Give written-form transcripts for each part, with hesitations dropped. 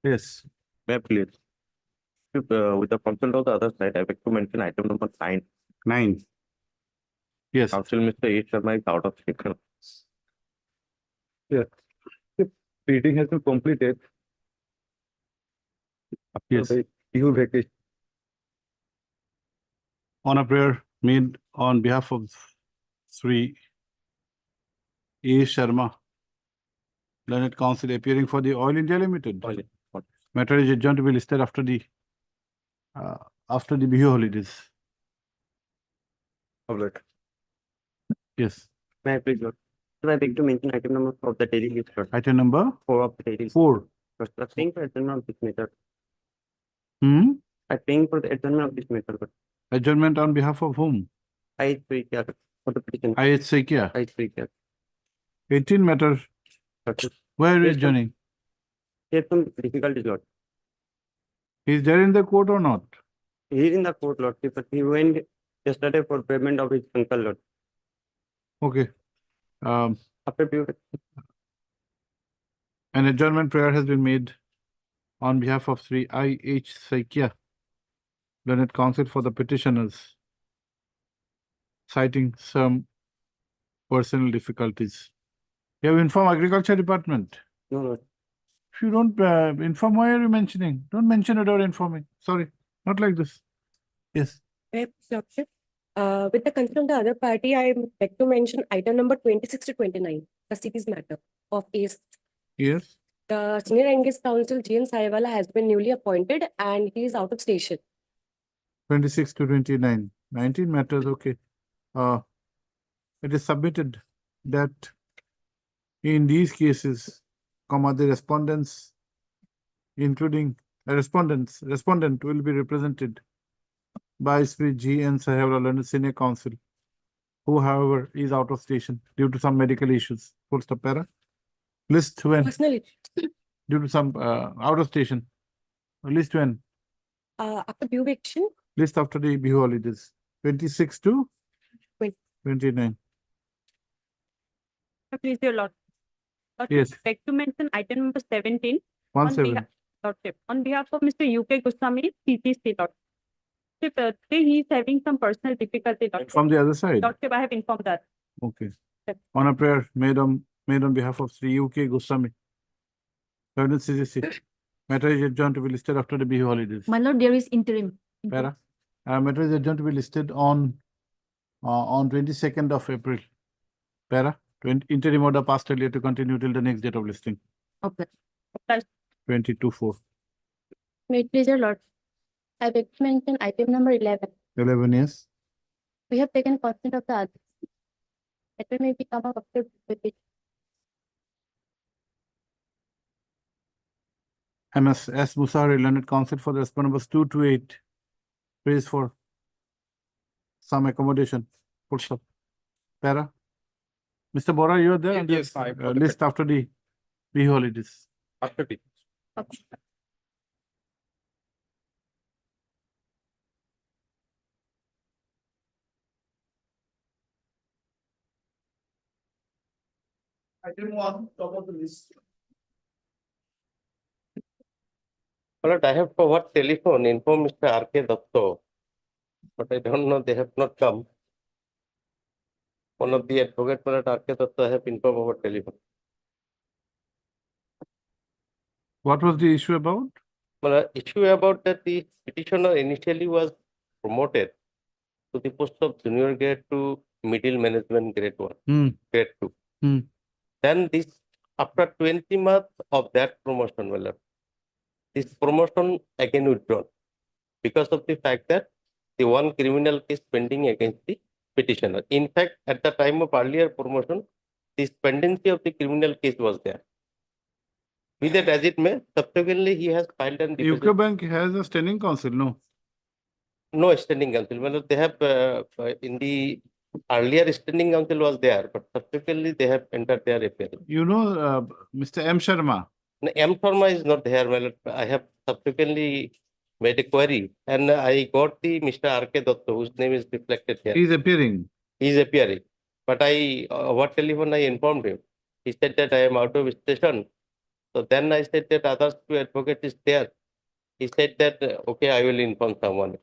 Yes. May I please? With the consent of the other side, I beg to mention item number 9. 9. Yes. Counsel Mr. A. Sharma is out of session. Yes. The reading has been completed. Yes. You vacation. On a prayer made on behalf of Sri A. Sharma, Learned Counsel appearing for the Oil India Limited. Matter is adjourned to be listed after the Bihu holidays. Public. Yes. May I please, Lord? So I beg to mention item number 4 of the daily list, Lord. Item number 4 of the daily list. 4. Lord, I'm paying for adjournment of this matter. Hmm? I'm paying for the adjournment of this matter, Lord. Adjournment on behalf of whom? I pay for the petition. IH Saikia. I pay 18 matter. Where are you Yes, adjourning? There's some difficulties, Lord. Is there in the court or not? He is in the court, Lord, but he went yesterday for payment of his uncle, Lord. Okay. After due, An adjournment prayer has been made on behalf of Sri I.H. Saikia, Learned Counsel for the petitioners, citing some personal difficulties. You have informed Agriculture Department. no, Lord. If you don't inform, why are you mentioning? Don't mention without informing. Sorry, not like this. Yes. Lordship, with the consent of the other party, I beg to mention item number 26 to 29, custodies matter of ACE. Yes. The senior engaged counsel G.N. Saiwala has been newly appointed and he is out of station. 26 to 29. 19 matters, okay. It is submitted that in these cases, the respondents, including respondent will be represented by Sri G.N. Saiwala, Learned Senior Counsel, who, however, is out of station due to some medical issues. Full stop, para. List when? Personally, Due to some out of station. List when? after due action, List after the Bihu holidays. 26 to 29. Please, dear Lord. Yes. Beg to mention item number 17. 17. On behalf of Mr. U.K. Goswami, CTC, Lordship, today he is having some personal difficulty, Lordship. From the other side? Lordship, I have informed that. Okay. Yes. On a prayer made on behalf of Sri U.K. Goswami, Learned CCC. Matter is adjourned to be listed after the Bihu holidays. My lord, there is interim. Para. Matter is adjourned to be listed on 22nd of April. Para. Interim order passed earlier to continue till the next date of listing. Okay. 22/4. May it please your lord. I beg to mention item number 11. 11 years. We have taken consent of the others. It may become a with it. MS S. Musari, Learned Counsel for the respondent numbers 2 to 8. Praise for some accommodation. Full stop. Para. Mr. Bora, you are there? Yes, I list after the Bihu holidays. after the Okay. item 1, top of the list. Lord, I have forward telephone inform Mr. R.K. Datto, but I don't know, they have not come. One of the advocate, Lord R.K. Datto, I have informed over telephone. What was the issue about? Well, issue about that the petitioner initially was promoted to the post of junior grade to middle management grade 1, grade 2. Then this, after 20 months of that promotion, well, this promotion again withdrawn because of the fact that the one criminal case pending against the petitioner. In fact, at the time of earlier promotion, this pendency of the criminal case was there. Be that as it may, subsequently he has filed an UK Bank has a standing counsel, no? No standing counsel. Well, they have in the earlier standing counsel was there, but subsequently they have entered their affair. You know, Mr. M. Sharma. No, M. Sharma is not there. Well, I have subsequently made a query and I got the Mr. R.K. Datto, whose name is reflected here. He is appearing. He is appearing. But I, over telephone, I informed him. He said that I am out of station So then I said that others two advocate is there. He said that, okay, I will inform someone.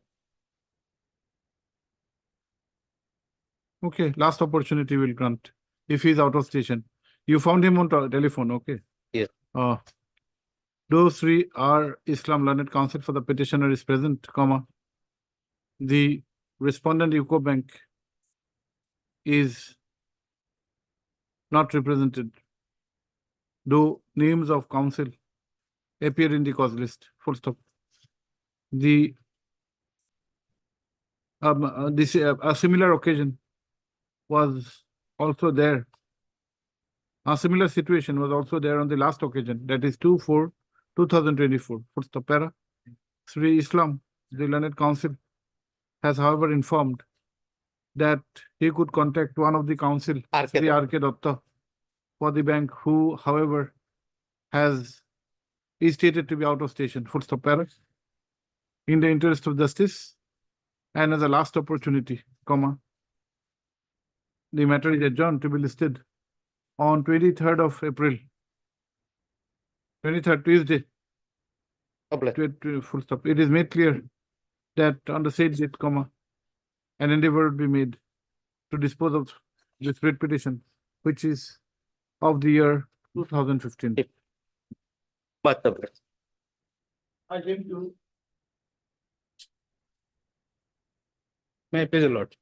Okay, last opportunity will grant. If he is out of station. You found him on telephone, okay? Yes. Those three are Islam Learned Council for the petitioner is present, comma. The respondent UCO Bank is not represented, though names of council appear in the cause list, full stop. The a similar occasion was also there. A similar situation was also there on the last occasion, that is 2/4/2024. Full stop. Para. Sri Islam, the Learned Council, has however informed that he could contact one of the council, Sri R.K. Datta, for the bank, who, however, is stated to be out of station. Full stop. Para. In the interest of justice and as a last opportunity, comma, the matter is adjourned to be listed on 23rd of April. 23rd Tuesday. Full stop. It is made clear that on the said date, comma, an endeavor would be made to dispose of this writ petition, which is of the year 2015. I came to May I please the Lord?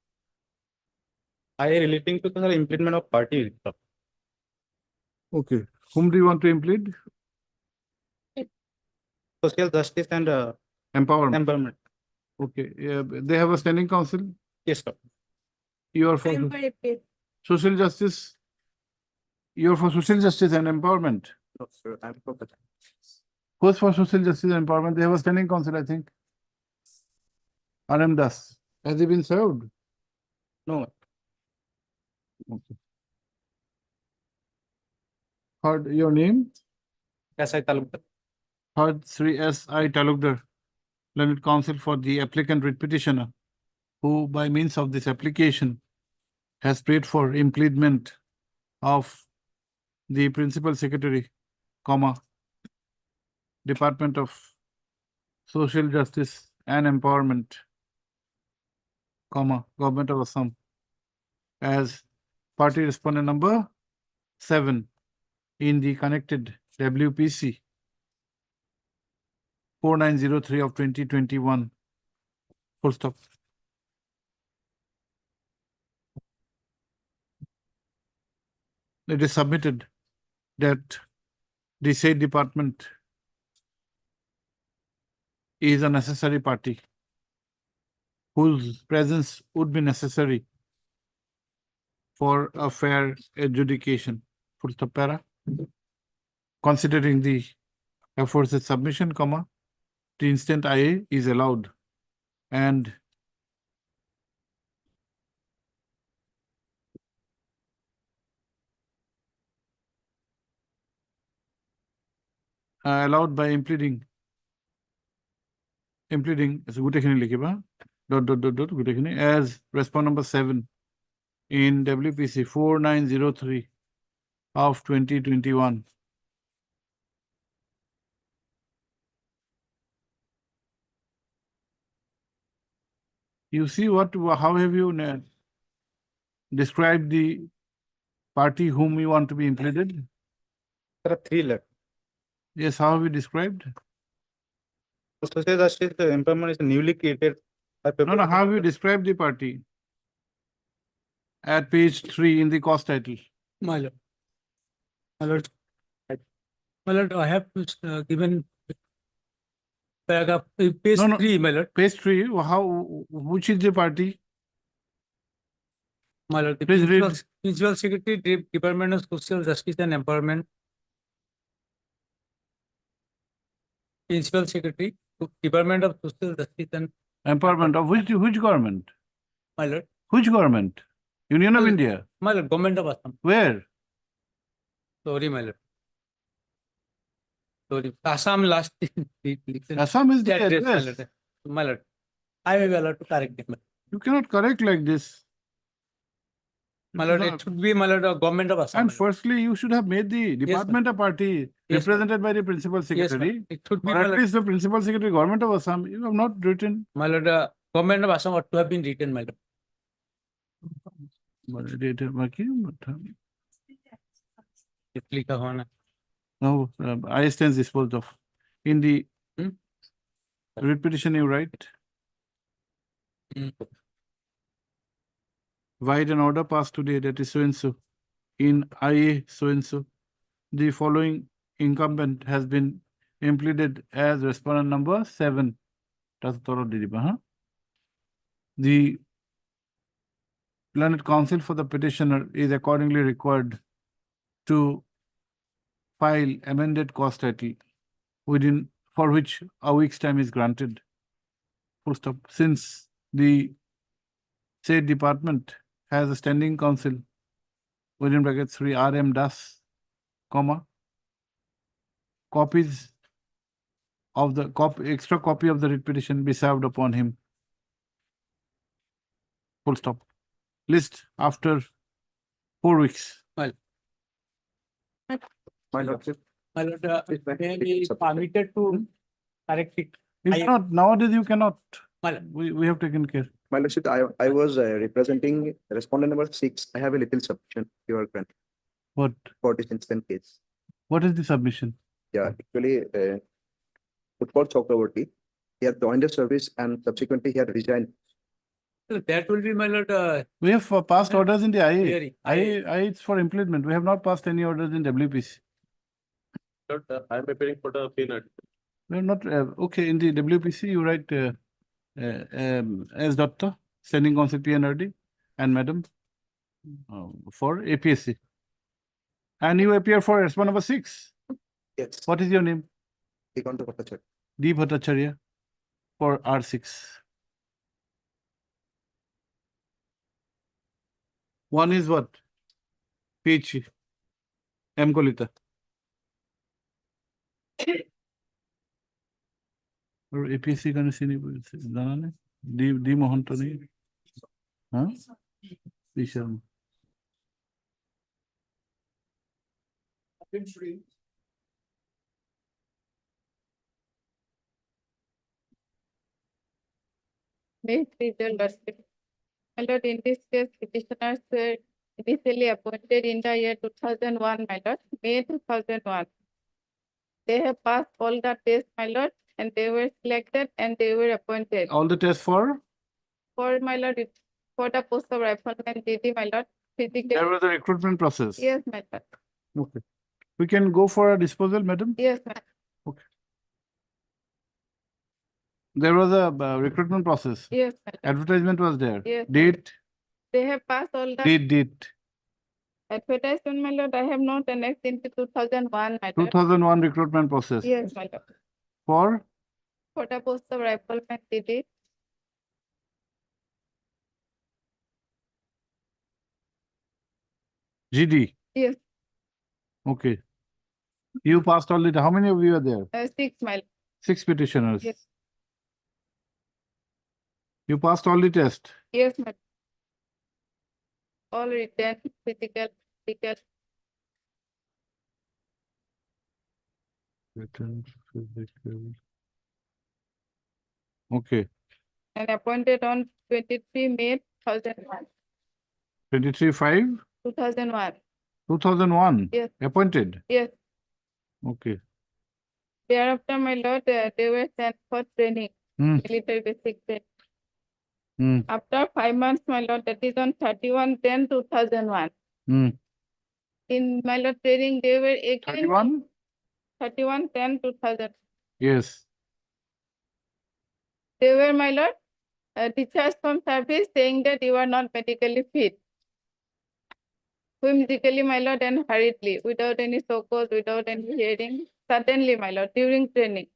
I relating to the impleadment of party. Okay. Whom do you want to implead? Social justice and Empowerment. empowerment. Okay. They have a standing council. Yes, sir. You are for I'm for Implead. social justice. You are for social justice and empowerment. No, sir. I'm for that. Who's for social justice and empowerment? They have a standing council, I think. RM Das. Has he been served? No. Okay. Heard your name? Yes, I talukdar. Heard Sri S.I. Talukdar, Learned Counsel for the applicant writ petitioner, who by means of this application has prayed for impleadment of the Principal Secretary, comma, Department of Social Justice and Empowerment, comma, Government of Assam, as party respondent number 7 in the connected WPC 4903 of 2021. Full stop. It is submitted that the said department is a necessary party whose presence would be necessary for a fair adjudication. Full stop. Para. Considering the aforesaid submission, comma, the instant IA is allowed and allowed by impleading গোটেইখিনি লিখিবা গোটেইখিনি as respond number 7 in WPC 4903 of 2021. You see how have you described the party whom you want to be impleaded? There are 3 left. Yes, how have you described? Social justice empowerment is newly created. No, how have you described the party? At page 3 in the cause title. My lord. My lord, I have given paragraph page No, no. 3, my lord. Page 3, which is the party? My lord, the Please read. Principal Secretary, Department of Social Justice and Empowerment. Principal Secretary, Department of Social Justice and Empowerment of which government? my lord. Which government? Union of Well, India. My lord, Government of Assam. Where? Sorry, my lord. Sorry, Assam last. Assam is the address, my address. lord. My lord, I may be allowed to correct it. You cannot correct like this. My lord, it should be, my lord, Government of Assam. And my lord. firstly, you should have made the department a party. Yes, ma'am. represented by the principal Yes, secretary. ma'am. It should be, Or my at lord, least the principal secretary, government of Assam, you have not written. government of Assam ought to have been written, my lord. If लिखा हुआ ना. No, I stands disposed of. In the Hmm? writ petition, you write, write an order passed today that is so and so. In IA so and so, the following incumbent has been impleaded as respondent number 7. That's thorough didiba, huh? The Planet Council for the petitioner is accordingly required to file amended cause title within for which a week's time is granted. Full stop. Since the said department has a standing counsel within brackets 3 RM Das, comma, copies of the extra copy of the writ petition be served upon him. Full stop. List after 4 weeks. Well, My lordship. my lord, they be permitted to correct it. You cannot, nowadays you cannot. My lord. We have taken care. My lordship, I was representing respondent number 6. I have a little submission. You are granted What? for this instant case. What is the submission? Yeah, actually, Football Chakraborty, he had joined the service and subsequently he had resigned. So that will be, my lord, We have passed orders in the IA. hearing. IA it's for impleadment. We have not passed any orders in WPC. Lord, I am appearing for the peanut. We have not, okay, in the WPC, you write as Doctor, Standing Counsel PNRD, and Madam for APSC. And you appear for respondent number 6. Yes. What is your name? Digonta Bhattacharya. D. Bhattacharya for R6. One is what? PH. M. Kolita. और APSC का नहीं जाना नहीं D Mohan तो नहीं हाँ P Sharma May please your lordship. My lord, in this case, petitioners were initially appointed in the year 2001, my lord, May 2001. They have passed all the tests, my lord, and they were selected and they were appointed. all the tests for For my lord, for the post of Riflemen DD, my lord, there physical. was a recruitment process. Yes, my lord. Okay, we can go for a disposal, madam. Yes, my There was a recruitment process. yes, my lord. Advertisement was there. Yes. Date, They have passed all the date. advertisement, my lord. I have not annexed into 2001, my lord. 2001 recruitment process. Yes, my lord. For For the post of Riflemen DD. GD. Yes, Okay. You passed all the, how many of you are there? 6, my lord. 6 petitioners. Yes. You passed all the tests. Yes, madam. All written, physical. Written, physical. Okay. And appointed on 23 May 2001. 23/5, 2001. 2001. Yes. Appointed. Yes. Okay. Thereafter, my lord, they were sent for training, Hmm. military basic training. Hmm. After 5 months, my lord, that is on 31/10/2001. Hmm. In my lord training, they were again 31? 31/10/2000. Yes. They were, my lord, discharged from service saying that you are not medically fit. Whimsically, my lord, and hurriedly, without any so-called, without any hearing, suddenly, my lord, during training.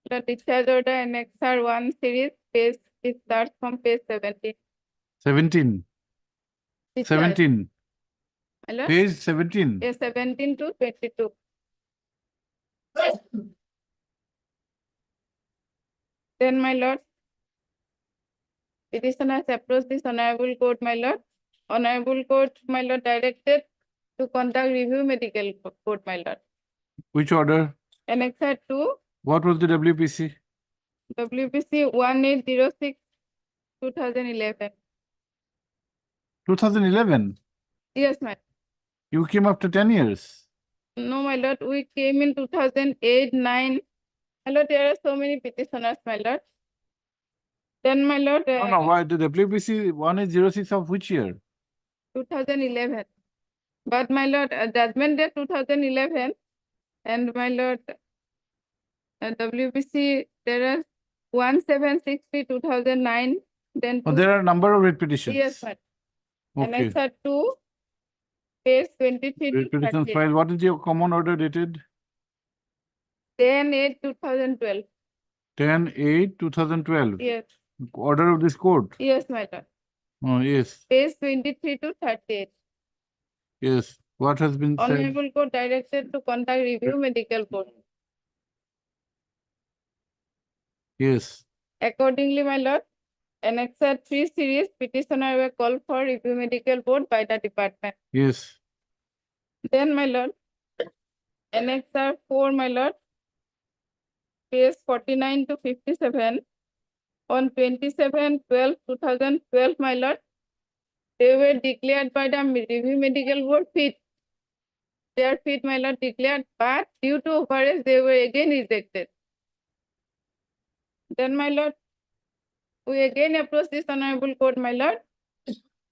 The discharge order and XR1 series page, it starts from page 17. 17. Discharge, 17. my lord, Page 17. yes, 17 to 22. Then, my lord, petitioners approached this honorable court, my lord. Honorable court, my lord, directed to conduct review medical report, my lord. Which order? Annexure 2, What was the WPC? WPC 1806, 2011. 2011. Yes, my, You came after 10 years. no, my lord, we came in 2008, 9. My lord, there are so many petitioners, my lord. Then, my lord, No, why the WPC 1806 of which year? 2011. But my lord, judgment date 2011, and my lord, WBC, there are 1763, 2009. Then Oh, there are a number of writ petitions. yes, sir. Okay. Annexure 2, page 23 Writ to petitions 30. filed. What is your common order dated? 10/8/2012. 10/8/2012. Yes, Order of this court. yes, my lord. Oh, yes. Page 23 to 38. Yes. What has been said? Honorable Court directed to conduct review medical board. Yes. Accordingly, my lord, Annexure 3 series petitioner were called for review medical board by the department. Yes. Then, my lord, Annexure 4, my lord, page 49 to 57, on 27/12/2012, my lord, they were declared by the review medical board fit. Their fit, my lord, declared, but due to overage, they were again rejected. Then, my lord, we again approach this honorable court, my lord.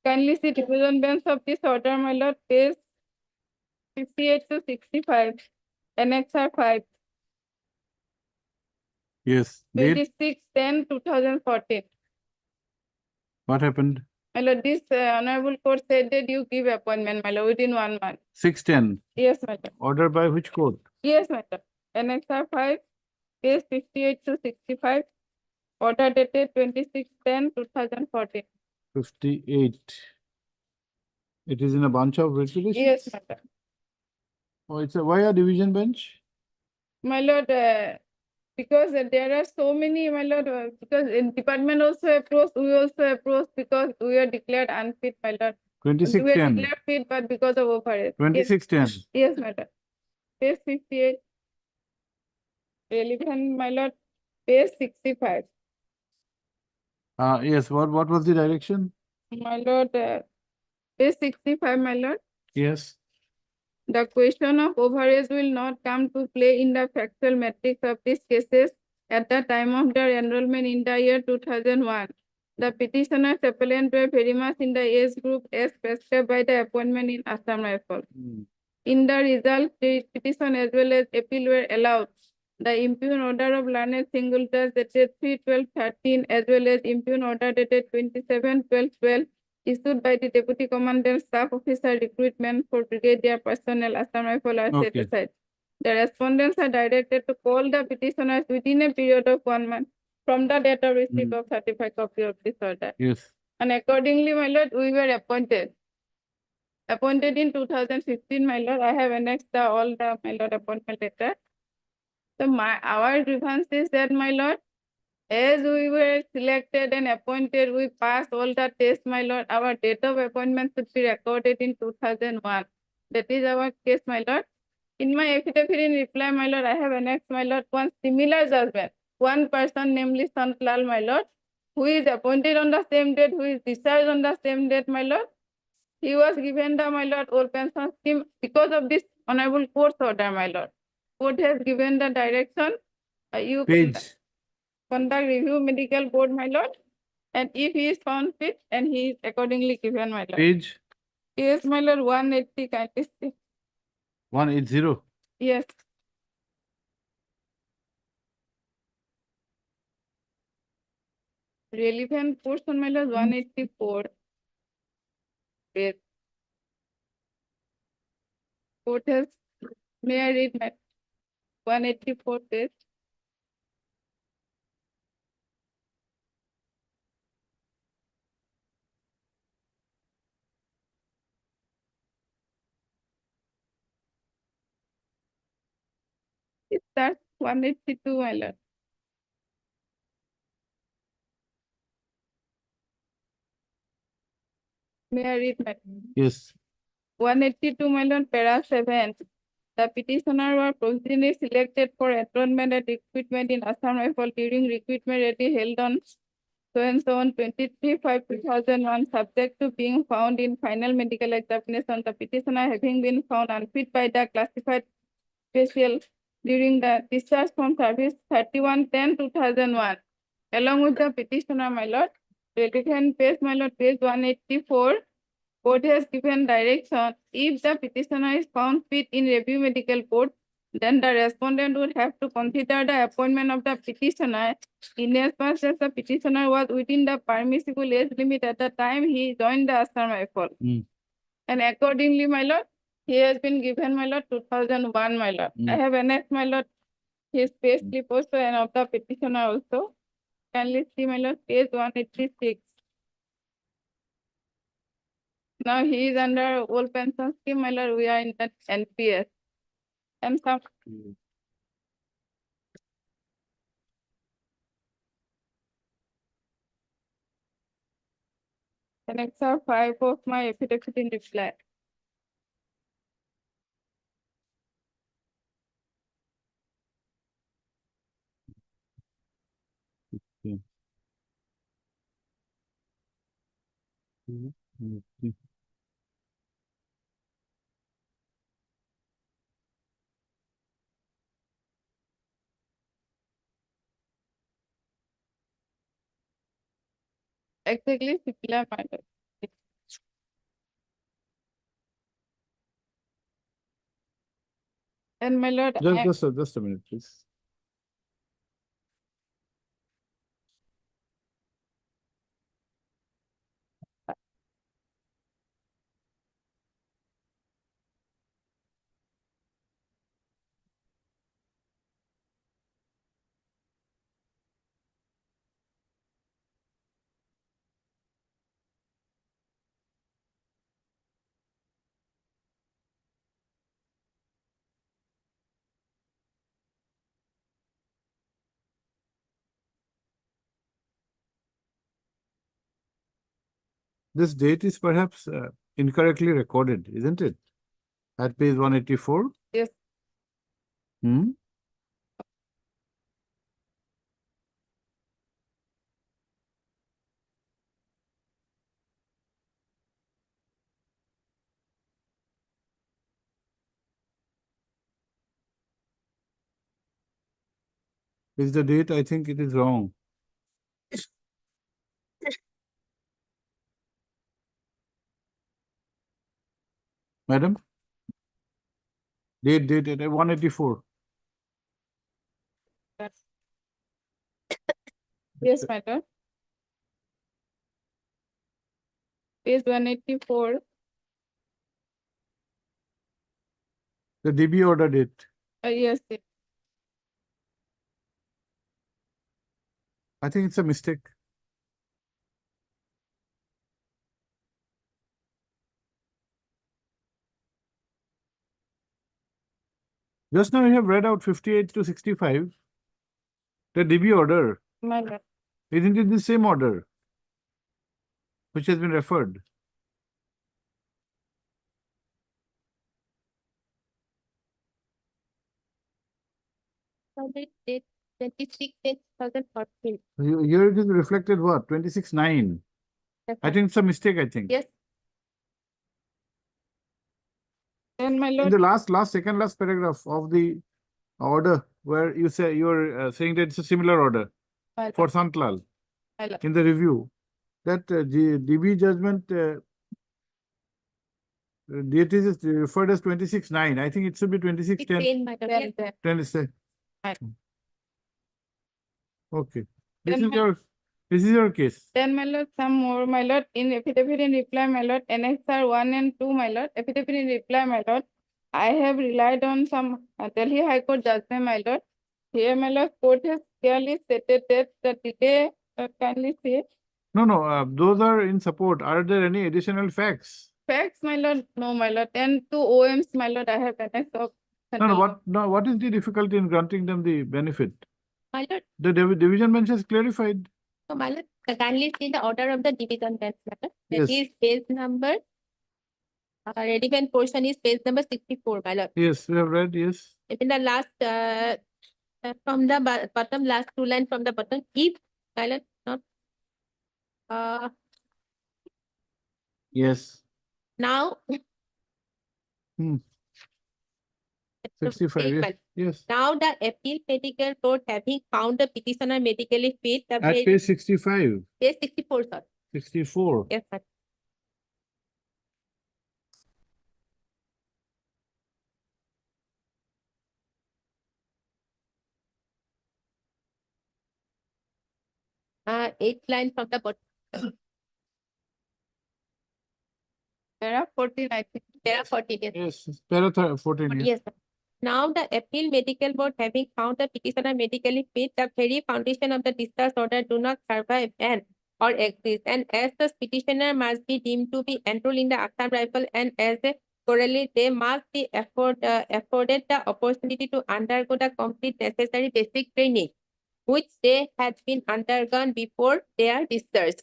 Kindly see division bench of this order, my lord, page 58 to 65, Annexure 5, Yes. Date. 26/10/2014. What happened? My lord, this honorable court said that you give appointment, my lord, within 1 month. 6/10. Yes, my lord. Order by which court? Yes, my lord. Annexure 5, page 58 to 65, order dated 26/10/2014. 58. It is in a bunch of writ petitions? Yes, my lord. Oh, it's a why a division bench? My lord, because there are so many, my lord, because in department also approached, we also approached because we are declared unfit, my lord. We are 26/10. declared fit, but because of overage. Yes, 26/10. yes, my lord. Page 58, relevant, my lord, page 65. Yes. What was the direction? My lord, page 65, my lord. Yes. The question of overage will not come to play in the factual matrix of these cases at the time of their enrollment in the year 2001. The petitioners appellant were very much in the age group as prescribed by the appointment in Assam Rifle. In the result, the petition as well as appeal were allowed. The impugn order of learned single judge dated 3/12/13 as well as impugn order dated 27/12/12 issued by the Deputy Commandant Staff Officer Recruitment for Brigadier Personnel Assam Rifle are set Okay. aside. The respondents are directed to call the petitioners within a period of 1 month from the date of receipt of certified copy of this order. Yes. And accordingly, my lord, we were appointed. Appointed in 2015, my lord. I have annexed all the, my lord, appointment letter. So our grievance is that, my lord, as we were selected and appointed, we passed all the tests, my lord. Our date of appointment should be recorded in 2001. That is our case, my lord. In my affidavit in reply, my lord, I have annexed, my lord, one similar judgment. One person, namely Sant Lal, my lord, who is appointed on the same date, who is discharged on the same date, my lord. He was given the, my lord, old pension scheme because of this honorable court's order, my lord. Court has given the direction. You can Page. conduct review medical board, my lord. And if he is found fit, and he is accordingly given, my lord. Page Yes, my lord, 180, kindly see. 180. Yes. Relevant portion, my lord, 184. Yes. Court has, may I read my 184 page? It starts 182, my lord. May I read my Yes. 182, my lord, para 7. The petitioner was provisionally selected for adjournment and recruitment in Assam Rifle during recruitment ready held on so and so on 23/5/2001, subject to being found in final medical examination. The petitioner having been found unfit by the classified special during the discharge from service 31/10/2001. Along with the petitioner, my lord, relevant page, my lord, page 184. Court has given direction, if the petitioner is found fit in review medical board, then the respondent would have to consider the appointment of the petitioner inasmuch as the petitioner was within the permissible age limit at the time he joined the Assam Rifle. And accordingly, my lord, he has been given, my lord, 2001, my lord. I have annexed, my lord, his pay slip also and of the petitioner also. Kindly see, my lord, page 186. Now he is under old pension scheme, my lord. We are in that NPS. And some. Annexure 5 of my affidavit in reply. Exactly similar, my lord. And my lord, Just a minute, please. This date is perhaps incorrectly recorded, isn't it? At page 184? Yes. Hmm? Is the date? I think it is wrong. Madam? Date 184. Yes, my lord. Page 184. The DB order date. Yes, yes. I think it's a mistake. Just now you have read out 58 to 65. The DB order. My lord. Isn't it the same order which has been referred? Date 26/10/2014. Here it is reflected what? 26/9. I think it's a mistake, I think. Yes. And my In lord, the last paragraph of the order where you say you're saying that it's a similar order my lord, for Santlal my lord. in the review, that DB judgment date is referred as 26/9. I think it should be 26/10. My lord. Then, then. 26. Right. Okay. Then This is your case. Then, my lord, some more, my lord, in affidavit in reply, my lord, annexure 1 and 2, my lord, affidavit in reply, my lord, I have relied on some Delhi High Court judgment, my lord. Here, my lord, court has clearly stated that the delay, kindly see, No, those are in support. Are there any additional facts? facts, my lord, no, my lord, and 2 OMs, my lord, I have annexed of. What is the difficulty in granting them the benefit? My lord, The division bench has clarified. so my lord, kindly see the order of the division bench matter. Yes. That is page number relevant portion is page number 64, my lord. Yes, we have read, yes. In the last, from the bottom, last two line from the bottom, if, my lord, not, Yes. now. Hmm. 65, Eight, yes, my lord. yes. Now the appeal medical board having found the petitioner medically fit, the At page 65, page 64, sir. 64. Yes, sir. Eight line from the bottom. There are 14, I think. There are 14, yes. Yes, para 14, yes. Yes, sir. Now the appeal medical board having found the petitioner medically fit, the very foundation of the discharge order do not survive and or exist, and as the petitioner must be deemed to be enrolled in the Assam Rifle, and as a correlate, they must be afforded the opportunity to undergo the complete necessary basic training, which they had been undergone before their discharge.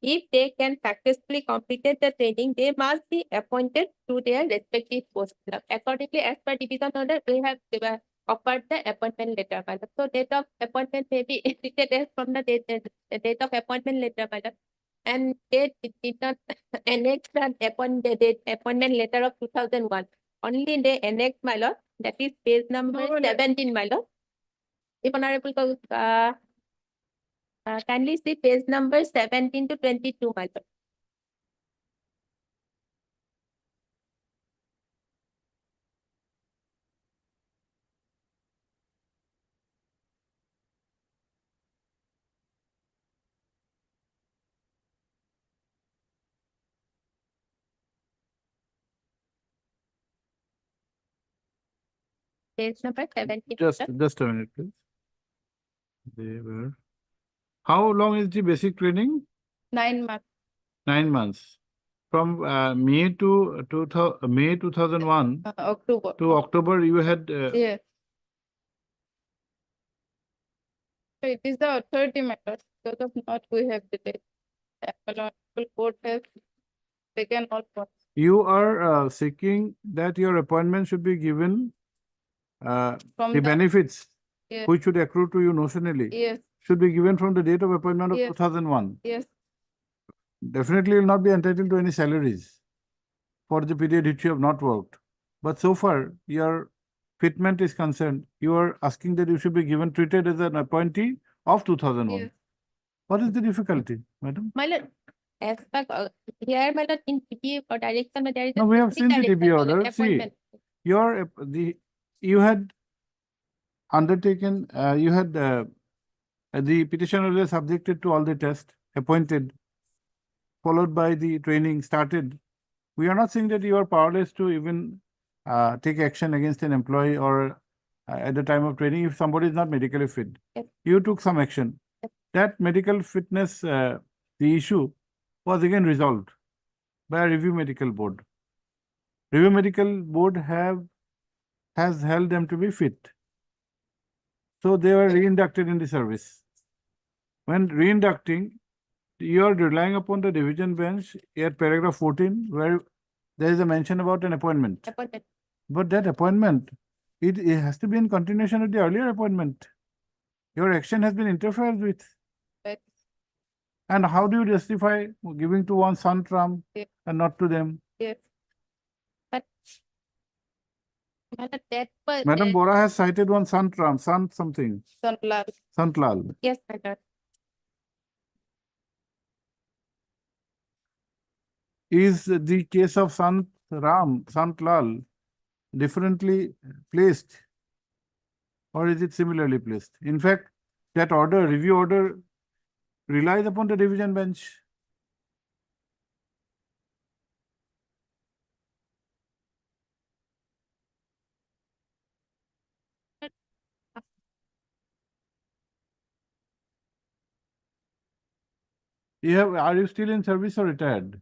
If they can successfully complete the training, they must be appointed to their respective posts. Accordingly, as per division order, we have offered the appointment letter. Madam. So date of appointment may be treated as from the date of appointment letter. Madam. And they did not annex the appointment letter of 2001. Only they annex, my lord. That is page number No, no. 17, my lord. If honorable kindly see page number 17 to 22, my lord. Page number 17. Just a minute, please. They were. How long is the basic training? 9 months. 9 months. From May to May 2001 October. to October, you had Yes. So it is the authority matter. Because of not we have delayed. The Honorable Court has taken all points. you are seeking that your appointment should be given From the benefits Yes. which should accrue to you notionally Yes, should be given from the date of appointment of Yes. 2001. yes, Definitely you will not be entitled to any salaries for the period which you have not worked. But so far your fitment is concerned, you are asking that you should be given treated as an appointee of 2001. yes. What is the difficulty, madam? My lord, as per here, my lord, in TP or direction, there is No, we have specific seen the TP direction for order. See, appointment. you had undertaken, the petitioner was subjected to all the tests, appointed, followed by the training started. We are not saying that you are powerless to even take action against an employee or at the time of training if somebody is not medically fit. Yes. You took some action. Yes. That medical fitness, the issue was again resolved by a review medical board. Review medical board has held them to be fit. So they were reinducted in the service. When reinducting, you are relying upon the division bench at paragraph 14, where there is a mention about an appointment. Appointment. But that appointment, it has to be in continuation of the earlier appointment. Your action has been interfered with. Right. And how do you justify giving to one Santram Yes. and not to them? Yes. But my lord, that was Madam Bora has cited one Santram, Sant something, Santlal. Santlal. yes, my lord. Is the case of Sant Ram, Santlal differently placed? Or is it similarly placed? In fact, that order, review order, relies upon the division bench. Are you still in service or retired?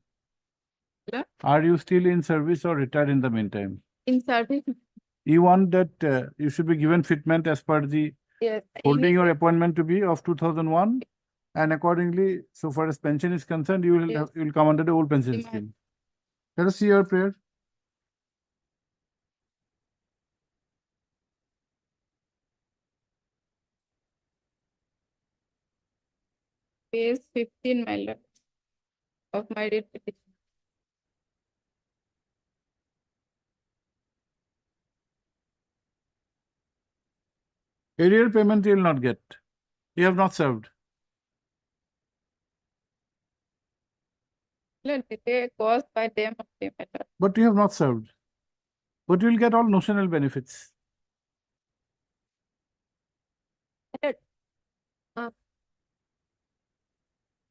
Yeah. Are you still in service or retired in the meantime? In service. You want that you should be given fitment as per the Yes. holding your appointment to be of 2001, and accordingly, so far as pension is concerned, you will Yes. you will come under the old pension Demand. scheme. Let us see your prayer. page 15, my lord, of my writ petition. Arrear payment you will not get. You have not served. Lord, delay caused by them only, my lord. But you have not served. But you will get all notional benefits. Better,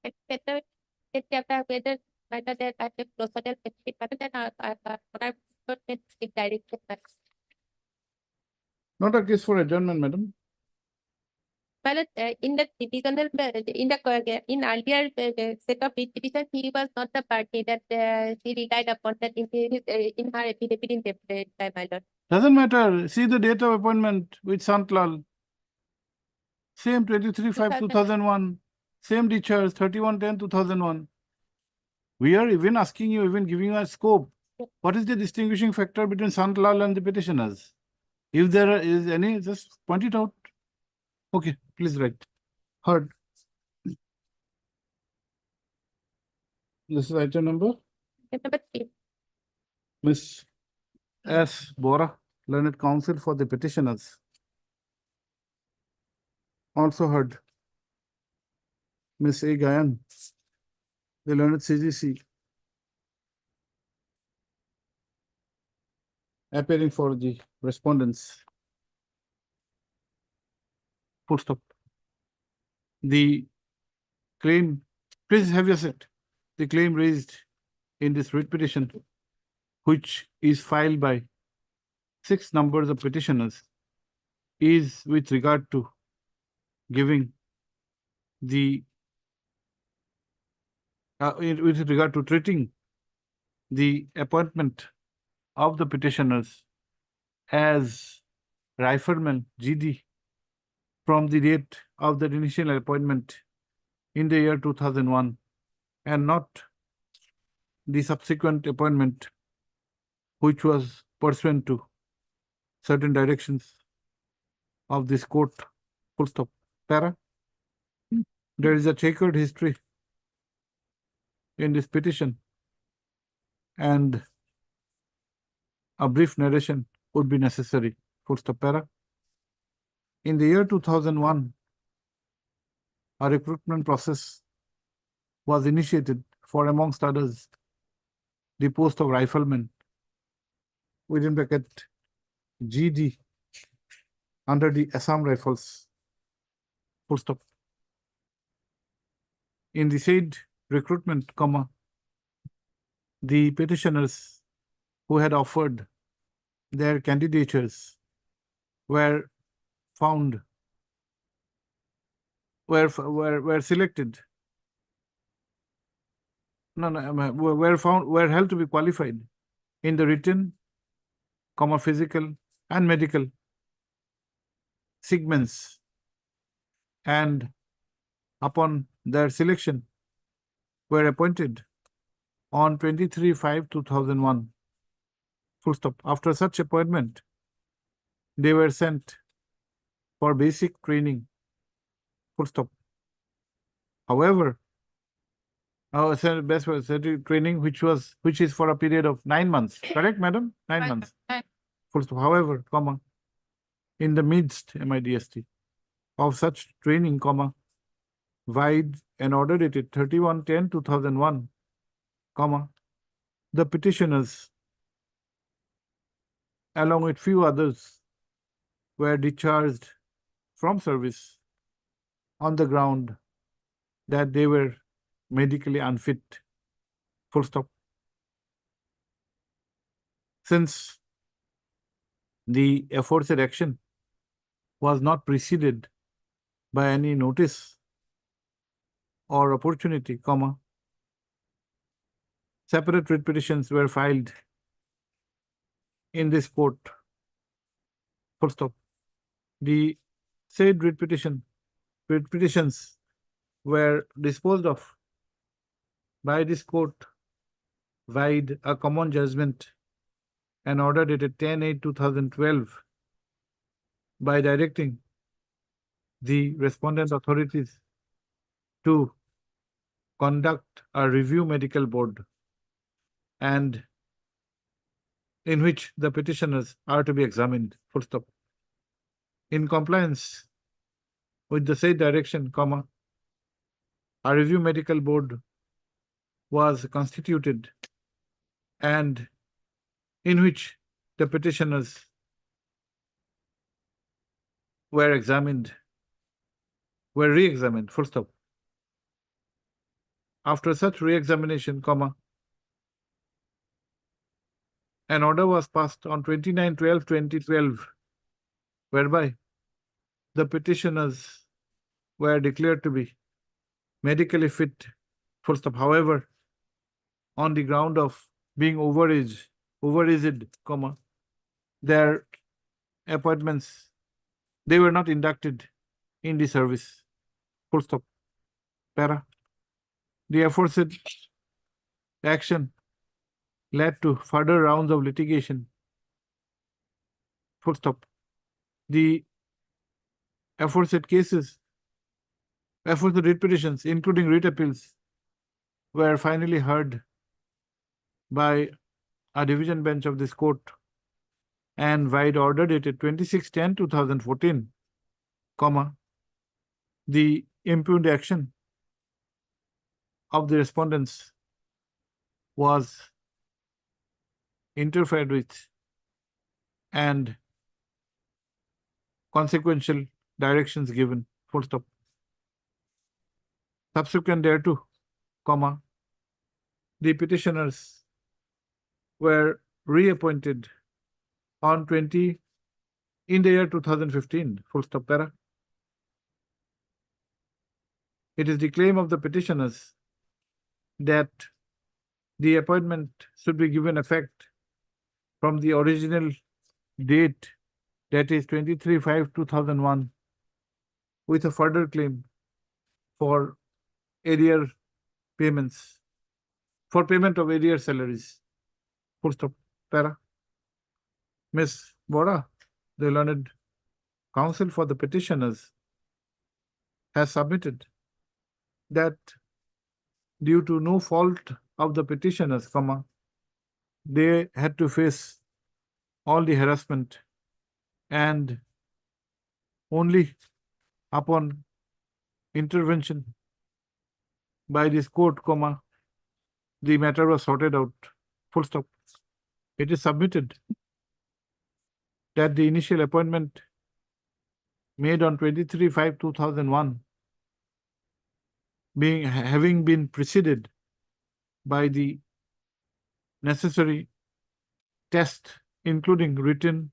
it's better, it's better than I the procedural benefit, better than what I put it directly. Not a case for adjournment, madam. Well, in the divisional, in earlier set of petition, he was not the party that she relied upon that in her affidavit in the my lord. Doesn't matter. See the date of appointment with Santlal. Same 23/5/2001. Same discharge 31/10/2001. We are even asking you, even giving you a scope. What is the distinguishing factor between Santlal and the petitioners? If there is any, just point it out. Okay, please write. Heard. This is item number. Number 3. Miss S. Bora, Learned Counsel for the petitioners. Also heard. Miss A. Gayan, the Learned CGC. Appearing for the respondents. Full stop. The claim, please have your seat. The claim raised in this writ petition, which is filed by 6 numbers of petitioners, is with regard to giving the with regard to treating the appointment of the petitioners as Riflemen GD from the date of the initial appointment in the year 2001 and not the subsequent appointment which was pursuant to certain directions of this court. Full stop. Para. There is a checkered history in this petition and a brief narration would be necessary. Full stop. Para. In the year 2001, a recruitment process was initiated for, amongst others, the post of Rifleman within bracket GD under the Assam Rifles. Full stop. In the said recruitment, the petitioners who had offered their candidatures were found, were selected. Were held to be qualified in the written, physical and medical segments, and upon their selection were appointed on 23/5/2001. Full stop. After such appointment, they were sent for basic training. Full stop. However, best training, which is for a period of 9 months. Correct, madam? 9 months. Full stop. However, in the midst, MIDST, of such training, vide an order dated 31/10/2001, the petitioners, along with few others, were discharged from service on the ground that they were medically unfit. Full stop. Since the aforesaid action was not preceded by any notice or opportunity, separate writ petitions were filed in this court. Full stop. The said writ petitions were disposed of by this court vide a common judgment and order dated 10/8/2012 by directing the respondent authorities to conduct a review medical board and in which the petitioners are to be examined, full stop. In compliance with the said direction, comma, a review medical board was constituted and in which the petitioners were re-examined, full stop. After such re-examination, comma, an order was passed on 29/12/2012, whereby the petitioners were declared to be medically fit, full stop. However, on the ground of being overaged, comma, their appointments, they were not inducted in the service, full stop. Para. The aforesaid action led to further rounds of litigation, full stop. The aforesaid cases, aforesaid writ petitions, including writ appeals, were finally heard by a division bench of this court and wide order dated 26/10/2014, comma, the impugned action of the respondents was interfered with and consequential directions given, full stop. Subsequent thereto, comma, the petitioners were reappointed in the year 2015, full stop. Para. It is the claim of the petitioners that the appointment should be given effect from the original date, that is 23/5/2001, with a further claim for arrear payments, for payment of arrear salaries, full stop. Para. Ms. Bora, the learned counsel for the petitioners, has submitted that due to no fault of the petitioners, comma, they had to face all the harassment and only upon intervention by this court, comma, the matter was sorted out, full stop. It is submitted that the initial appointment made on 23/5/2001 having been preceded by the necessary test, including written,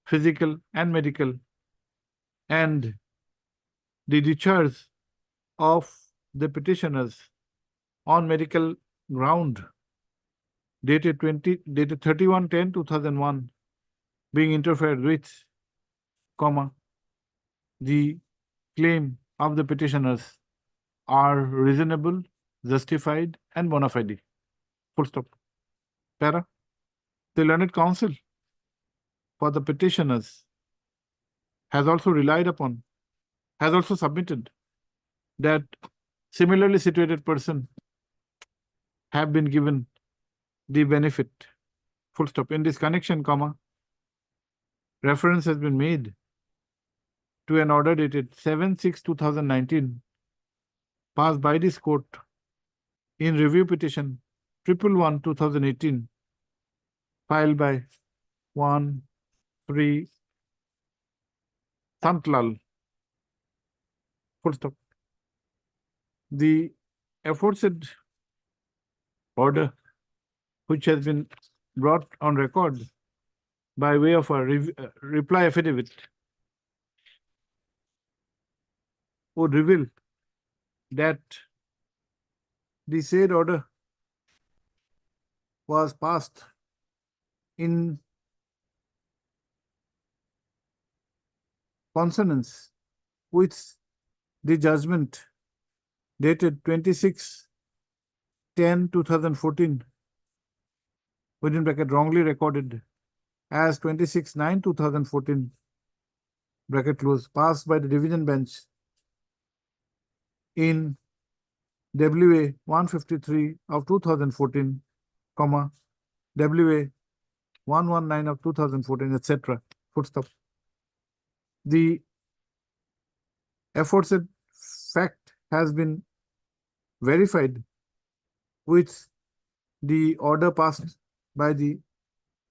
physical, and medical, and the discharge of the petitioners on medical ground dated 31/10/2001 being interfered with, comma, the claim of the petitioners are reasonable, justified, and bona fide, full stop. Para. The learned counsel for the petitioners has also submitted that similarly situated person have been given the benefit, full stop. In this connection, comma, reference has been made to an order dated 7/6/2019 passed by this court in review petition 111/2018 filed by 1-3 Santlal, full stop. The aforesaid order, which has been brought on record by way of a reply affidavit, would reveal that the said order was passed in consonance with the judgment dated 26/10/2014, within bracket wrongly recorded as 26/9/2014, bracket close, passed by the division bench in WA 153 of 2014, comma, WA 119 of 2014, etc. Full stop. The aforesaid fact has been verified with the order passed by the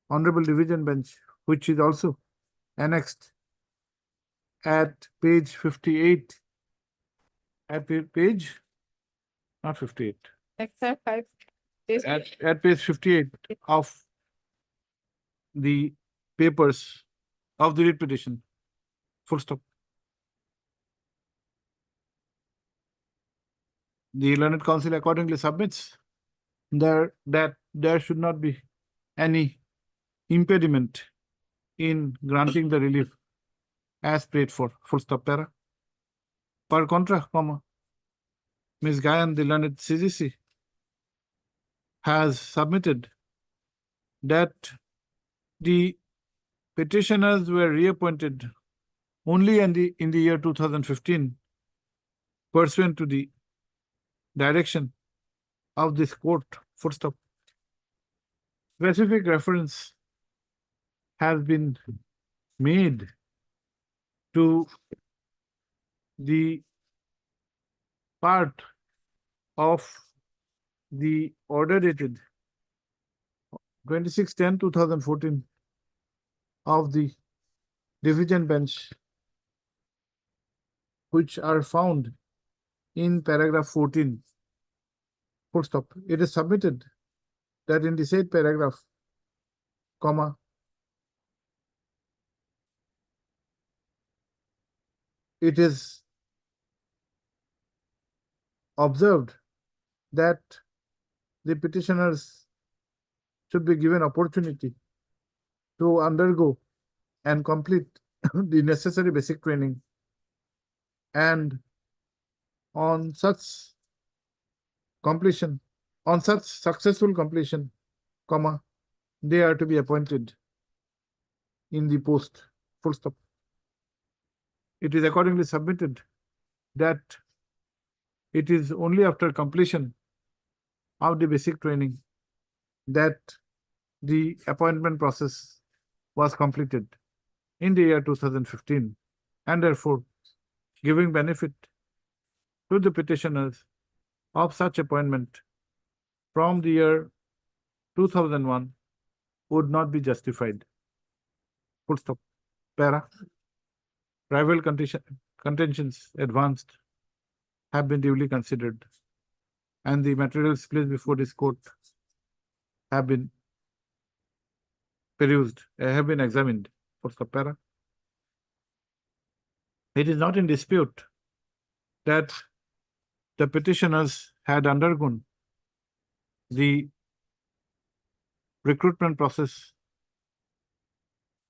Honorable Division Bench, which is also annexed at page 58. At page, not 58. Except 5. This At page 58 of the papers of the writ petition. Full stop. The Learned Counsel accordingly submits that there should not be any impediment in granting the relief as prayed for. Full stop. Para. Per contra, comma, Ms. Gayan, the learned CGC, has submitted that the petitioners were reappointed only in the year 2015 pursuant to the direction of this court. Full stop. Specific reference has been made to the part of the order dated 26/10/2014 of the division bench, which are found in paragraph 14. Full stop. It is submitted that in the said paragraph, comma, it is observed that the petitioners should be given opportunity to undergo and complete the necessary basic training, and on such successful completion, comma, they are to be appointed in the post. Full stop. It is accordingly submitted that it is only after completion of the basic training that the appointment process was completed in the year 2015, and therefore giving benefit to the petitioners of such appointment from the year 2001 would not be justified. Full stop. Para. Rival contentions advanced have been duly considered, and the materials placed before this court have been perused, have been examined. Full stop. Para. It is not in dispute that the petitioners had undergone the recruitment process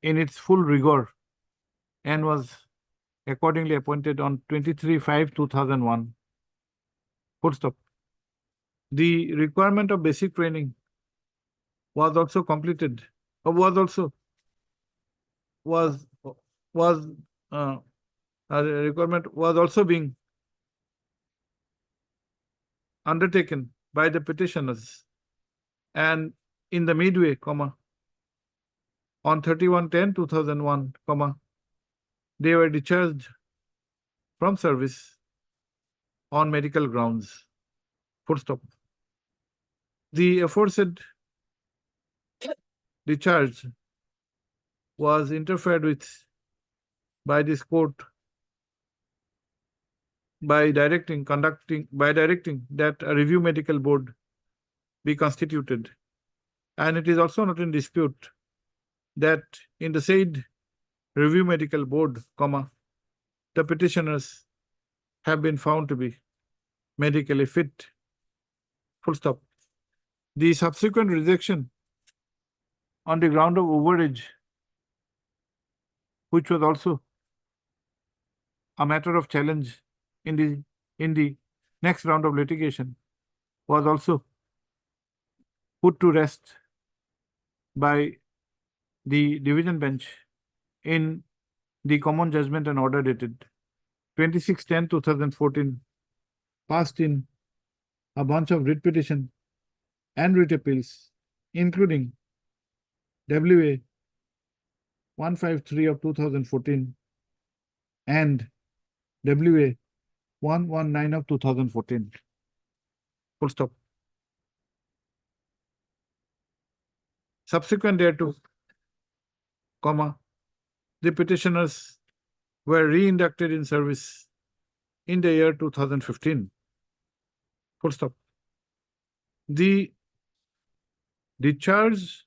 in its full rigor and was accordingly appointed on 23/5/2001. Full stop. The requirement of basic training was also completed, a requirement was also being undertaken by the petitioners, and in the midway, comma, on 31/10/2001, comma, they were discharged from service on medical grounds. Full stop. The aforesaid discharge was interfered with by this court by directing that a review medical board be constituted. And it is also not in dispute that in the said review medical board, comma, the petitioners have been found to be medically fit. Full stop. The subsequent rejection on the ground of overage, which was also a matter of challenge in the next round of litigation, was also put to rest by the division bench in the common judgment and order dated 26/10/2014, passed in a bunch of writ petition and writ appeals, including WA 153 of 2014 and WA 119 of 2014. Full stop. Subsequent thereto, comma, the petitioners were re-inducted in service in the year 2015. Full stop. The discharge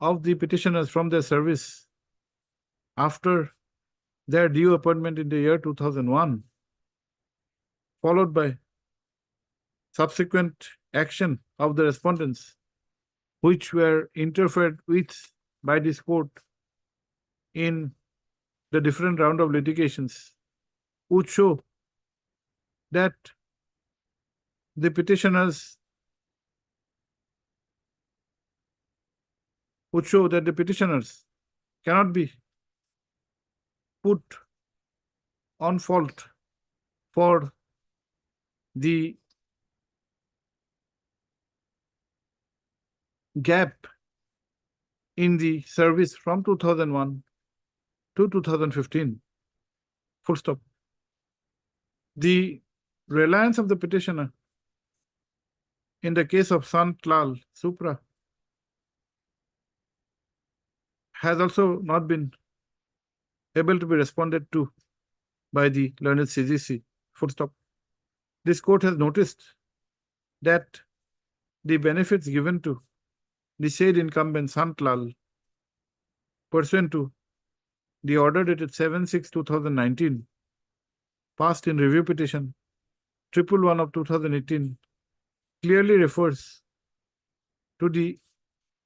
of the petitioners from their service after their due appointment in the year 2001, followed by subsequent action of the respondents, which were interfered with by this court in the different round of litigations, would show that the petitioners cannot be put on fault for the gap in the service from 2001 to 2015. Full stop. The reliance of the petitioner in the case of Sant Lal Supra has also not been able to be responded to by the learned CGC. Full stop. This court has noticed that the benefits given to the said incumbent Sant Lal pursuant to the order dated 7/6/2019, passed in review petition 111 of 2018, clearly refers to the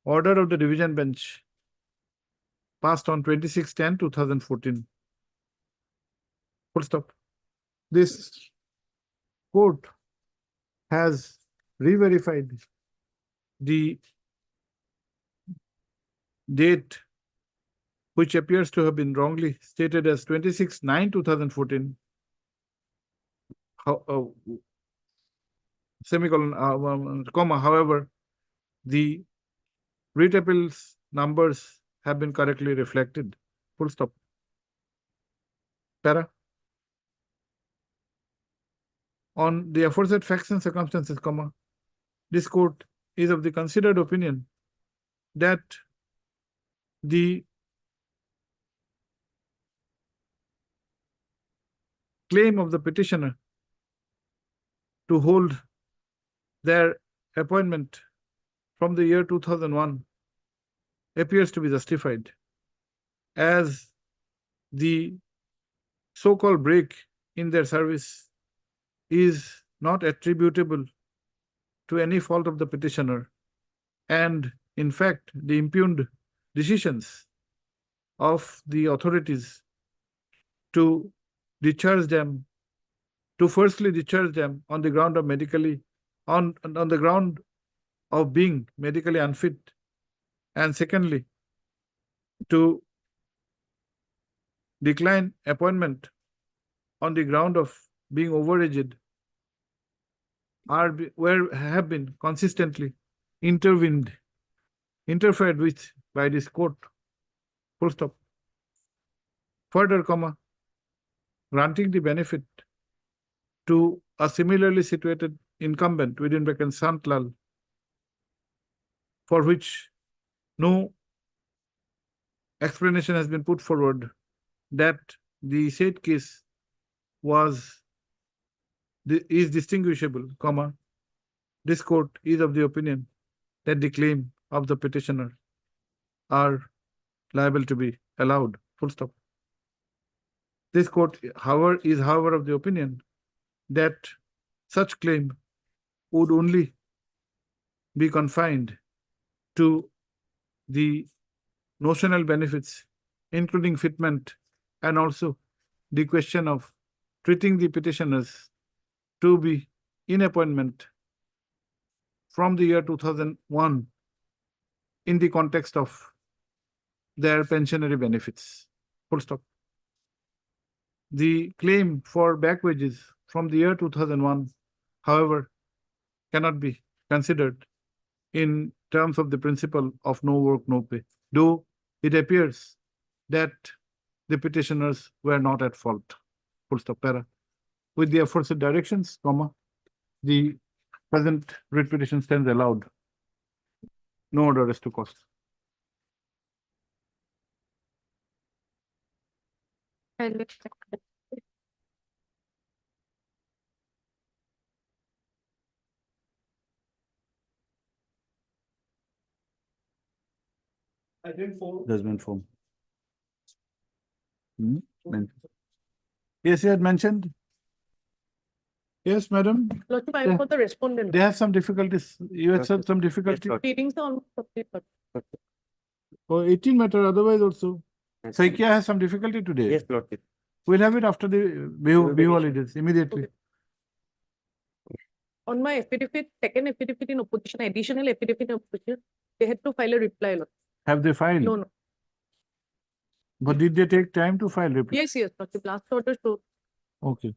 order of the division bench passed on 26/10/2014. Full stop. This court has re-verified the date, which appears to have been wrongly stated as 26/9/2014, semicolon, comma. However, the writ appeals numbers have been correctly reflected. Full stop. Para. On the aforesaid facts and circumstances, comma, this court is of the considered opinion that the claim of the petitioner to hold their appointment from the year 2001 appears to be justified, as the so-called break in their service is not attributable to any fault of the petitioner, and in fact the impugned decisions of the authorities to discharge them, to firstly discharge them on the ground of on the ground of being medically unfit, and secondly to decline appointment on the ground of being overaged, have been consistently interfered with by this court. Full stop. Further, comma, granting the benefit to a similarly situated incumbent within brackets Sant Lal, for which no explanation has been put forward, that the said case is distinguishable, comma, this court is of the opinion that the claim of the petitioner are liable to be allowed. Full stop. This court, however, is of the opinion that such claim would only be confined to the notional benefits, including fitment, and also the question of treating the petitioners to be in appointment from the year 2001 in the context of their pensionary benefits. Full stop. The claim for back wages from the year 2001, however, cannot be considered in terms of the principle of no work, no pay. Though it appears that the petitioners were not at fault. Full stop, para. With the aforesaid directions, comma, the present writ petition stands allowed. No order as to cost. Judgment form. Yes, you had mentioned. Yes, madam. Lordship, Yeah. I'm for the respondent. They have some difficulties. You had some difficulty. Readings are complete. For 18 matter, otherwise also. Saikia has some difficulty today. Yes, Lordship. We'll have it after the Bihu holidays, immediately. On my affidavit, second affidavit in opposition, additional affidavit in opposition, they had to file a reply. Lord. Have they filed? No, no. But did they take time to file reply? Yes, yes, Lordship, last order, so Okay.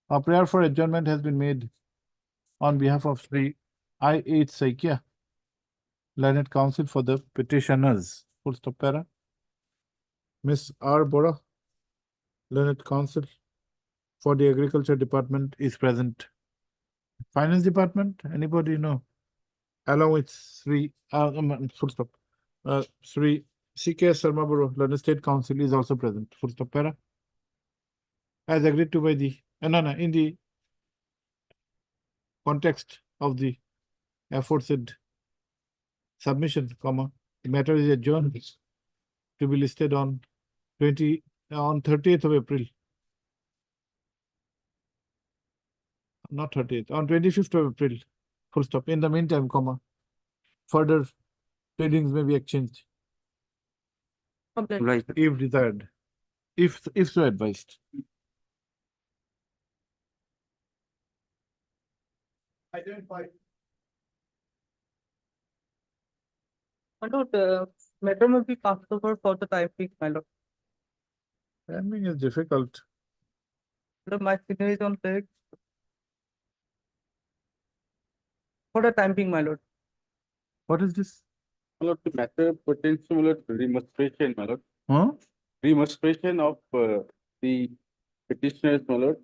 A prayer for adjournment has been made on behalf of Sri I.H. Saikia, Learned Counsel for the petitioners. Full stop, para. Miss R. Bora, Learned Counsel for the Agriculture Department is present. Finance Department, anybody know? Along with Sri, full stop. Sri C.K. Sarma Bora, Learned State Council is also present. Full stop, para. As agreed to by the, in the context of the aforesaid submission, comma, the matter is adjourned to be listed on 30th of April. Not 30th, on 25th of April. Full stop. In the meantime, comma, further pleadings may be exchanged complaint. if desired, if so advised. My lord, matter may be passed over for the time being, my lord. Timing is difficult. My signal is on plate. For the time being, my lord. What is this? My lord, the matter pertains to, my lord, remonstration, my lord. Huh? Remonstration of the petitioners, my lord.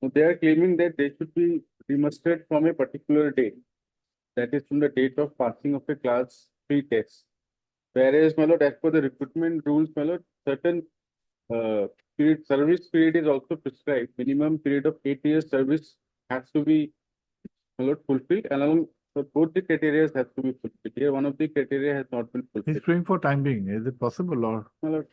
So they are claiming that they should be remonstrated from a particular date. That is from the date of passing of a class 3 test. Whereas, my lord, as per the recruitment rules, my lord, certain service period is also prescribed. Minimum period of 8 years service has to be, my lord, fulfilled, along so both the criteria has to be fulfilled. Here, one of the criteria has not been He's fulfilled. praying for time being. Is it possible, or My lord,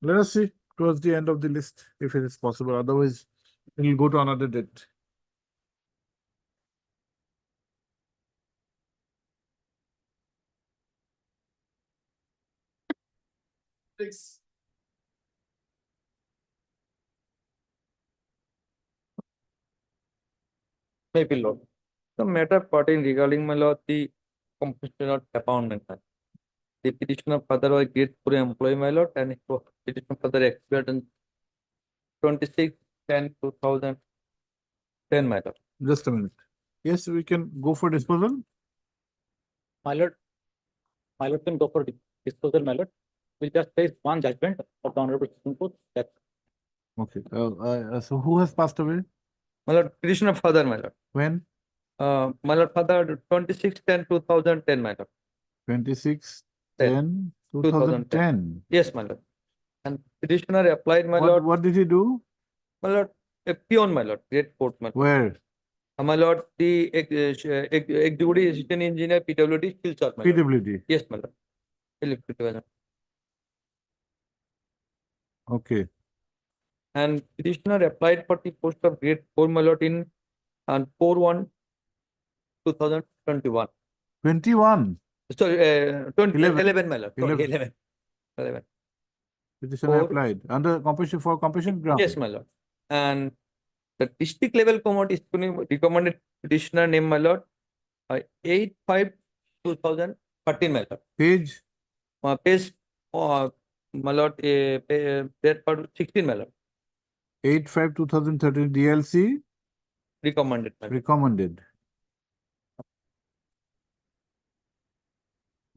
let us see towards the end of the list if it is possible. Otherwise, we'll go to another date. Maybe Lord. The matter pertain regarding, my lord, the compensation of appointment. The petitioner father was grade 4 employee, my lord, and petitioner father expired on 26/10/2010, my lord. Just a minute. Yes, we can go for disposal. My lord can go for disposal, my lord. We'll just place one judgment of the Honorable Supreme Court. That's Okay. So who has passed away? My lord, petitioner father, my lord. When? My lord, father 26/10/2010, my lord. 26/10/2010. Yes, my lord. And petitioner applied, my lord. What did he do? My lord, a peon, my lord, great court, my lord. Where? My lord, the executive assistant engineer, PWD, still short, my lord. PWD. Yes, my lord. Electric division. Okay. And petitioner applied for the post of grade 4, my lord, in on 4/1/2021. 21. Sorry, 11. 11, my lord. Sorry, 11. 11. Petitioner Or- applied under competition for competition ground. Yes, my lord. And the district level command is recommended petitioner name, my lord, 8/5/2013, my lord. Page. Page, my lord, that part 16, my lord. 8/5/2013 DLC. recommended. My lord. Recommended.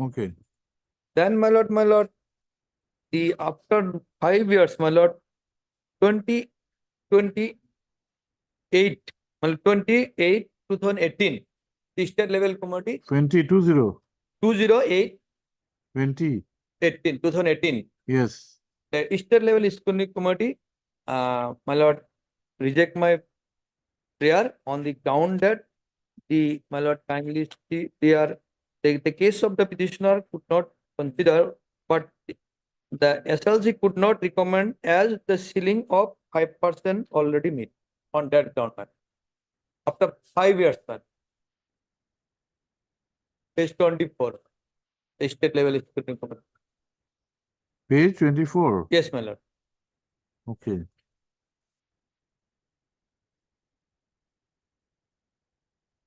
Okay. Then, my lord, the after 5 years, my lord, 2028, my lord, 28, 2018, the state level committee, 2020. 208, 20. 18, 2018, Yes. the state level scrutiny committee, my lord, reject my prayer on the ground that my lord, kindly see, the case of the petitioner could not consider, but the SLC could not recommend as the ceiling of 5% already met on that ground. After 5 years, sir. Page 24, the state level scrutiny committee. Page 24. Yes, my lord. Okay.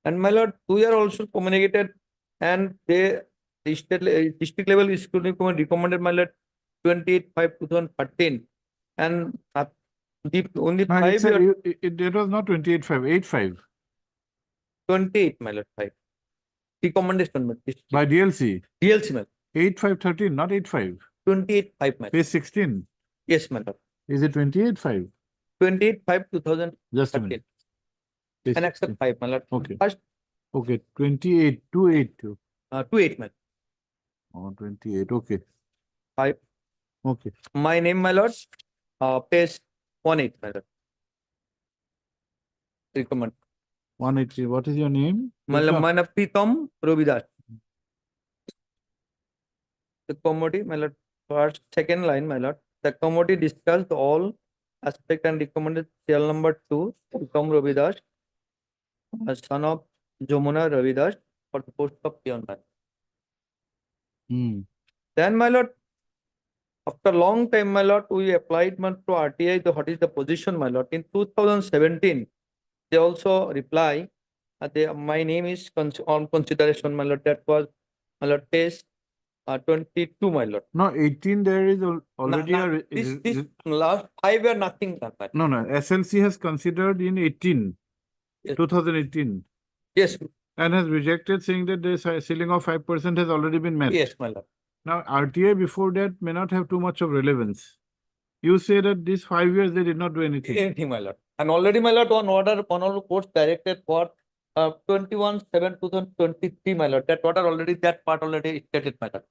And my lord, we are also communicated, and the district level scrutiny committee recommended, my lord, 28/5/2013, and the only No, 5 years, it was not 28.5, 8.5 28, my lord, 5 recommendation, my lord, by DLC. DLC, my lord, 8.5.13, not 8.5. 28/5, my lord. Page 16. Yes, my lord, Is it 28.5? 28/5/2013, Just a minute. Page and 16. accept 5, my lord. Okay. First, Okay. 28, 282. 28, my lord. Oh, 28. Okay. 5. Okay. My name, my lord, page 18, my lord. Recommend. 180. What is your name? Krishna? Manapitam Robidas. The committee, my lord, first, second line, my lord. The committee discussed all aspect and recommended serial number 2, Pitam Robidas, a son of Jomuna Ravidas, for the post of peon. Hmm. Then, my lord, after long time, my lord, we applied to RTI, what is the position, my lord. In 2017, they also reply, my name is on consideration, my lord. That was, my lord, test 22, my lord. No, 18 there is already This last 5 year nothing done. My lord. No, no. SLC has considered in 18, Yes. 2018, Yes, and has rejected, saying that the ceiling of 5% has already been met. yes, my lord. Now, RTI before that may not have too much of relevance. You say that these 5 years they did not do anything. Anything, my lord. And already, my lord, one order course directed for 21/7/2023, my lord. That part already stated, my lord.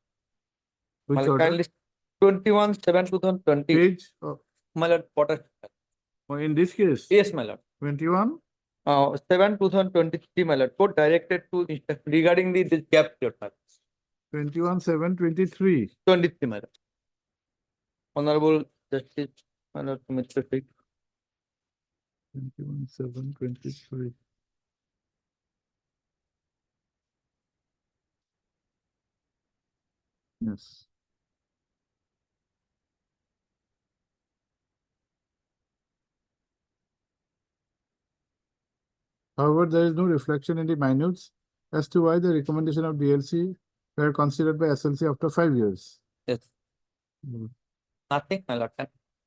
Which My lord, order? kindly 21/7/2020, Page, my lord, order. in this case, Yes, my lord. 21? 7/2023, my lord. Court directed to regarding this gap period, my lord. 21/7/23. 23, my lord. Honorable Justice, my lord, Mr. Singh. 21/7/23. Yes. However, there is no reflection in the minutes as to why the recommendation of DLC were considered by SLC after 5 years. Yes. Hmm. Nothing, my lord.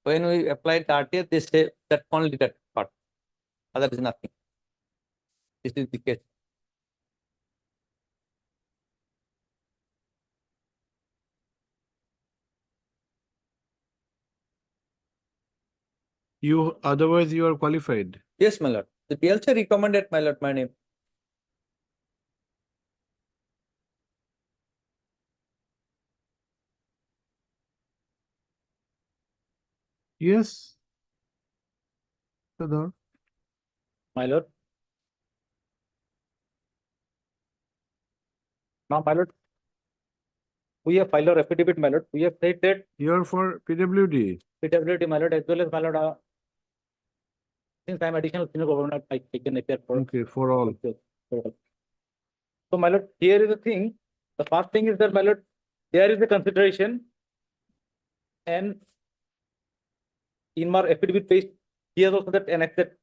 When we applied the RTF, they say that only that part. Other is nothing. This is the case. Otherwise you are qualified. Yes, my lord. The PLC recommended, my lord, my name. Yes. Sadar. My lord. Now, my lord, we have filed our affidavit, my lord. We have said that You're for PWD. PWD, my lord, as well as my lord, since I'm additional senior governor, I can appear for. Okay, for all. So, my lord, here is the thing. The first thing is that, my lord, there is a consideration, and in my affidavit page, here also that annexed,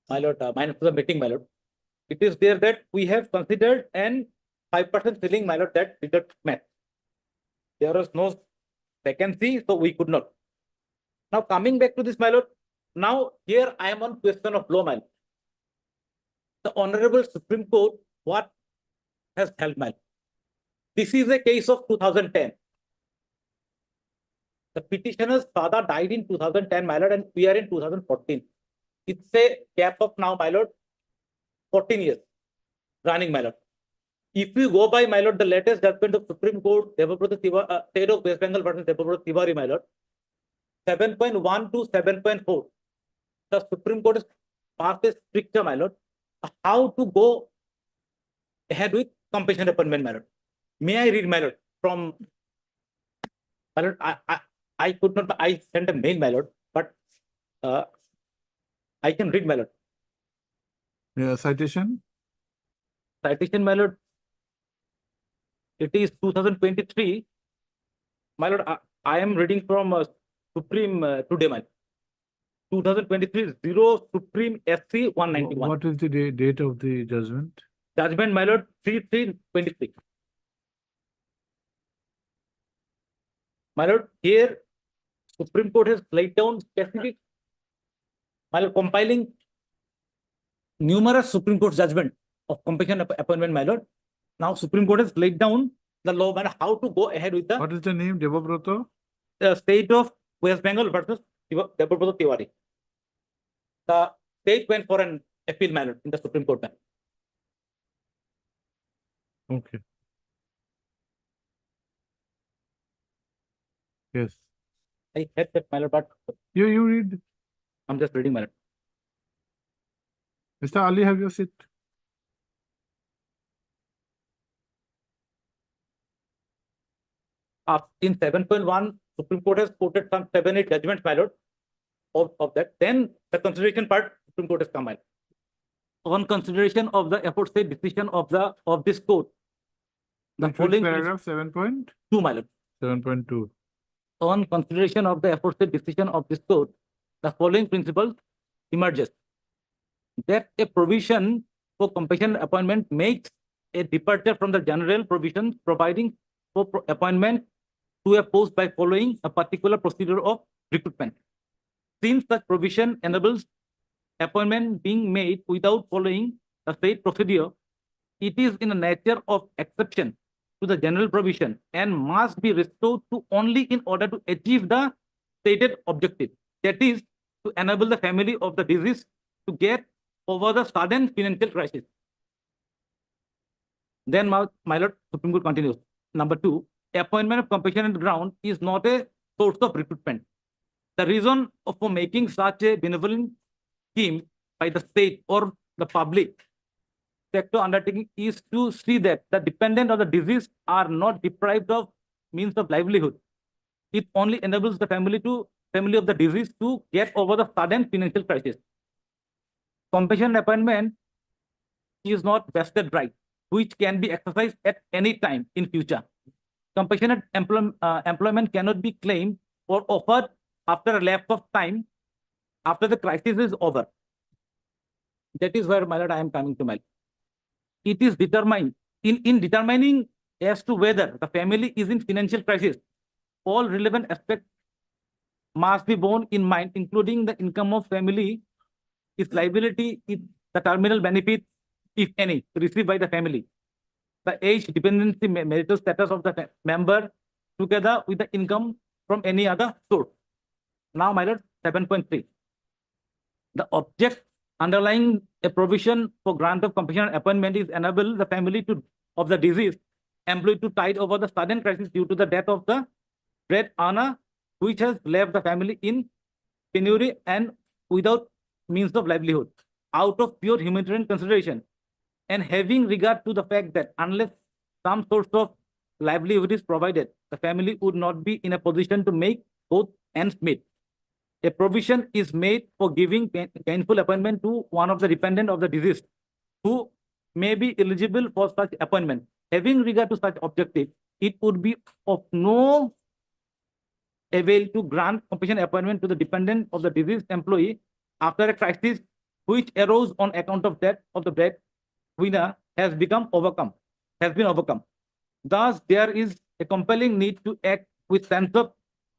my lord, minus the meeting, my lord. It is there that we have considered and 5% ceiling, my lord, that did not met. There was no vacancy, so we could not. Now coming back to this, my lord. Now here I am on question of law, my lord. the Honorable Supreme Court, what has held, my lord. This is a case of 2010. The petitioner's father died in 2010, my lord, and we are in 2014. It's a gap of now, my lord, 14 years running, my lord. If you go by, my lord, the latest judgment of Supreme Court, State of West Bengal versus Devabrata Tiwari, my lord, 7.1 to 7.4, the Supreme Court has passed a stricter, my lord, how to go ahead with compassionate appointment, my lord. May I read, my lord, from, my lord, I could not, I sent a mail, my lord, but I can read, my lord. Yeah, citation. Citation, my lord, it is 2023. My lord, I am reading from Supreme today, my lord. 2023 0 Supreme SC 191. What is the date of the judgment? Judgment, my lord, 3/3/23. My lord, here Supreme Court has laid down specific, my lord, compiling numerous Supreme Court judgment of compassionate appointment, my lord. Now Supreme Court has laid down the law, man, how to go ahead with the What is the name? Devabrata? State of West Bengal versus Devabrata Tiwari. The state went for an appeal, my lord, in the Supreme Court, man. Okay. Yes. I had that, my lord, but You read. I'm just reading, my lord. Mr. Ali, have your seat. In 7.1, Supreme Court has quoted some 7-8 judgments, my lord, of that. Then the consideration part, Supreme Court has come, my lord. On consideration of the aforesaid decision of this court, the Which following paragraph? 7.2. 2, my lord. 7.2. On consideration of the aforesaid decision of this court, the following principle emerges: that a provision for compassionate appointment makes a departure from the general provisions providing for appointment to a post by following a particular procedure of recruitment. Since such provision enables appointment being made without following the said procedure, it is in the nature of exception to the general provision and must be restored to only in order to achieve the stated objective, that is, to enable the family of the deceased to get over the sudden financial crisis. Then, my lord, Supreme Court continues. Number 2, appointment of compassionate ground is not a source of recruitment. The reason for making such a benevolent scheme by the state or the public sector undertaking is to see that the dependent of the deceased are not deprived of means of livelihood. It only enables the family of the deceased to get over the sudden financial crisis. Compassionate appointment is not vested right, which can be exercised at any time in future. Compassionate employment cannot be claimed or offered after a lapse of time after the crisis is over. That is where, my lord, I am coming to, my lord. It is determined in determining as to whether the family is in financial crisis. All relevant aspects must be borne in mind, including the income of family, its liability, the terminal benefit, if any, received by the family, the age, dependency, marital status of the member, together with the income from any other source. Now, my lord, 7.3. The object underlying a provision for grant of compassionate appointment is enable the family of the deceased employed to tide over the sudden crisis due to the death of the breadwinner, which has left the family in penury and without means of livelihood, out of pure humanitarian consideration, and having regard to the fact that unless some source of livelihood is provided, the family would not be in a position to make both ends meet. A provision is made for giving gainful appointment to one of the dependent of the deceased who may be eligible for such appointment. Having regard to such objective, it would be of no avail to grant compassionate appointment to the dependent of the deceased employee after a crisis which arose on account of death of the breadwinner has been overcome. Thus, there is a compelling need to act with sense of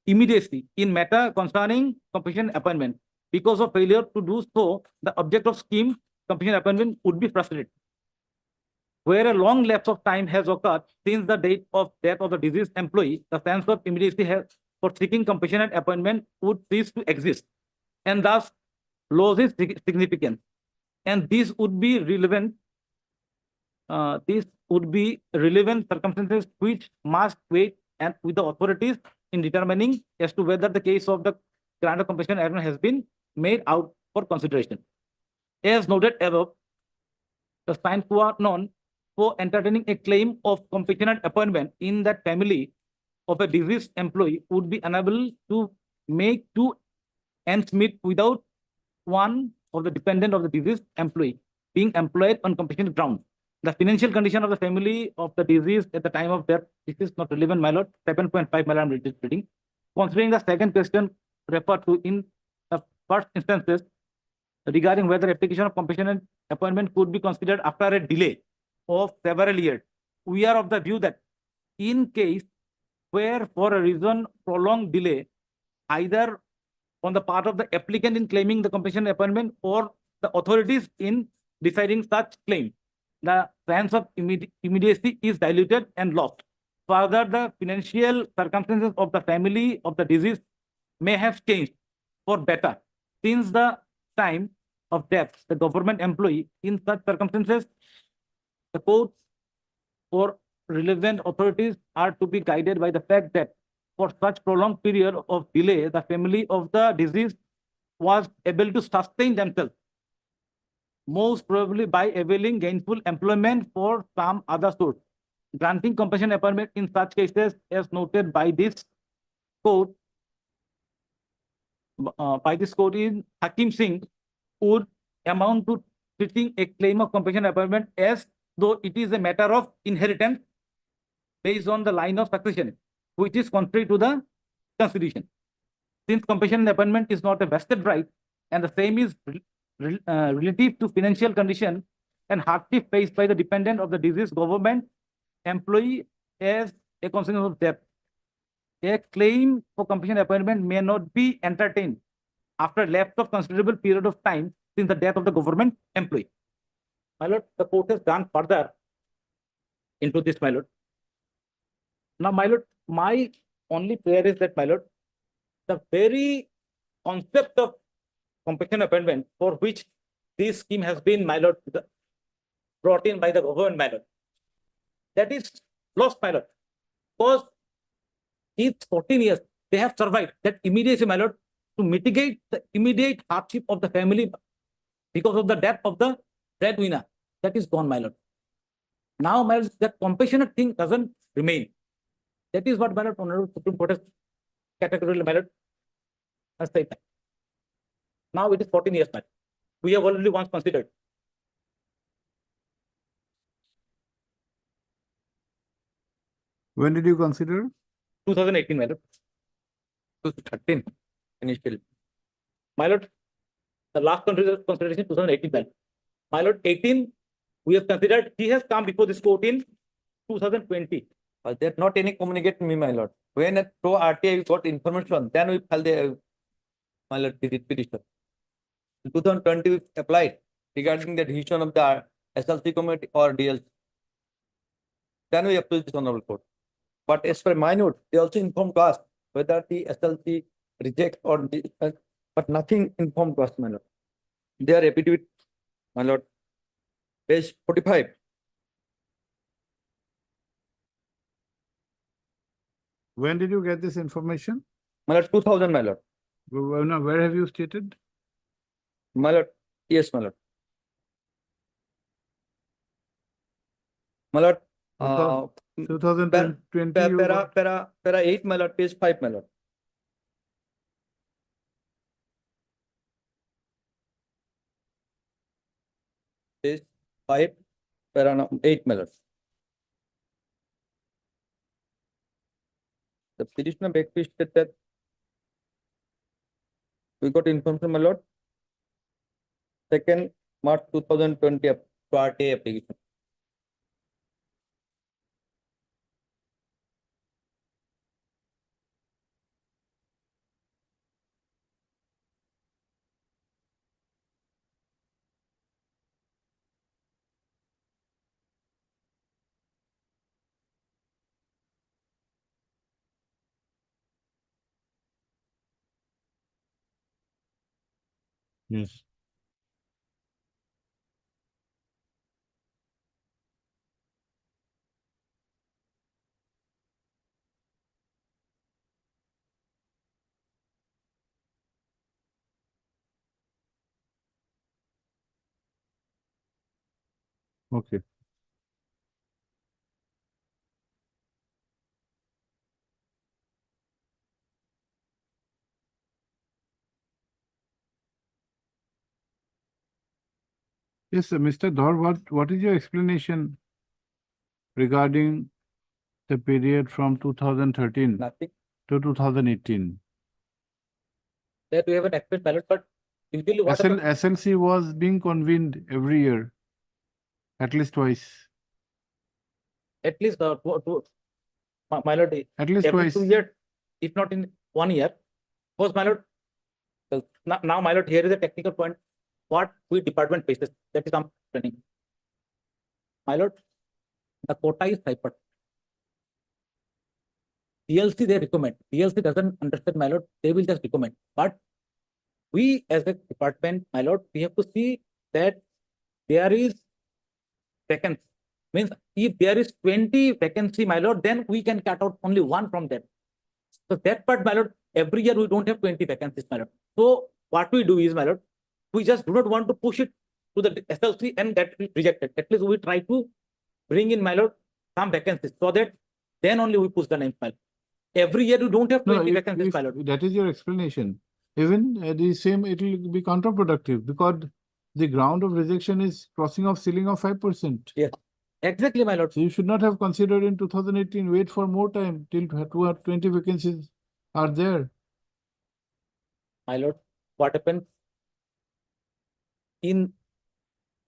immediacy in matter concerning compassionate appointment. Because of failure to do so, the object of scheme completion appointment would be frustrated. Where a long lapse of time has occurred since the date of death of the deceased employee, the sense of immediacy for seeking compassionate appointment would cease to exist, and thus loses significance. And this would be relevant. Circumstances which must wait and with the authorities in determining as to whether the case of the grant of compassionate appointment has been made out for consideration. As noted above, the sine qua non for entertaining a claim of compassionate appointment in that family of a deceased employee would be unable to make two ends meet without one of the dependent of the deceased employee being employed on compassionate ground. The financial condition of the family of the deceased at the time of death, this is not relevant, my lord. 7.5, my lord, I'm reading. Considering the second question referred to in the first instances regarding whether application of compassionate appointment could be considered after a delay of several years, we are of the view that in case where for a reason prolonged delay, either on the part of the applicant in claiming the compassionate appointment or the authorities in deciding such claim, the sense of immediacy is diluted and lost. Further, the financial circumstances of the family of the deceased may have changed for better since the time of death. The government employee in such circumstances, the courts or relevant authorities are to be guided by the fact that for such prolonged period of delay, the family of the deceased was able to sustain themselves, most probably by availing gainful employment for some other source. Granting compassionate appointment in such cases, as noted by this court, in Hakim Singh, would amount to treating a claim of compassionate appointment as though it is a matter of inheritance based on the line of succession, which is contrary to the Constitution. Since compassionate appointment is not a vested right, and the same is relative to financial condition and hardship faced by the dependent of the deceased government employee as a consequence of death, a claim for compassionate appointment may not be entertained after lapse of considerable period of time since the death of the government employee. My lord, the court has gone further into this, my lord. Now, my lord, my only prayer is that, my lord, the very concept of compassionate appointment for which this scheme has been, my lord, brought in by the government, my lord, that is lost, my lord, because these 14 years they have survived that immediacy, my lord, to mitigate the immediate hardship of the family because of the death of the breadwinner. That is gone, my lord. Now, my lord, that compassionate thing doesn't remain. That is what, my lord, Honorable Supreme Court has categorically, my lord, has said that. Now it is 14 years, my lord. We have already once considered. When did you consider? 2018, my lord. 2013 initially. My lord, the last consideration 2018, my lord. My lord, 18, we have considered, he has come before this court in 2020. There not any communicate to me, my lord. When at pro RTI we got information, then we filed the my lord the petition. In 2020 we applied regarding the decision of the SLC committee or DLC. Then we appealed this honorable court. But as per my note, they also informed us whether the SLC reject or but nothing informed us, my lord. They are affidavit, my lord, page 45. When did you get this information? My lord, 2000, my lord. Where have you stated? My lord, yes, my lord. My lord, 2020. para 8, my lord, page 5, my lord. Page 5, para 8, my lord. The petitioner back to state that we got information, my lord, 2nd March 2020 RTA application. Yes. Okay. Yes, Mr. Dhar, what is your explanation regarding the period from 2013 Nothing. to 2018? That we have an express ballot, but usually what happens, SLC was being convened every year, at least twice. at least my lord, At least every twice. 2 years, if not in 1 year. Because my lord, now my lord, here is a technical point. What we department faces, that is I'm training. My lord, the quota is 5%. DLC they recommend. DLC doesn't understand, my lord, they will just recommend. But we as a department, my lord, we have to see that there is vacancy. Means if there is 20 vacancy, my lord, then we can cut out only one from them. So that part, my lord, every year we don't have 20 vacancies, my lord. So what we do is, my lord, we just do not want to push it to the SLC and get it rejected. At least we try to bring in, my lord, some vacancies so that then only we push the names, my lord. Every year you don't have 20 vacancies, my lord. That is your explanation. Even the same, it will be counterproductive because the ground of rejection is crossing of ceiling of 5%. Yes, exactly, my lord. So you should not have considered in 2018, wait for more time till 20 vacancies are there. My lord, what happens in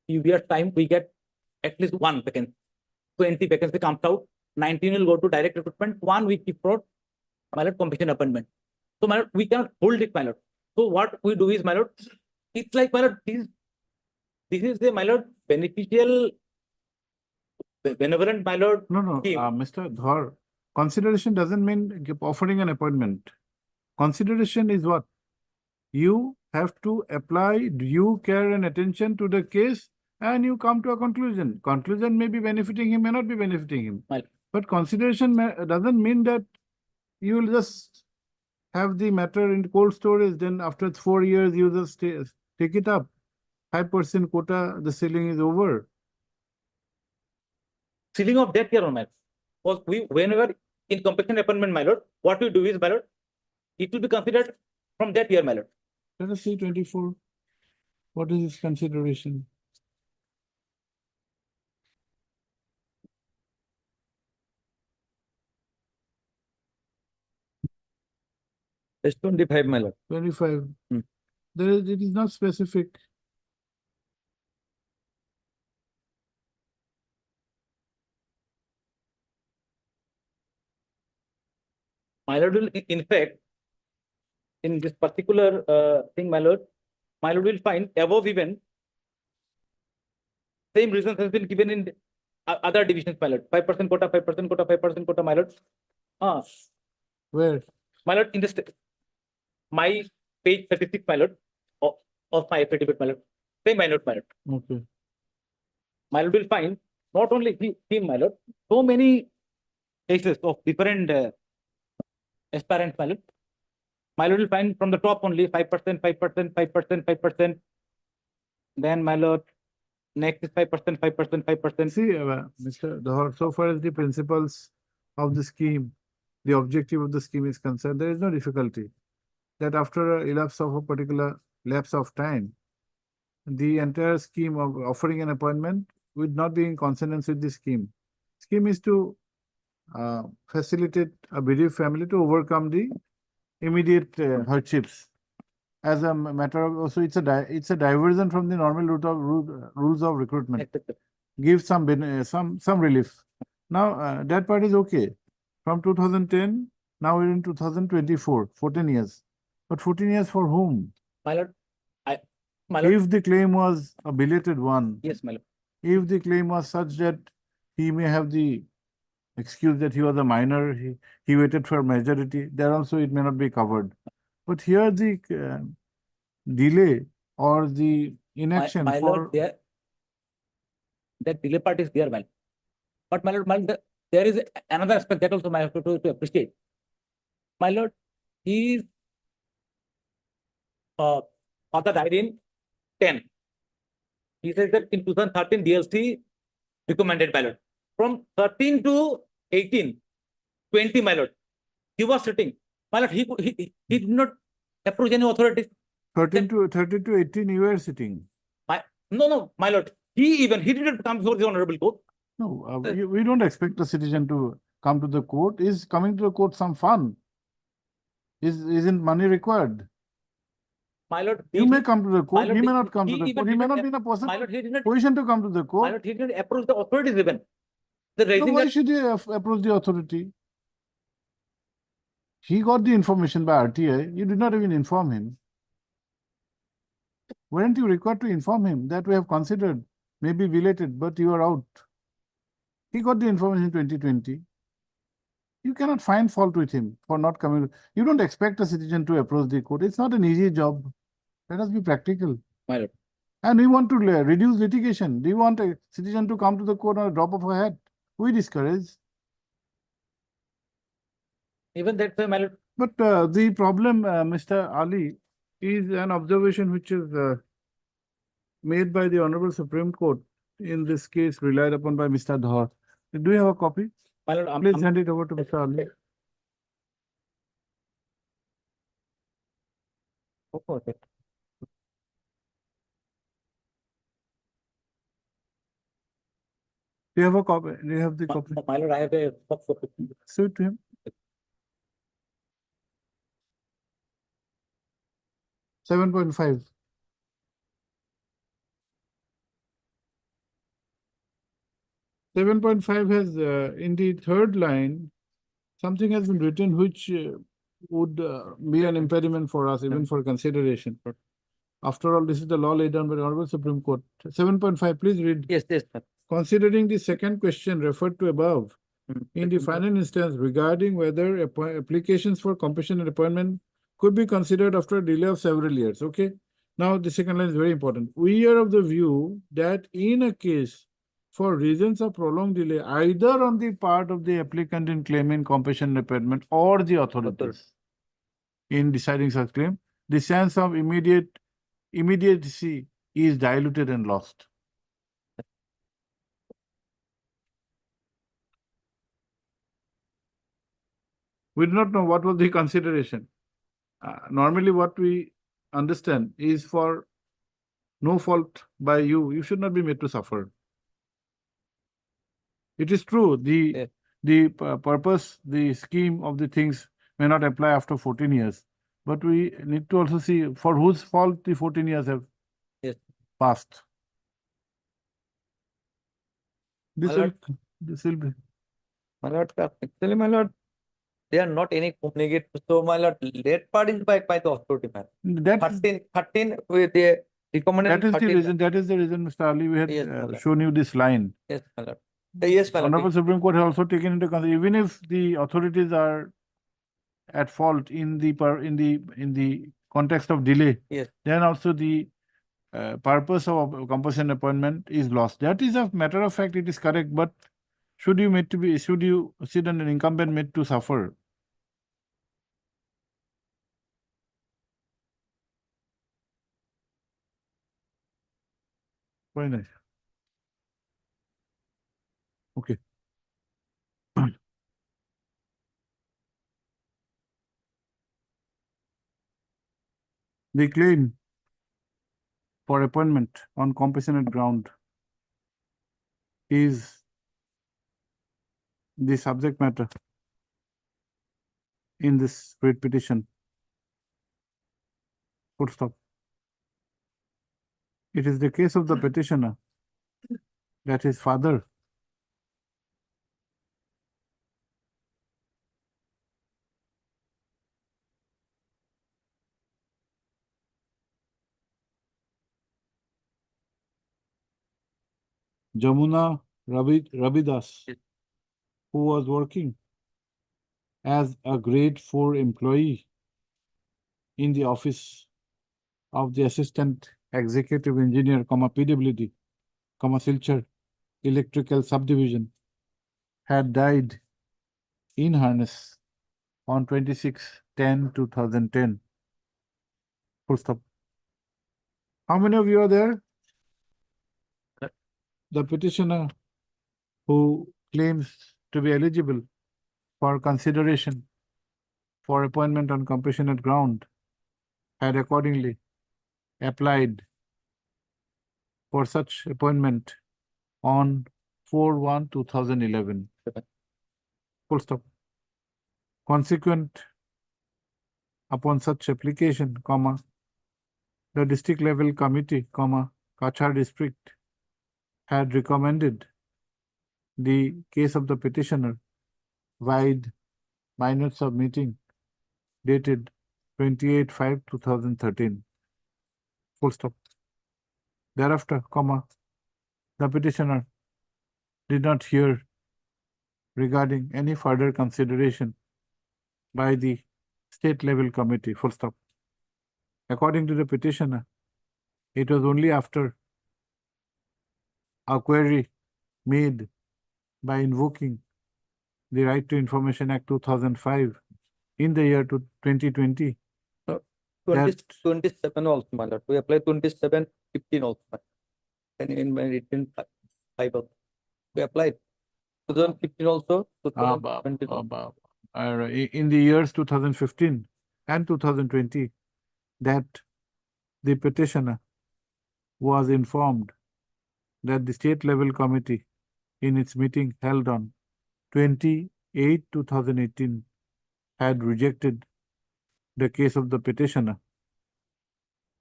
few years time, we get at least one vacancy. 20 vacancy comes out, 19 will go to direct recruitment, 1 we keep for, my lord, commission appointment. So, my lord, we cannot hold it, my lord. So what we do is, my lord, it's like, my lord, this is the, my lord, beneficial, benevolent, my lord. No, Mr. Dhar, consideration doesn't mean offering an appointment. Consideration is what? You have to apply due care and attention to the case and you come to a conclusion. Conclusion may be benefiting him, may not be benefiting him. Right. But consideration doesn't mean that you will just have the matter in cold storage, then after 4 years you just take it up. 5% quota, the ceiling is over. Ceiling of that year, my lord. Because we, whenever in competition appointment, my lord, what we do is, my lord, it will be considered from that year, my lord. Let us see 24. What is its consideration? It's 25, my lord. 25. Hmm. It is not specific. My lord will, in fact, in this particular thing, my lord will find above even same reasons has been given in other divisions, my lord. 5% quota, 5% quota, 5% quota, my lord. Where? My lord, in this my page 36, my lord, of my affidavit, my lord. Same, my lord, my lord. Okay. My lord will find not only him, my lord, so many cases of different aspirants, my lord. My lord will find from the top only 5%, 5%, 5%, 5%. Then, my lord, next is 5%, 5%, 5%. See, Mr. Dhar, so far as the principles of the scheme, the objective of the scheme is concerned, there is no difficulty that after a elapse of a particular lapse of time, the entire scheme of offering an appointment would not be in consonance with the scheme. Scheme is to facilitate a bereaved family to overcome the immediate hardships. As a matter of, also it's a diversion from the normal rules of recruitment. Give some relief. Now that part is okay. From 2010, now we're in 2024, 14 years. But 14 years for whom? My lord, my lord. If the claim was a belated one, Yes, my lord. if the claim was such that he may have the excuse that he was a minor, he waited for majority, there also it may not be covered. But here the delay or the inaction My for. lord, that delay part is there, my lord. But my lord, there is another aspect that also I have to appreciate. My lord, his father died in 10. He says that in 2013 DLC recommended, my lord. From 13 to 18, 20, my lord, he was sitting. My lord, he did not approach any authorities. 13 to 18, you were sitting. No, my lord. He didn't come before the honorable court. No, we don't expect a citizen to come to the court. Is coming to the court some fun? Isn't money required? My lord, You may come to the my court, lord, he may not come to the even court, he may not be in a my lord, he did not, position to come to the my court. lord, he didn't approach the authorities even. The No, raising why that, should he approach the authority? He got the information by RTI, you did not even inform him. Weren't you required to inform him that we have considered, maybe belated, but you are out? He got the information in 2020. You cannot find fault with him for not coming. You don't expect a citizen to approach the court. It's not an easy job. Let us be practical. my lord. And we want to reduce litigation. Do you want a citizen to come to the court on a drop of a hat? We discourage. Even that, my lord. But the problem, Mr. Ali, is an observation which is made by the Honorable Supreme Court, in this case relied upon by Mr. Dhar. Do you have a copy? My lord, Please hand it over to Mr. Ali. Okay. Do you have a copy? Do you have the copy? My lord, I have a copy. Show it to him. 7.5. 7.5 has in the third line, something has been written which would be an impediment for us, even for consideration. After all, this is the law laid down by the Honorable Supreme Court. 7.5, please read. Yes, yes. Considering the second question referred to above, in the final instance regarding whether applications for compensation and appointment could be considered after a delay of several years. Okay. Now, the second line is very important. We are of the view that in a case for reasons of prolonged delay, either on the part of the applicant in claiming compensation and appointment or the authorities in deciding such claim, the sense of immediacy is diluted and lost. We do not know what was the consideration. Normally, what we understand is for no fault by you, you should not be made to suffer. It is true, the purpose, the scheme of the things may not apply after 14 years. But we need to also see for whose fault the 14 years have passed. This will be. My lord, actually, my lord, they are not any communicate. So, my lord, that part is by the authority, man. 13 with the recommended. That is the reason, Mr. Ali, we had shown you this line. Yes, my lord. Yes, my lord. Honorable Supreme Court has also taken into consideration, even if the authorities are at fault in the context of delay, then also the purpose of compulsion appointment is lost. That is a matter of fact, it is correct, but should you sit on an incumbent made to suffer? Very nice. Okay. The claim for appointment on compassionate ground is the subject matter in this writ petition. Full stop. It is the case of the petitioner that his father Jamuna Rabidas, who was working as a grade 4 employee in the office of the Assistant executive engineer, PWD, Silchar Electrical Subdivision, had died in harness on 26/10/2010. Full stop. How many of you are there? The petitioner who claims to be eligible for consideration for appointment on compassionate ground had accordingly applied for such appointment on 4/1/2011. Full stop. Consequent upon such application, the district level committee, Kachar district had recommended the case of the petitioner wide minutes of meeting dated 28/5/2013. Full stop. Thereafter, the petitioner did not hear regarding any further consideration by the state level committee. Full stop. According to the petitioner, it was only after a query made by invoking the Right to Information Act 2005 in the year 2020. 27 also, my lord. We applied 27/15 also. And in my written Bible, we applied 2015 also. 2020. In the years 2015 and 2020, that the petitioner was informed that the state level committee in its meeting held on 28/2018 had rejected the case of the petitioner.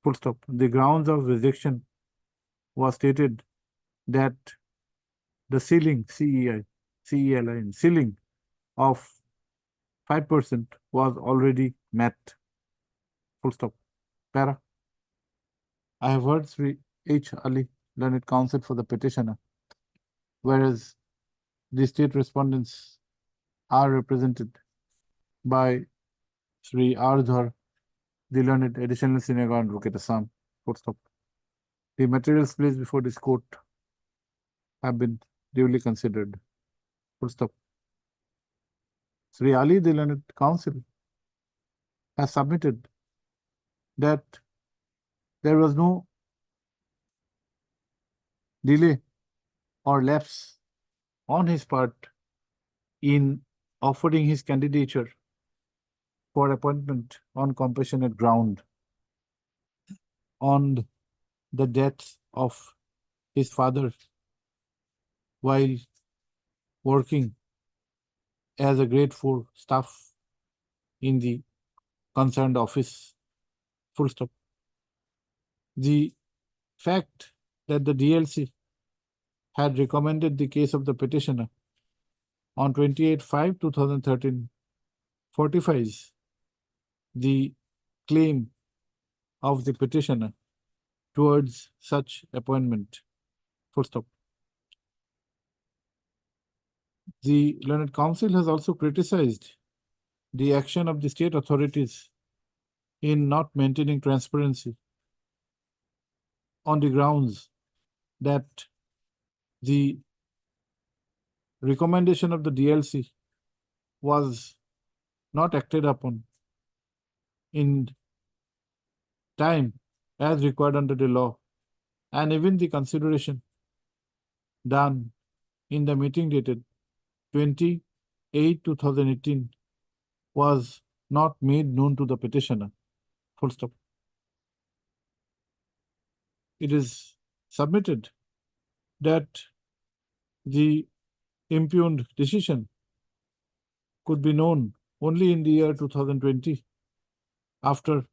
Full stop. The grounds of rejection was stated that the ceiling, ceiling of 5% was already met. Full stop. Para. I have heard Sri H. Ali, learned counsel for the petitioner, whereas the state respondents are represented by Sri Ardhar, the learned additional senior advocate Assam. Full stop. The materials placed before this court have been duly considered. Full stop. Sri Ali, the learned counsel, has submitted that there was no delay or lapse on his part in offering his candidature for appointment on compassionate ground on the death of his father while working as a grade 4 staff in the concerned office. Full stop. The fact that the DLC had recommended the case of the petitioner on 28/5/2013 fortifies the claim of the petitioner towards such appointment. Full stop. The learned counsel has also criticized the action of the state authorities in not maintaining transparency on the grounds that the recommendation of the DLC was not acted upon in time as required under the law, and even the consideration done in the meeting dated 28/2018 was not made known to the petitioner. Full stop. It is submitted that the impugned decision could be known only in the year 2020 after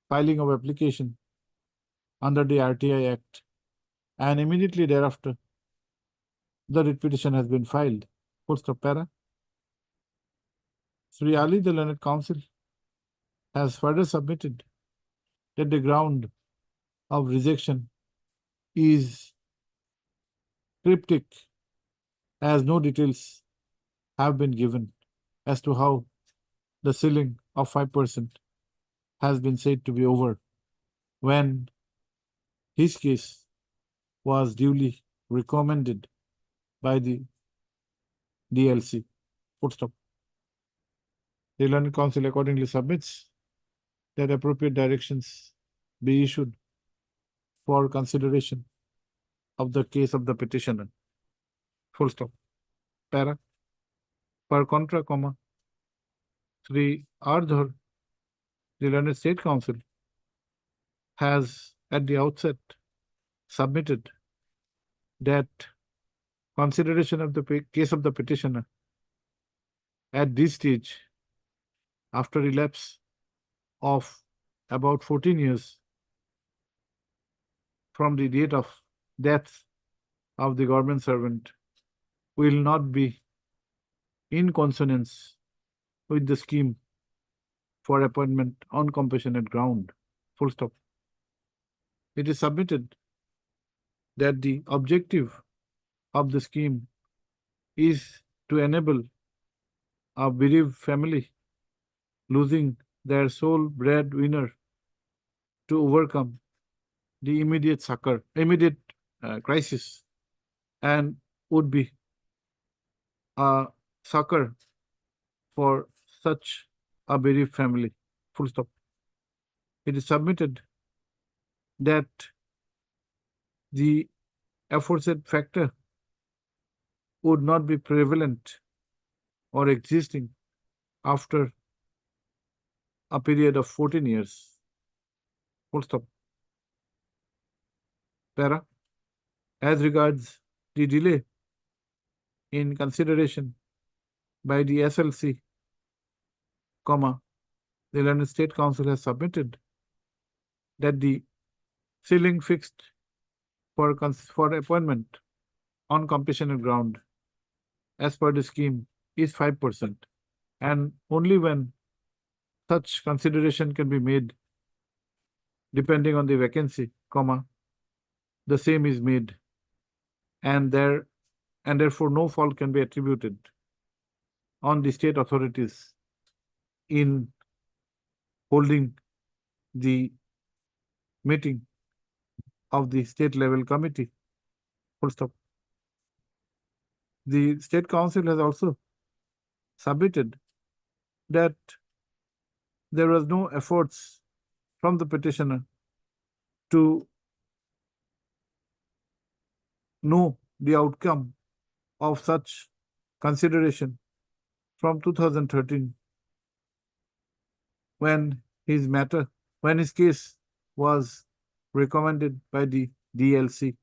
filing of application under the RTI Act, and immediately thereafter the writ petition has been filed. Full stop. Para. Sri Ali, the learned counsel, has further submitted that the ground of rejection is cryptic, as no details have been given as to how the ceiling of 5% has been said to be over when his case was duly recommended by the DLC. Full stop. The Learned Council accordingly submits that appropriate directions be issued for consideration of the case of the petitioner. Full stop. Para. Per contra, comma. Sri Ardhar, the Learned State Council, has at the outset submitted that consideration of the case of the petitioner at this stage, after elapse of about 14 years from the date of death of the government servant, will not be in consonance with the scheme for appointment on compassionate ground. Full stop. It is submitted that the objective of the scheme is to enable a bereaved family losing their sole breadwinner to overcome the immediate crisis, and would be a succor for such a bereaved family. Full stop. It is submitted that the aforesaid factor would not be prevalent or existing after a period of 14 years. Full stop. Para. As regards the delay in consideration by the SLC, comma, the Learned State Council has submitted that the ceiling fixed for appointment on compassionate ground as per the scheme is 5%, and only when such consideration can be made depending on the vacancy, comma, the same is made, and therefore no fault can be attributed on the state authorities in holding the meeting of the state level committee. Full stop. The State Council has also submitted that there was no efforts from the petitioner to know the outcome of such consideration from 2013, when his case was recommended by the DLC,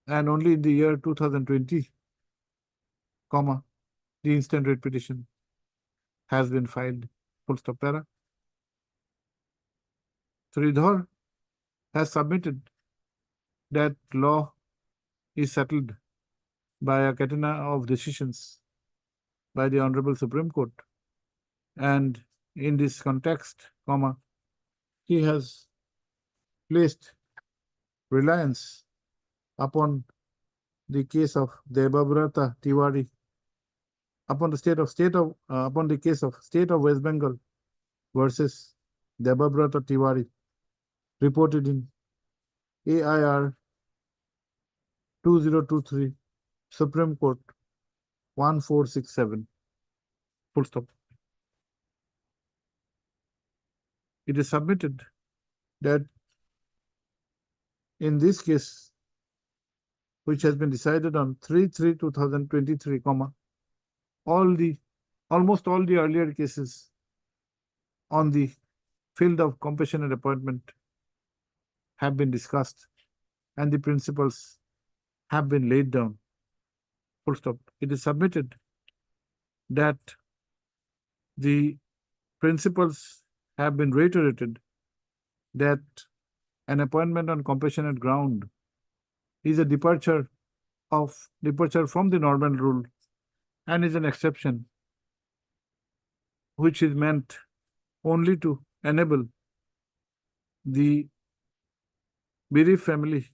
and only in the year 2020, comma, the instant writ petition has been filed. Full stop. Para. Sridhar has submitted that law is settled by a catena of decisions by the Honorable Supreme Court, and in this context, comma, he has placed reliance upon the case of Debabrata Tiwari, upon the case of State of West Bengal versus Debabrata Tiwari, reported in AIR 2023, Supreme Court 1467. Full stop. It is submitted that in this case, which has been decided on 3/3/2023, comma, almost all the earlier cases on the field of compassionate appointment have been discussed, and the principles have been laid down. Full stop. It is submitted that the principles have been reiterated, that an appointment on compassionate ground is a departure from the normal rule, and is an exception which is meant only to enable the bereaved family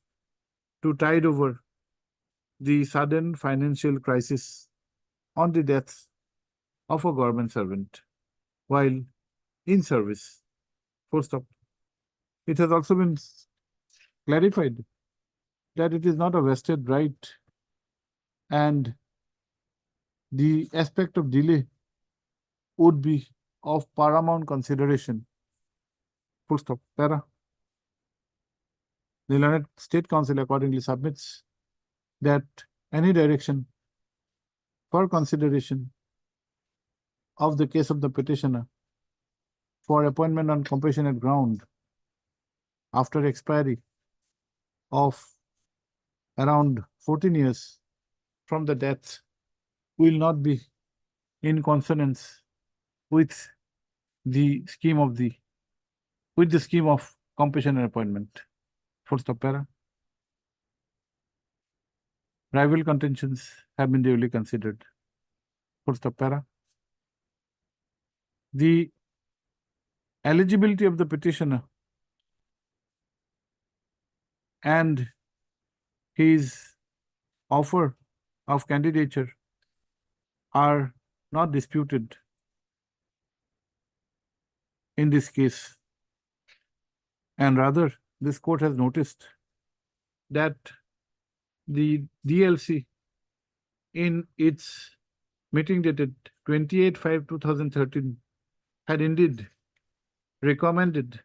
to tide over the sudden financial crisis on the death of a government servant while in service. Full stop. It has also been clarified that it is not a vested right and the aspect of delay would be of paramount consideration. Full stop. Para. The Learned State Council accordingly submits that any direction for consideration of the case of the petitioner for appointment on compassionate ground after expiry of around 14 years from the death will not be in consonance with the scheme of compassionate appointment. Full stop. Para. Rival contentions have been duly considered. Full stop. Para. The eligibility of the petitioner and his offer of candidature are not disputed in this case. And rather, this court has noticed that the DLC in its meeting dated 28/5/2013 had indeed recommended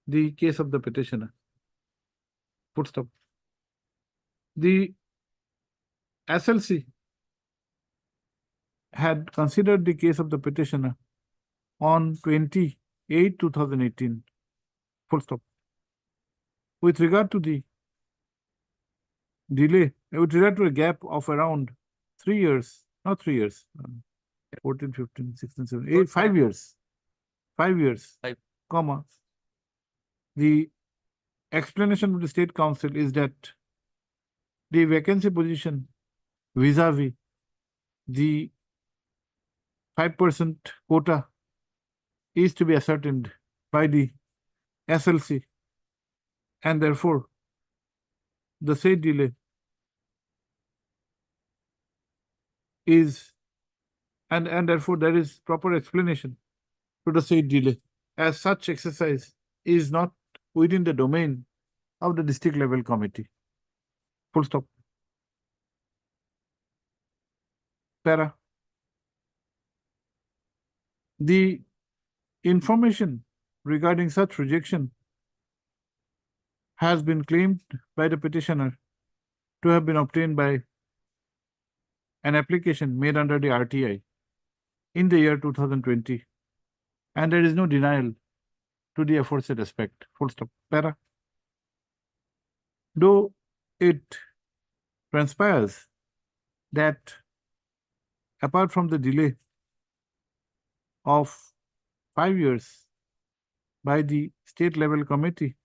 the case of the petitioner. Full stop. The SLC had considered the case of the petitioner on 28/2018. Full stop. With regard to the delay, with regard to a gap of around 3 years, not 3 years, 14, 15, 16, 17, 8, 5 years, 5 years, Five. comma. The explanation of the State Council is that the vacancy position vis-a-vis the 5% quota is to be ascertained by the SLC, and therefore the said delay is, and therefore there is proper explanation to the said delay, as such exercise is not within the domain of the district level committee. Full stop. Para. The information regarding such rejection has been claimed by the petitioner to have been obtained by an application made under the RTI in the year 2020, and there is no denial to the aforesaid aspect. Full stop. Para. Though it transpires that apart from the delay of 5 years by the state level committee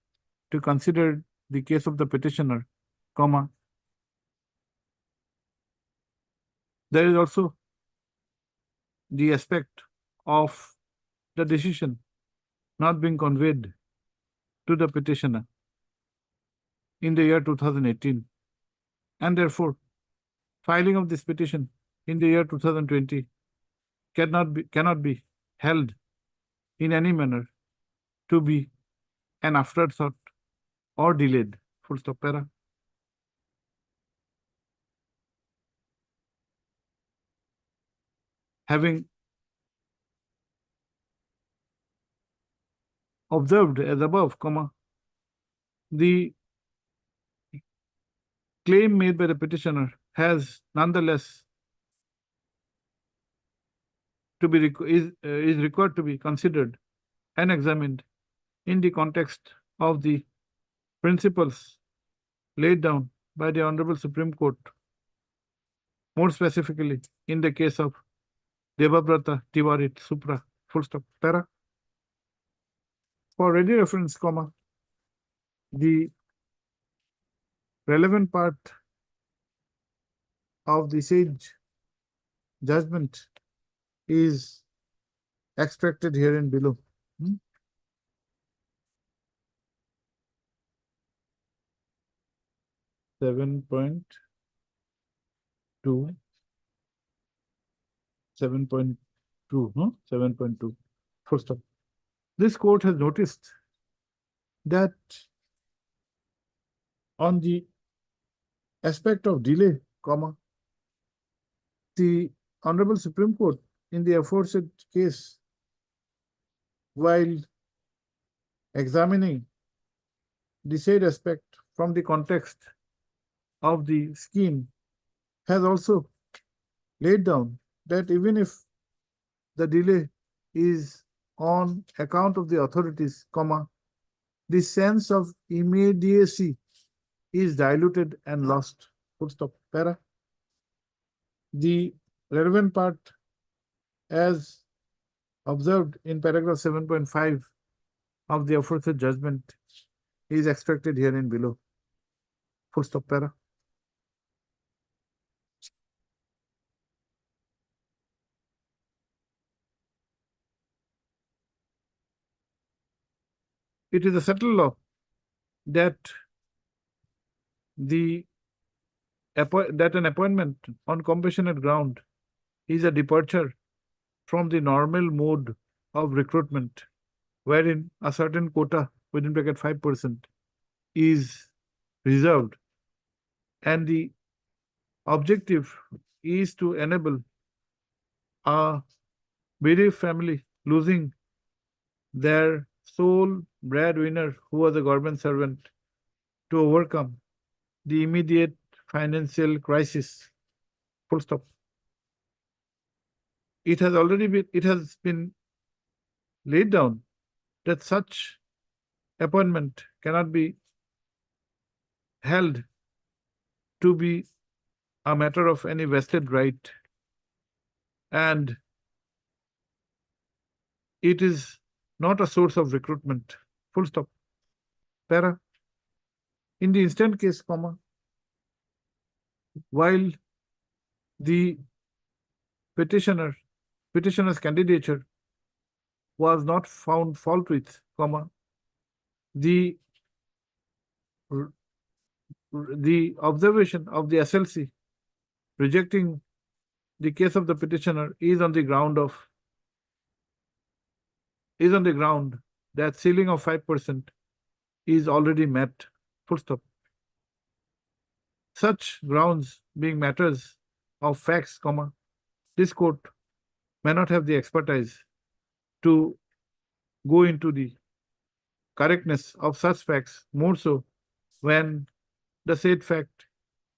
to consider the case of the petitioner, comma, there is also the aspect of the decision not being conveyed to the petitioner in the year 2018, and therefore filing of this petition in the year 2020 cannot be held in any manner to be an afterthought or delayed. Full stop. Para. Having observed as above, comma, the claim made by the petitioner has nonetheless to be is required to be considered and examined in the context of the principles laid down by the Honorable Supreme Court, more specifically in the case of Debabrata Tiwari Supra. Full stop. Para. For ready reference, comma, the relevant part of the sage judgment is extracted here and below. 7.2, 7.2, 7.2. First stop. This court has noticed that on the aspect of delay, comma, the Honorable Supreme Court in the aforesaid case, while examining the said aspect from the context of the scheme, has also laid down that even if the delay is on account of the authorities, comma, the sense of immediacy is diluted and lost. Full stop. Para. The relevant part, as observed in paragraph 7.5 of the aforesaid judgment, is extracted herein below. Full stop. Para. It is a settled law that an appointment on compassionate ground is a departure from the normal mode of recruitment, wherein a certain quota within bracket 5% is reserved, and the objective is to enable a bereaved family losing their sole breadwinner, who was a government servant, to overcome the immediate financial crisis. Full stop. It has been laid down that such appointment cannot be held to be a matter of any vested right, and it is not a source of recruitment. Full stop. Para. In the instant case, comma, while the petitioner's candidature was not found fault with, comma, the observation of the SLC rejecting the case of the petitioner is on the ground that ceiling of 5% is already met. Full stop. Such grounds being matters of facts, comma, this court may not have the expertise to go into the correctness of such facts, more so when the said fact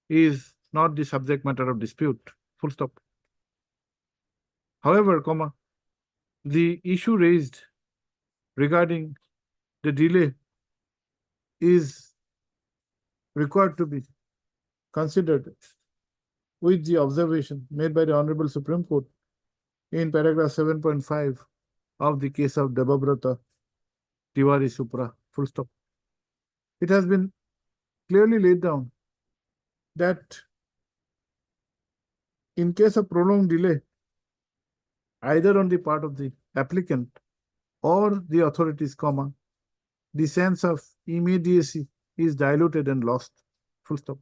is not the subject matter of dispute. Full stop. However, comma, the issue raised regarding the delay is required to be considered with the observation made by the Honorable Supreme Court in paragraph 7.5 of the case of Debabrata Tiwari Supra. Full stop. It has been clearly laid down that in case of prolonged delay, either on the part of the applicant or the authorities, comma, the sense of immediacy is diluted and lost. Full stop.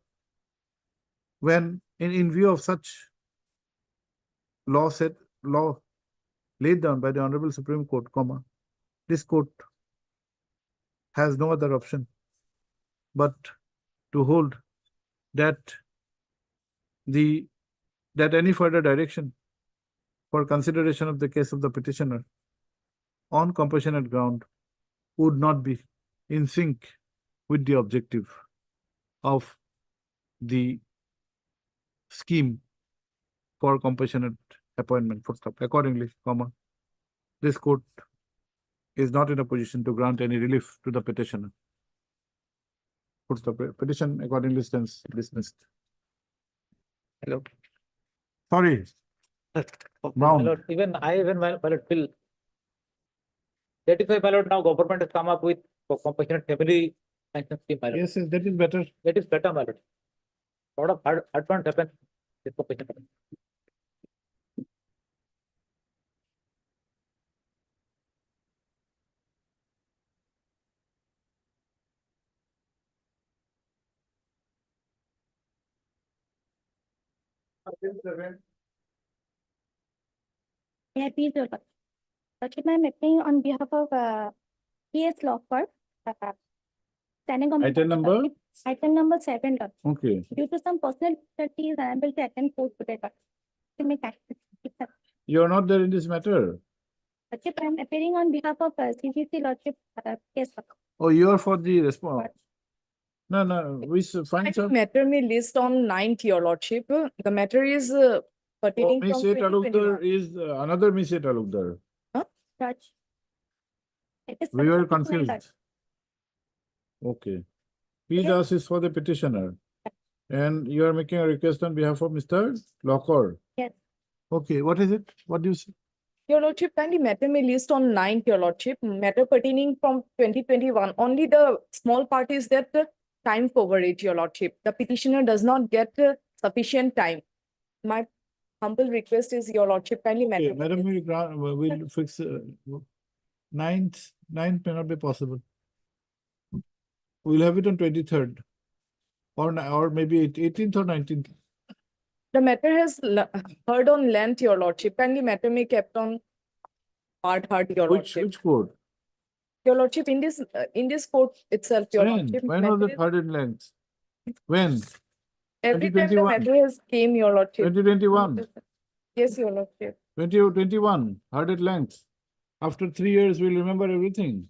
When in view of such law laid down by the Honorable Supreme Court, comma, this court has no other option but to hold that any further direction for consideration of the case of the petitioner on compassionate ground would not be in sync with the objective of the scheme for compassionate appointment. Full stop. Accordingly, comma, this court is not in a position to grant any relief to the petitioner. Full stop. Petition accordingly stands dismissed. Hello. Sorry. Okay, Bound. my lord, even my lord will. That is why, my lord, now government has come up with compassionate family pension scheme, my lord. Yes, that is better. That is better, my lord. Lot of hard points happen with compassionate. Yeah, please, Your Lord. Lordship, I'm appearing on behalf of PS Law Firm. standing Item number? Item number 7, Lord. Okay. Due to some personal difficulty, he is unable to attend court today, Lord. To make action. You are not there in this matter. Lordship, I am appearing on behalf of CCC Lordship case. Lord. Oh, you are for the response. No, no, we find some. Matter may list on 9th, Your Lordship. The matter is Oh, pertaining Miss from A. Talukdar 2021. is another Miss A. Talukdar. Judge. It is We were subject to my Lord. confused. Okay. P. Das is for the petitioner. And you are making a request on behalf of Mr. Lockor. Yes. Okay, what is it? What do you say? Your Lordship, kindly matter may list on 9th, Your Lordship. Matter pertaining from 2021. Only the small part is that time coverage, Your Lordship. The petitioner does not get sufficient time. My humble request is, Your Lordship, kindly Okay, matter. Madam, we'll fix 9th may not be possible. We'll have it on 23rd or maybe 18th or 19th. The matter has heard on length, Your Lordship. Kindly matter may kept on part heard, Your Lordship. Which court? Your Lordship, in this court itself, Your When? Lordship. When was matter it heard in length? When? Every time the 2021. matter has came, Your Lordship. 2021. Yes, Your Lordship. 2021, heard at length. After 3 years, we'll remember everything.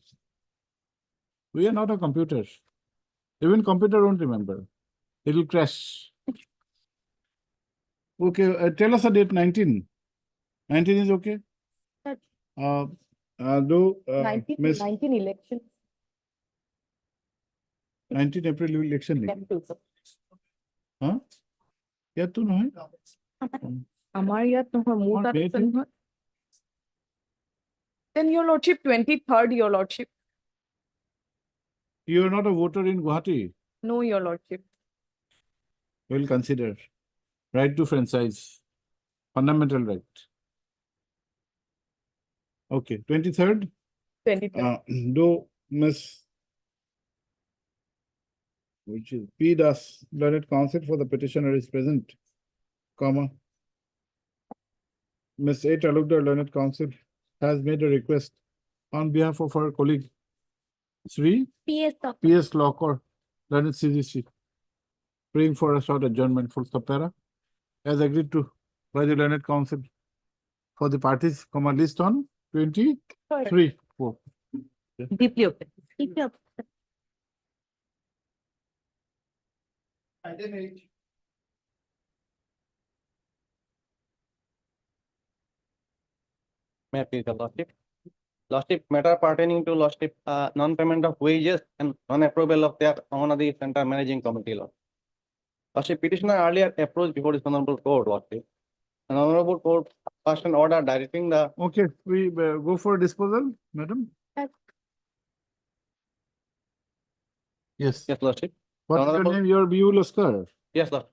We are not a computer. Even computer won't remember. It'll crash. Okay, tell us a date, 19. 19 is okay? Sure. Though, 19 Miss 19 elections. 19 April election. Them too, sir. Huh? Yeah, tu no hai? Amar yaad নহয়, মোৰ Amar তাত আছে date is- নহয়। Then, Your Lordship, 23rd, Your Lordship. You are not a voter in Guwahati. No, Your Lordship. We'll consider. Right to franchise. Fundamental right. Okay, 23rd. 23rd. Though Miss, which is P. Das, learned counsel for the petitioner is present, comma. Miss A. Talukdar, learned counsel, has made a request on behalf of her colleague, Sri PS Lord. P.S. Lockor, learned CGC, praying for a short adjournment full stop para, as agreed to by the learned counsel for the parties, comma, list on 23. 4. Deeply open. Deeply open. May I please, Your Lordship? Lordship, matter pertaining to Lordship, non-payment of wages and non-approval of their Anganwadi Center Managing Committee law. Lordship, petitioner earlier approached before this honorable court, Lordship. An honorable court passed an order directing the Okay, we go for disposal, madam? Yes. Yes. yes, Lordship. What is your Honorable- name? Your BU Laskar. Yes, Lord.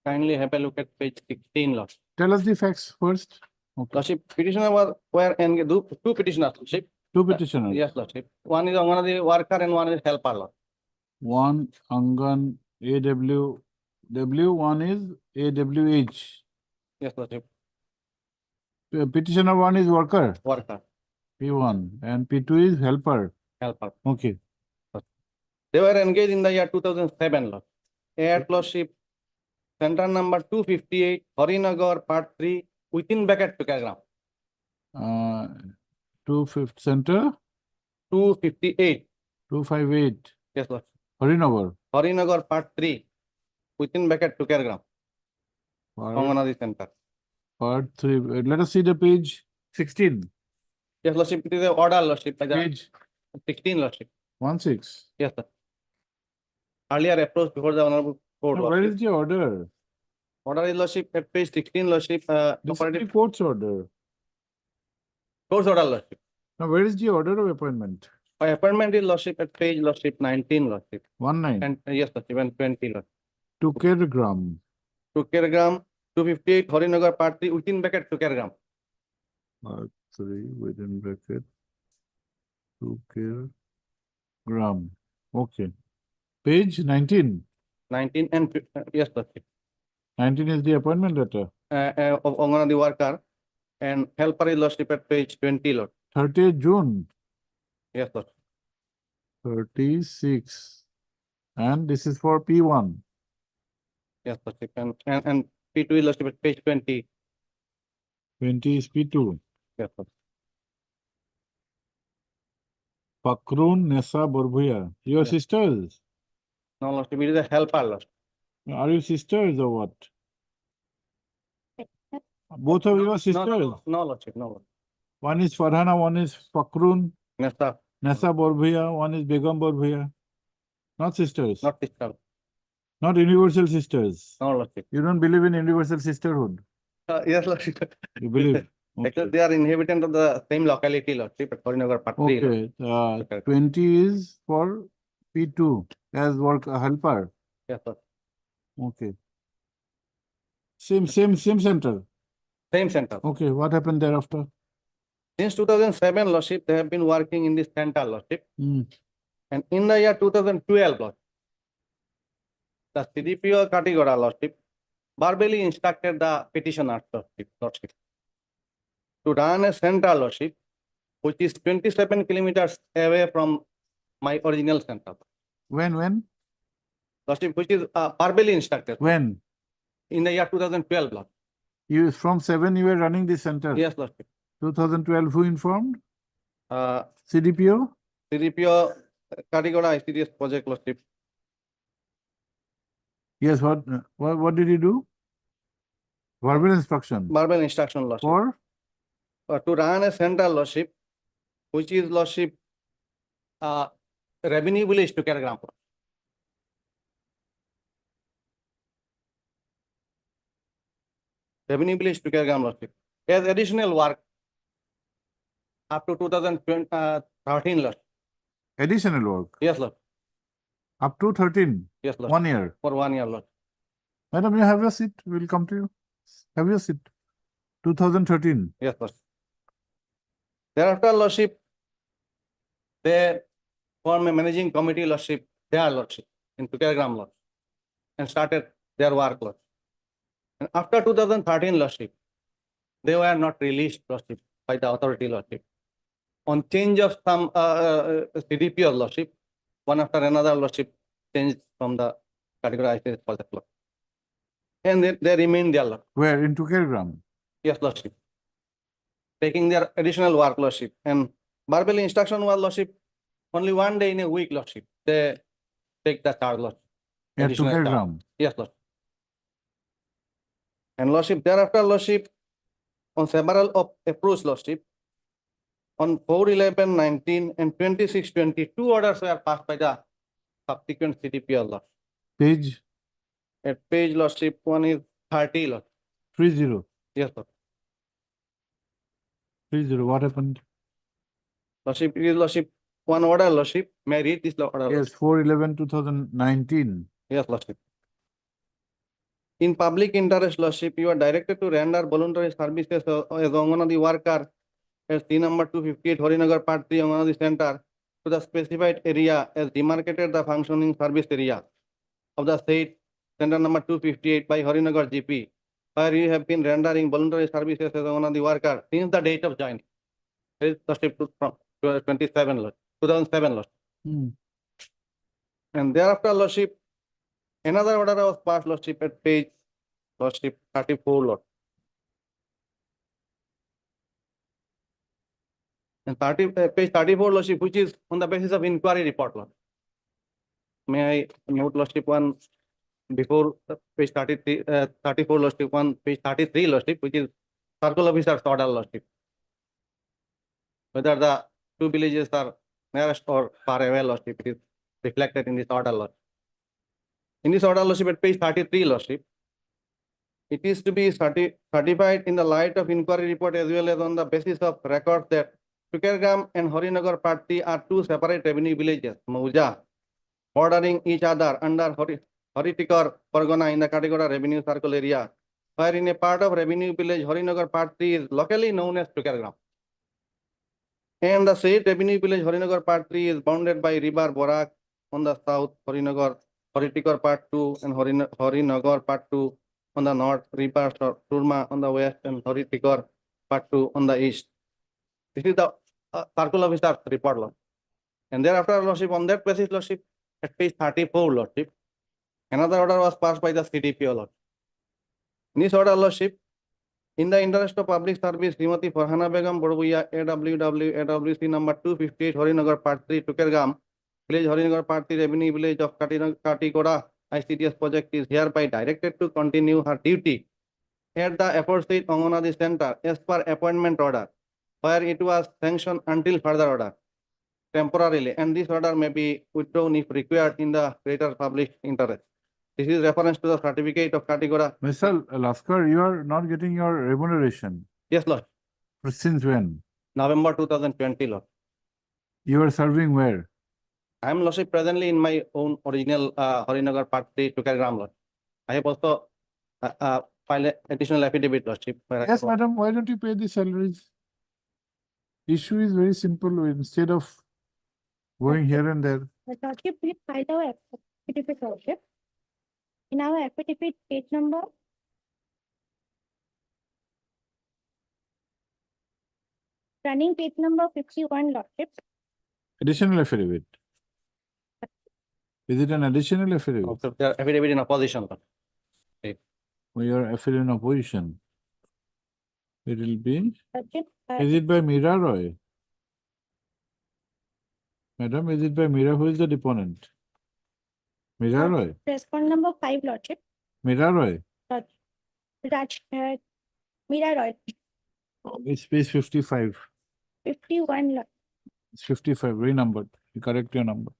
Kindly have a look at page 16, Lord. Tell us the facts first. Okay. Lordship, petitioner were engaged, two petitioners, Lordship. Two petitioners. Yes, Lordship. One is Anganwadi worker and one is helper, Lord. One Angan AWW, one is AWH. Yes, Lordship. Petitioner one is worker, Worker, P1, and P2 is helper. helper. Okay. They were engaged in the year 2007, Lord. At Lordship, center number 258, Harinagar, part 3, within bracket Tukagram. 25th Center, 258. 258, Yes, Lord. Harinagar. Harinagar, part 3, within bracket Tukagram. Anganwadi Center. Part 3. Let us see the page 16. Yes, Lordship. It is a order, Lordship. Page 16, Lordship. 16. Yes, sir. Earlier approached before the honorable court. Now, where Lordship. is the order? Order is, Lordship, at page 16, Lordship. This is the Operative court's order. court's order, Lordship. Now, where is the order of appointment? My appointment is, Lordship, at page, Lordship, 19, Lordship. 19. And yes, Lordship, and 20, Lordship. To Kergram. Tukagram, 258, Harinagar, part 3, within bracket Tukagram. Part 3 within bracket. To Kergram. Okay. Page 19. 19 and yes, Lordship. 19 is the appointment letter. Of Anganwadi worker and helper is, Lordship, at page 20, Lord. 30th June, Yes, Lord. 36. And this is for P1. Yes, Lordship. And P2 is Lordship at page 20. 20 is P2. Yes, Lord. Pakrun Nessa Borbuya. You are Yeah. sisters? No, Lordship, it is a helper, Lord. Are you sisters or what? Both of you are sisters. No, Lordship, no, Lord. One is Farhana, one is Pakrun Nessa, Nessa Borbuya, one is Begum Borbuya. Not sisters. not sister. Not universal sisters. No, Lordship. You don't believe in universal sisterhood. Yes, Lordship. You believe? Because Okay. they are inhabitant of the same locality, Lordship, at Harinagar, Patri. Okay. 20 is for P2 as work helper. Yes, sir. Okay. Same center. Same center. Okay. What happened thereafter? Since 2007, Lordship, they have been working in this center, Lordship. Hmm. And in the year 2012, Lordship, the CDPO Katigora, Lordship, verbally instructed the petitioner, Lordship, to run a center, Lordship, which is 27 kilometers away from my original center. When? Lordship, which is verbally instructed. When? In the year 2012, Lord. You from 7 you were running this center. Yes, Lordship. 2012 who informed? Uh, CDPO? CDPO Katigora ICDS project, Lordship. Yes. What did you do? Verbal instruction. Verbal instruction, Lordship. For? To run a center, Lordship, which is, Lordship, revenue village to Kergram. Revenue village to Kergram, Lordship. As additional work up to 2013, Lord. Additional work. Yes, Lord. Up to 13. Yes, Lord. 1 year. For 1 year, Lord. Madam, you have your seat. We'll come to you. Have your seat. 2013. Yes, Lord. Thereafter, Lordship, they form a managing committee, Lordship, their Lordship, in Kergram, Lord, and started their work, Lord. And after 2013, Lordship, they were not released, Lordship, by the authority, Lordship. On change of some CDPO, Lordship, one after another, Lordship, changed from the categorized project, Lord. And they remained there, Lord. Where? In Tukergram? Yes, Lordship. Taking their additional work, Lordship. And verbal instruction was, Lordship, only 1 day in a week, Lordship. They take the charge, Lordship. At Additional charge. Tukergram? Yes, Lord. And Lordship, thereafter, Lordship, on several of approach, Lordship, on 4/11/19 and 26/22 orders were passed by the subsequent CDPO, Lord. Page? At page, Lordship, 1 is 30, Lord. 30. Yes, Lord. 30. What happened? Lordship, it is, Lordship, one order, Lordship. May I read this order? Yes, 4/11/2019. Yes, Lordship. In public interest, Lordship, you are directed to render voluntary services as Anganwadi worker at C number 258 Harinagar Part 3 Anganwadi Center to the specified area as demarcated the functioning service area of the said center number 258 by Harinagar GP, where you have been rendering voluntary services as Anganwadi worker since the date of joining. This is Lordship from 2007, Lord. And thereafter, Lordship, another order was passed, Lordship, at page, Lordship, 34, Lord. And page 34, Lordship, which is on the basis of inquiry report, Lord. May I note, Lordship, one before page 33, 34, Lordship, one page 33, Lordship, which is circle officer's order, Lordship. Whether the two villages are nearest or far away, Lordship, it is reflected in this order, Lord. In this order, Lordship, at page 33, Lordship, it is to be certified in the light of inquiry report as well as on the basis of records that Tukergram and Harinagar Part 3 are two separate revenue villages, Mauja, bordering each other under Haritikar Pargana in the Katigora revenue circle area, where in a part of revenue village, Harinagar Part 3 is locally known as Tukergram. And the said revenue village, Harinagar Part 3 is bounded by river Borak on the south, Haritikar Part 2 and Harinagar Part 2 on the north, river Surma on the west, and Haritikar Part 2 on the east. This is the circle officer report, Lord. And thereafter, Lordship, on that basis, Lordship, at page 34, Lordship, another order was passed by the CDPO, Lord. In this order, Lordship, in the interest of public service, Srimati Farhana Begum Boruya, AWC number 258, Horinagar Part 3, Tukergam, Village Horinagar Part 3, Revenue Village of Katikora, ICTS project is hereby directed to continue her duty at the aforesaid Anganwadi Center as per appointment order, where it was sanctioned until further order, temporarily, and this order may be withdrawn if required in the greater public interest. This is reference to the certificate of Katikora. Mr. Laskar, you are not getting your remuneration. Yes, Lord. Since when? November 2020, Lord. You are serving where? I am, Lordship, presently in my own original Horinagar Part 3, Tukergram, Lord. I have also filed additional affidavit, Lordship. Yes, madam, why don't you pay the salaries? Issue is very simple. Instead of going here and there. Lordship, we filed our affidavit, Lordship. In our affidavit, page number running page number 51, Lordship. Additional affidavit. Is it an additional affidavit? Affidavit in opposition, Lord. We are affidavit in opposition. It will be. Lordship, Is it by Meera Roy? Madam, is it by Meera? Who is the deponent? Meera Roy? respond number 5, Lordship. Meera Roy? Meera Roy, It's page 55. 51, Lordship. It's 55, renumbered. You correct your number.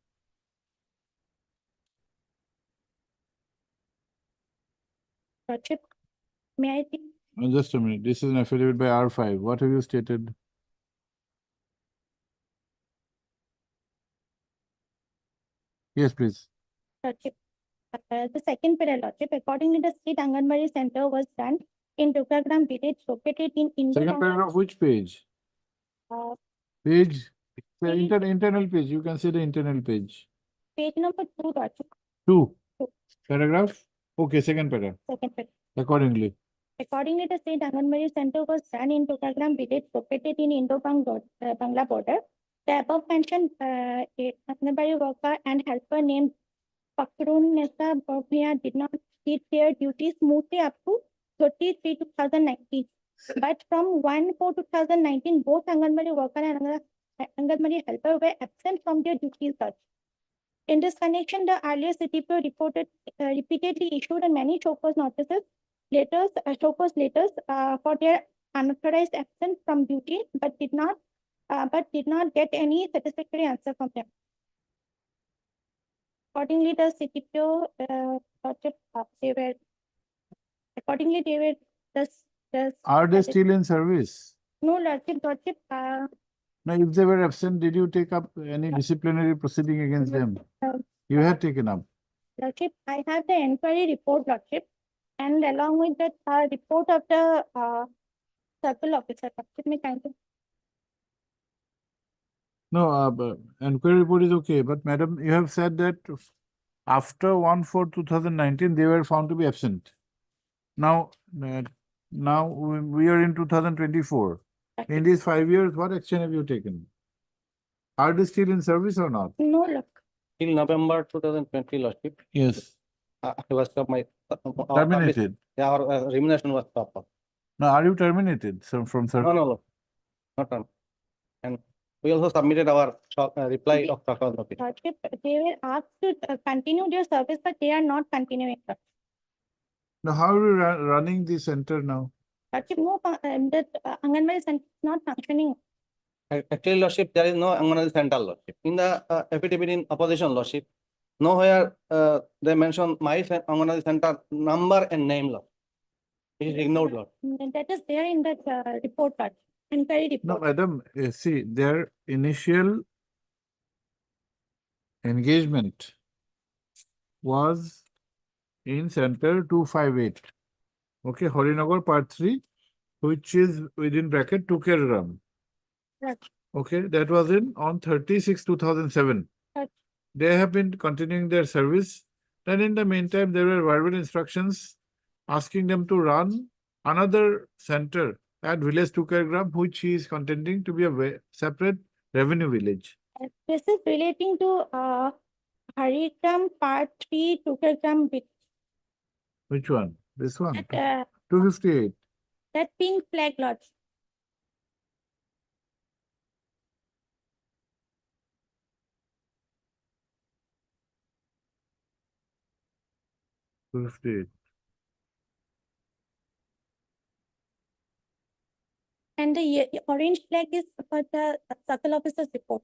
Lordship, may I think? Just a minute. This is an affidavit by R5. What have you stated? Yes, please. Lordship, the second paragraph, Lordship, accordingly, the state Anganwadi center was done in Dukagram village located in Second paragraph, which page? Page, the internal page. You can see the internal page. page number 2, Lordship. 2. Two. Paragraph? Okay, second paragraph. Second paragraph. Accordingly. Accordingly, the state Anganwadi center was done in Dukagram village located in Indo-Bangla border. The above mentioned Anganwadi worker and helper named Pakrun Nessa Bobia did their duties smoothly up to 30/3/2019. But from 1/4/2019, both Anganwadi worker and Anganwadi helper were absent from their duties. In this connection, the earlier CTPO repeatedly issued many show-cause notices, show-cause letters for their unauthorized absence from duty, but did not get any satisfactory answer from them. Accordingly, the CTPO they were Are they still in service? No, Lordship. Now, if they were absent, did you take up any disciplinary proceeding against them? You had taken up. Lordship, I have the inquiry report, Lordship, and along with that report of the circle officer. Lordship, may kindly. No, but inquiry report is okay, but madam, you have said that after 1/4/2019, they were found to be absent. Now, we are in 2024. In these 5 years, what action have you taken? Are they still in service or not? No, look. Till November 2020, Lordship, Yes. I was my Terminated. our remuneration was stopped. Now, are you terminated from service? No, Lord. Not done. And we also submitted our reply of Sakal notice. Lordship, they were asked to continue their service, but they are not continuing. Now, how are you running the center now? Lordship, no, that Anganwadi center is not functioning. Actually, Lordship, there is no Anganwadi center, Lordship. In the affidavit in opposition, Lordship, nowhere they mention my Anganwadi center number and name, Lord. It is ignored, Lord. That is there in that report, Lordship. Inquiry No, report. madam, see, their initial engagement was in center 258. Okay, Horinagar Part 3, which is within bracket Tukergram. Right. Okay, that was on 30/6/2007. Right. They have been continuing their service. Then in the meantime, there were verbal instructions asking them to run another center at village Tukargram, which he is contending to be a separate revenue village. This is relating to Harikram Part 3 Tukargram bit. Which one? This one? That, 258. that pink flag lot. 258. And the orange flag is for the circle officer's report.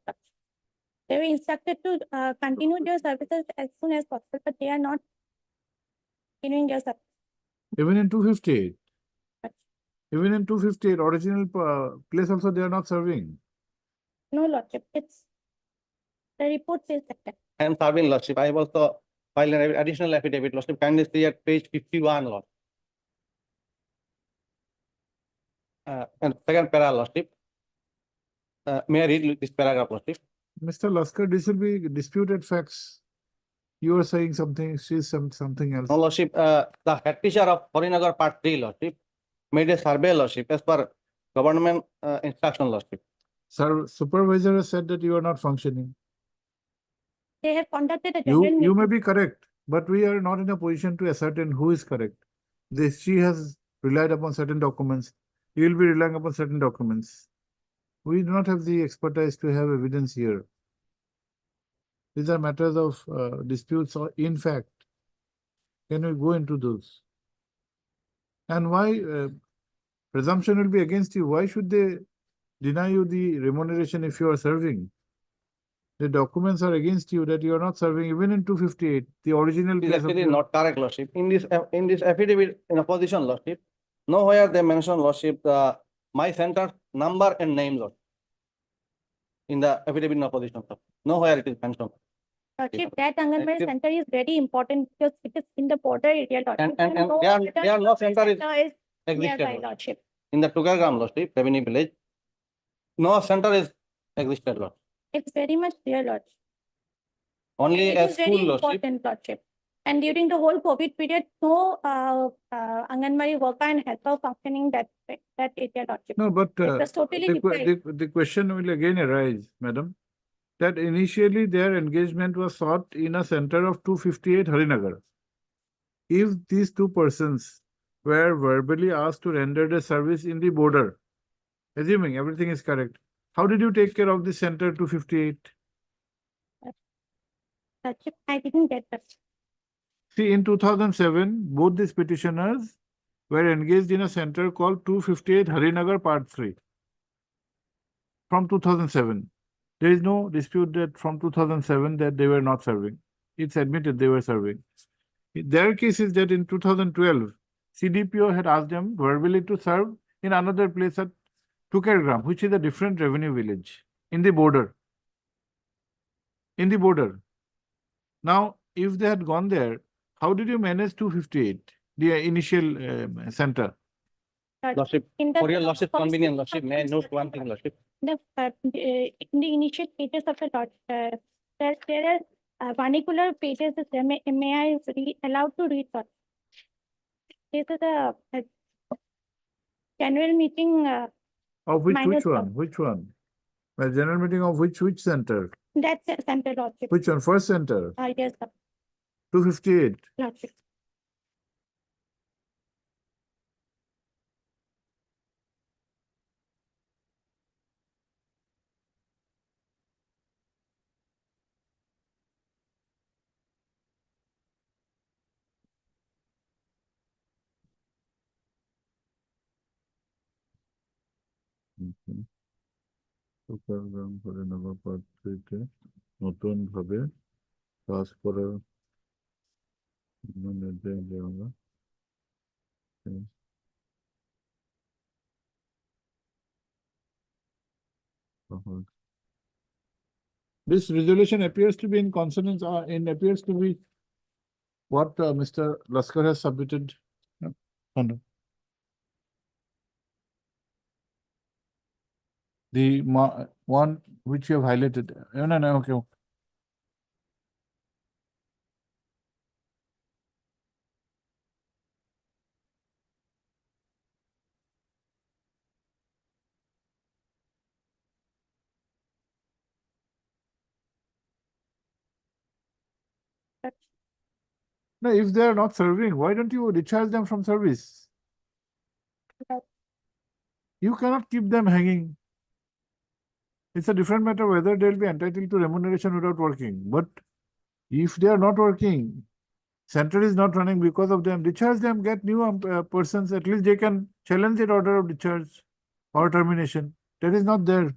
They were instructed to continue their services as soon as possible, but they are not continuing their services. Even in 258. Even in 258, original place also they are not serving. No, Lordship. It's the report says that. I am serving, Lordship. I have also filed an additional affidavit, Lordship. Kindly see at page 51, Lord. And second para, Lordship. May I read this paragraph, Lordship? Mr. Laskar, this will be disputed facts. You are saying something, she is something else. No, Lordship. The head teacher of Horinagar Part 3, Lordship, made a survey, Lordship, as per government instruction, Lordship. Sir, supervisor has said that you are not functioning. They have conducted a general You may meeting. be correct, but we are not in a position to ascertain who is correct. She has relied upon certain documents. You will be relying upon certain documents. We do not have the expertise to have evidence here. These are matters of disputes or in fact. Can we go into those? And why presumption will be against you? Why should they deny you the remuneration if you are serving? The documents are against you that you are not serving even in 258. The original It is place of actually your- not correct, Lordship. In this affidavit in opposition, Lordship, nowhere they mention, Lordship, my center number and name, Lord. In the affidavit in opposition, sir. Nowhere it is mentioned. Lordship, that Anganwadi Active- center is very important because it is in the border area, Lordship. And no there other are no center is is existed, nearby, Lord. Lordship. In the Tukargram, Lordship, revenue village, no center is existed, Lord. It's very much there, Lordship. Only It a is very school, Lordship. important, Lordship. And during the whole COVID period, no Anganwadi worker and helper functioning that area, Lordship. No, but It was totally deprived. the question will again arise, madam, that initially their engagement was sought in a center of 258 Harinagar. If these two persons were verbally asked to render the service in the border, assuming everything is correct, how did you take care of the center 258? Lordship, I didn't get that. See, in 2007, both these petitioners were engaged in a center called 258 Harinagar Part 3 from 2007. There is no dispute that from 2007 that they were not serving. It's admitted they were serving. Their case is that in 2012, CDPO had asked them verbally to serve in another place at Tukargram, which is a different revenue village in the border. In the border. Now, if they had gone there, how did you manage 258, the initial center? Lordship, In the for your Lordship first- convenience, Lordship, may I note one thing, Lordship? In the initial pages of the lot, there are particular pages. May I allowed to read that? This is a general meeting. Of which Minus one? one. Which one? A general meeting of which center? That's a center, Lordship. Which one? First center? Yes, 258. Lordship. Tukargram Harinagar Part 3 তে নতুন ভাবে কাজ করার নির্দেশ দেওয়া হলো। This resolution appears to be in consonance appears to be what Mr. Laskar has submitted. No. The one which you have highlighted. No, okay. No, if they are not serving, why don't you discharge them from service? You cannot keep them hanging. It's a different matter whether they'll be entitled to remuneration without working. But if they are not working, center is not running because of them, discharge them, get new persons, at least they can challenge their order of discharge or termination. That is not there.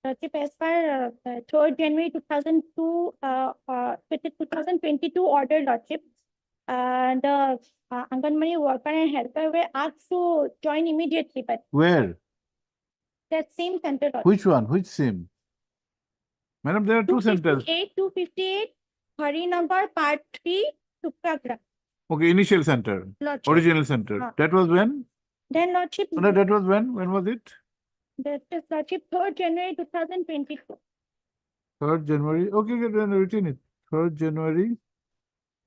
Lordship, as per 3rd January 2002, 2022 order, Lordship, the Anganwadi worker and helper were asked to join immediately, but Where? that same center, Lordship. Which one? Which SIM? Madam, there are two centers. 258, Harinagar, Part 3, Tupragram. Okay, initial center, Lordship. original center. Ah. That was when? Then, Lordship, No, that was when? When was it? that is, Lordship, 3rd January 2022. 3rd January. Okay, then written it. 3rd January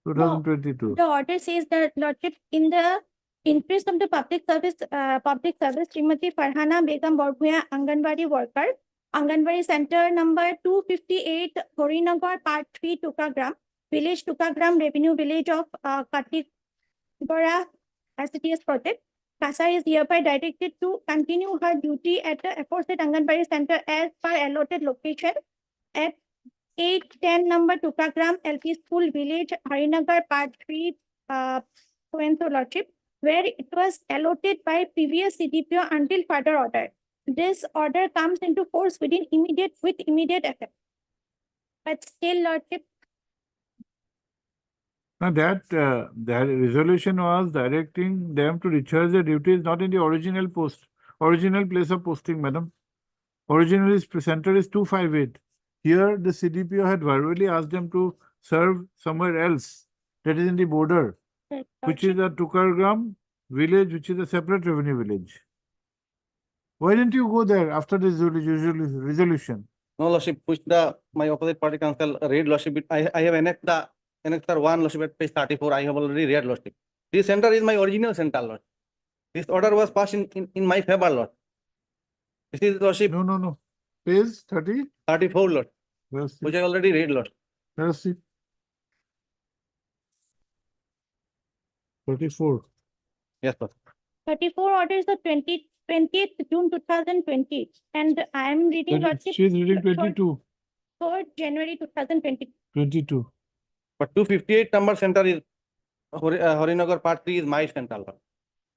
2022. The order says that, Lordship, in the interest of the public service, Srimati Farhana Begum Borbhuya, Anganwadi worker, Anganwadi Center number 258, Horinagar, Part 3, Tukagram, Village Tukagram, Revenue Village of Katigora, SCTS project. Kasar is hereby directed to continue her duty at the aforesaid Anganwadi Center as per allotted location at 810 number Tukagram LP School Village, Harinagar, Part 3, so Lordship, where it was allotted by previous CDPO until further order. This order comes into force with immediate effect. But still, Lordship, Now that resolution was directing them to discharge their duties not in the original place of posting, madam. Originally, center is 258. Here, the CDPO had verbally asked them to serve somewhere else, that is in the border, which is a Tukargram village, which is a separate revenue village. Why didn't you go there after this resolution? No, Lordship, which my opposite party council read, Lordship. I have annexed the annexer 1, Lordship, at page 34. I have already read, Lordship. This center is my original center, Lord. This order was passed in my favor, Lord. This is, Lordship. No. Page 30? 34, Lord. Yes, Which I already read, Lord. let us see. 34. Yes, Lord. 34 orders the 20th June 2020, and I am reading Lordship. She is reading 22. 3rd January 2020. 22. But 258 number center is Harinagar Part 3 is my center, Lord.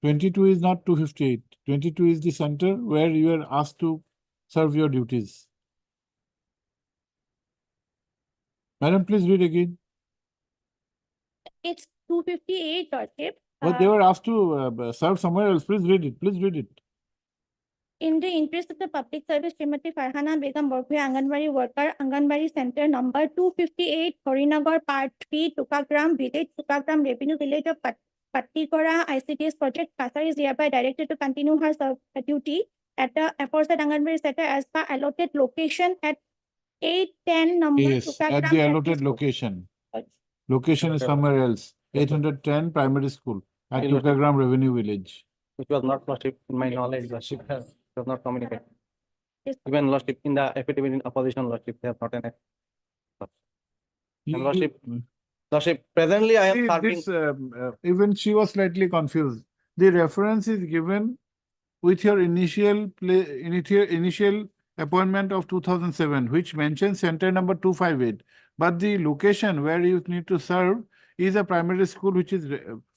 22 is not 258. 22 is the center where you are asked to serve your duties. Madam, please read again. It's 258, Lordship. But they were asked to serve somewhere else. Please read it. Please read it. In the interest of the public service, Srimati Farhana Begum Borbhuya, Anganwadi worker, Anganwadi Center number 258, Horinagar, Part 3, Tukagram Village, Tukagram Revenue Village of Pattigora ICTS project. Kasar is hereby directed to continue her duty at the aforesaid Anganwadi Center as per allotted location at 810 number Yes, at Tukagram the LP allotted School. location. Location is somewhere else. 810 primary school at Tukagram Revenue Village. Which was not, Lordship, in my knowledge, Lordship. It was not communicated. Yes. Even, Lordship, in the affidavit in opposition, Lordship, they have not annexed. And Lordship, presently I am See, serving. this, even she was slightly confused. The reference is given with your initial appointment of 2007, which mentions center number 258. But the location where you need to serve is a primary school which is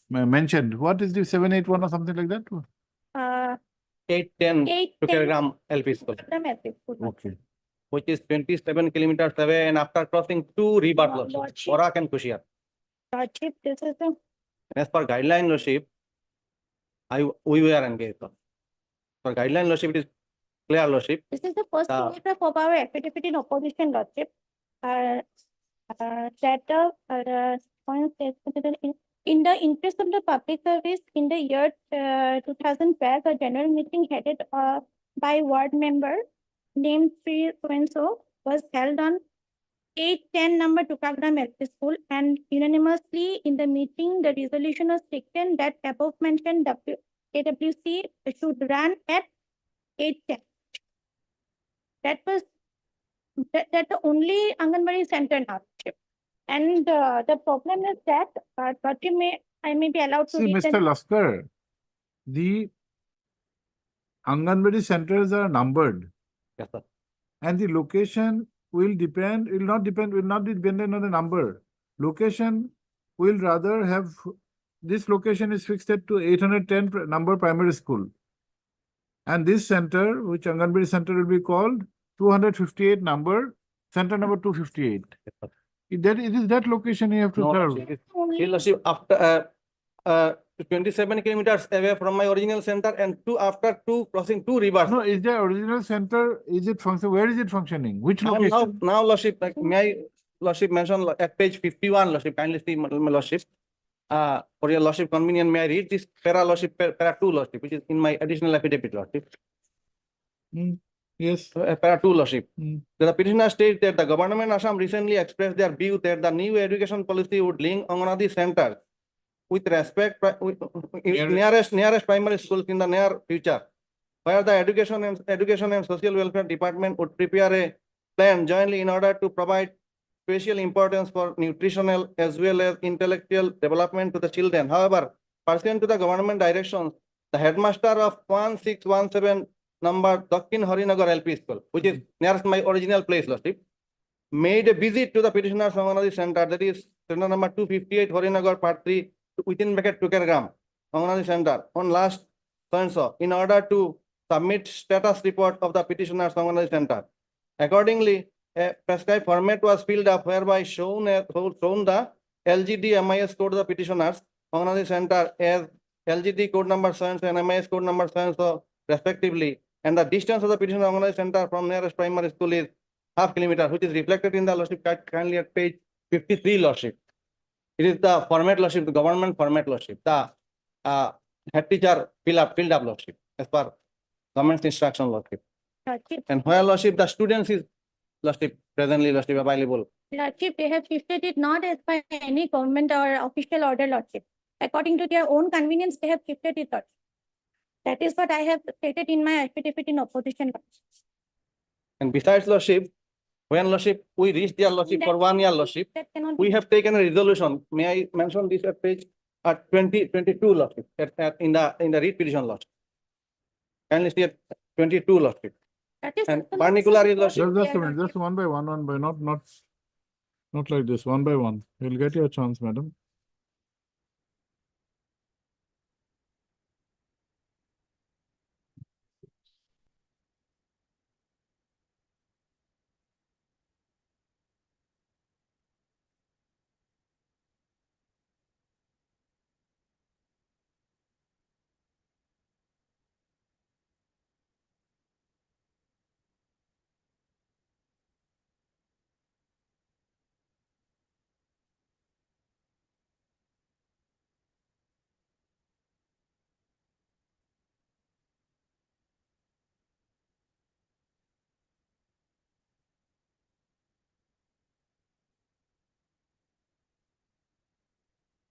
mentioned. What is the 781 or something like that? 810 Tukagram LP School, Okay. which is 27 kilometers away, and after crossing 2 rebars, Lordship, Lordship. Orak and Kushiar. Lordship, this is the As per guideline, Lordship, we were engaged. For guideline, Lordship, it is clear, Lordship. This is the first paragraph of our affidavit in opposition, Lordship. In the interest of the public service, in the year 2012, a general meeting headed by ward member named Sri so was held on 810 number Tukagram LP School, and unanimously in the meeting, the resolution was taken that above mentioned AWC should run at 810. That was the only Anganwadi center now. And the problem is that, but I may be allowed to See, read Mr. the Laskar, the Anganwadi centers are numbered Yes, sir. and the location will not be dependent on the number. Location will rather have, this location is fixed at to 810 number primary school. And this center, which Anganwadi center will be called 258 number, center number 258. It is that location you have to No, serve. Lordship, Your Lordship, after 27 kilometers away from my original center and after crossing two rivers. No, is the original center, is it function, where is it functioning? Which Now, location? now, Lordship, like, may I, Lordship, mention at page 51, Lordship, kindly see, my Lordship. For your Lordship convenience, may I read this para, Lordship, para 2, Lordship, which is in my additional affidavit, Lordship. Yes. Para 2, Lordship. Mm. The petitioner states that the government Assam recently expressed their view that the new education policy would link Anganwadi centers with respect nearest primary schools in the near future, where the education and social welfare department would prepare a plan jointly in order to provide special importance for nutritional as well as intellectual development to the children. However, pursuant to the government directions, the headmaster of 1617 number Dakshin Harinagar LP School, which is nearest my original place, Lordship, made a visit to the petitioner's Anganwadi center, that is center number 258 Harinagar Part 3, within bracket Tukergram, Anganwadi center, on last so in order to submit status report of the petitioner's Anganwadi center. Accordingly, a prescribed format was filled up whereby shown the LGD MIS code of the petitioners Anganwadi center as LGD code number 7 and MIS code number 7 respectively, and the distance of the petitioner Anganwadi center from nearest primary school is half kilometer, which is reflected in the Lordship kindly at page 53, Lordship. It is the format, Lordship, the government format, Lordship. The head teacher filled up, Lordship, as per government's instruction, Lordship. Lordship. And where, Lordship, the students is, Lordship, presently, Lordship, available. Lordship, they have shifted it not as per any government or official order, Lordship. According to their own convenience, they have shifted it, Lordship. That is what I have stated in my affidavit in opposition. And besides, Lordship, when, Lordship, we reached their, Lordship, for 1 year, Lordship, That cannot we be. have taken a resolution. May I mention this at page 22, Lordship, in the read petition, Lordship. Kindly see at 22, Lordship. That is And also not particularly, so Lordship, Just a minute, just one by one, not like this, one by one. You'll get your chance, madam.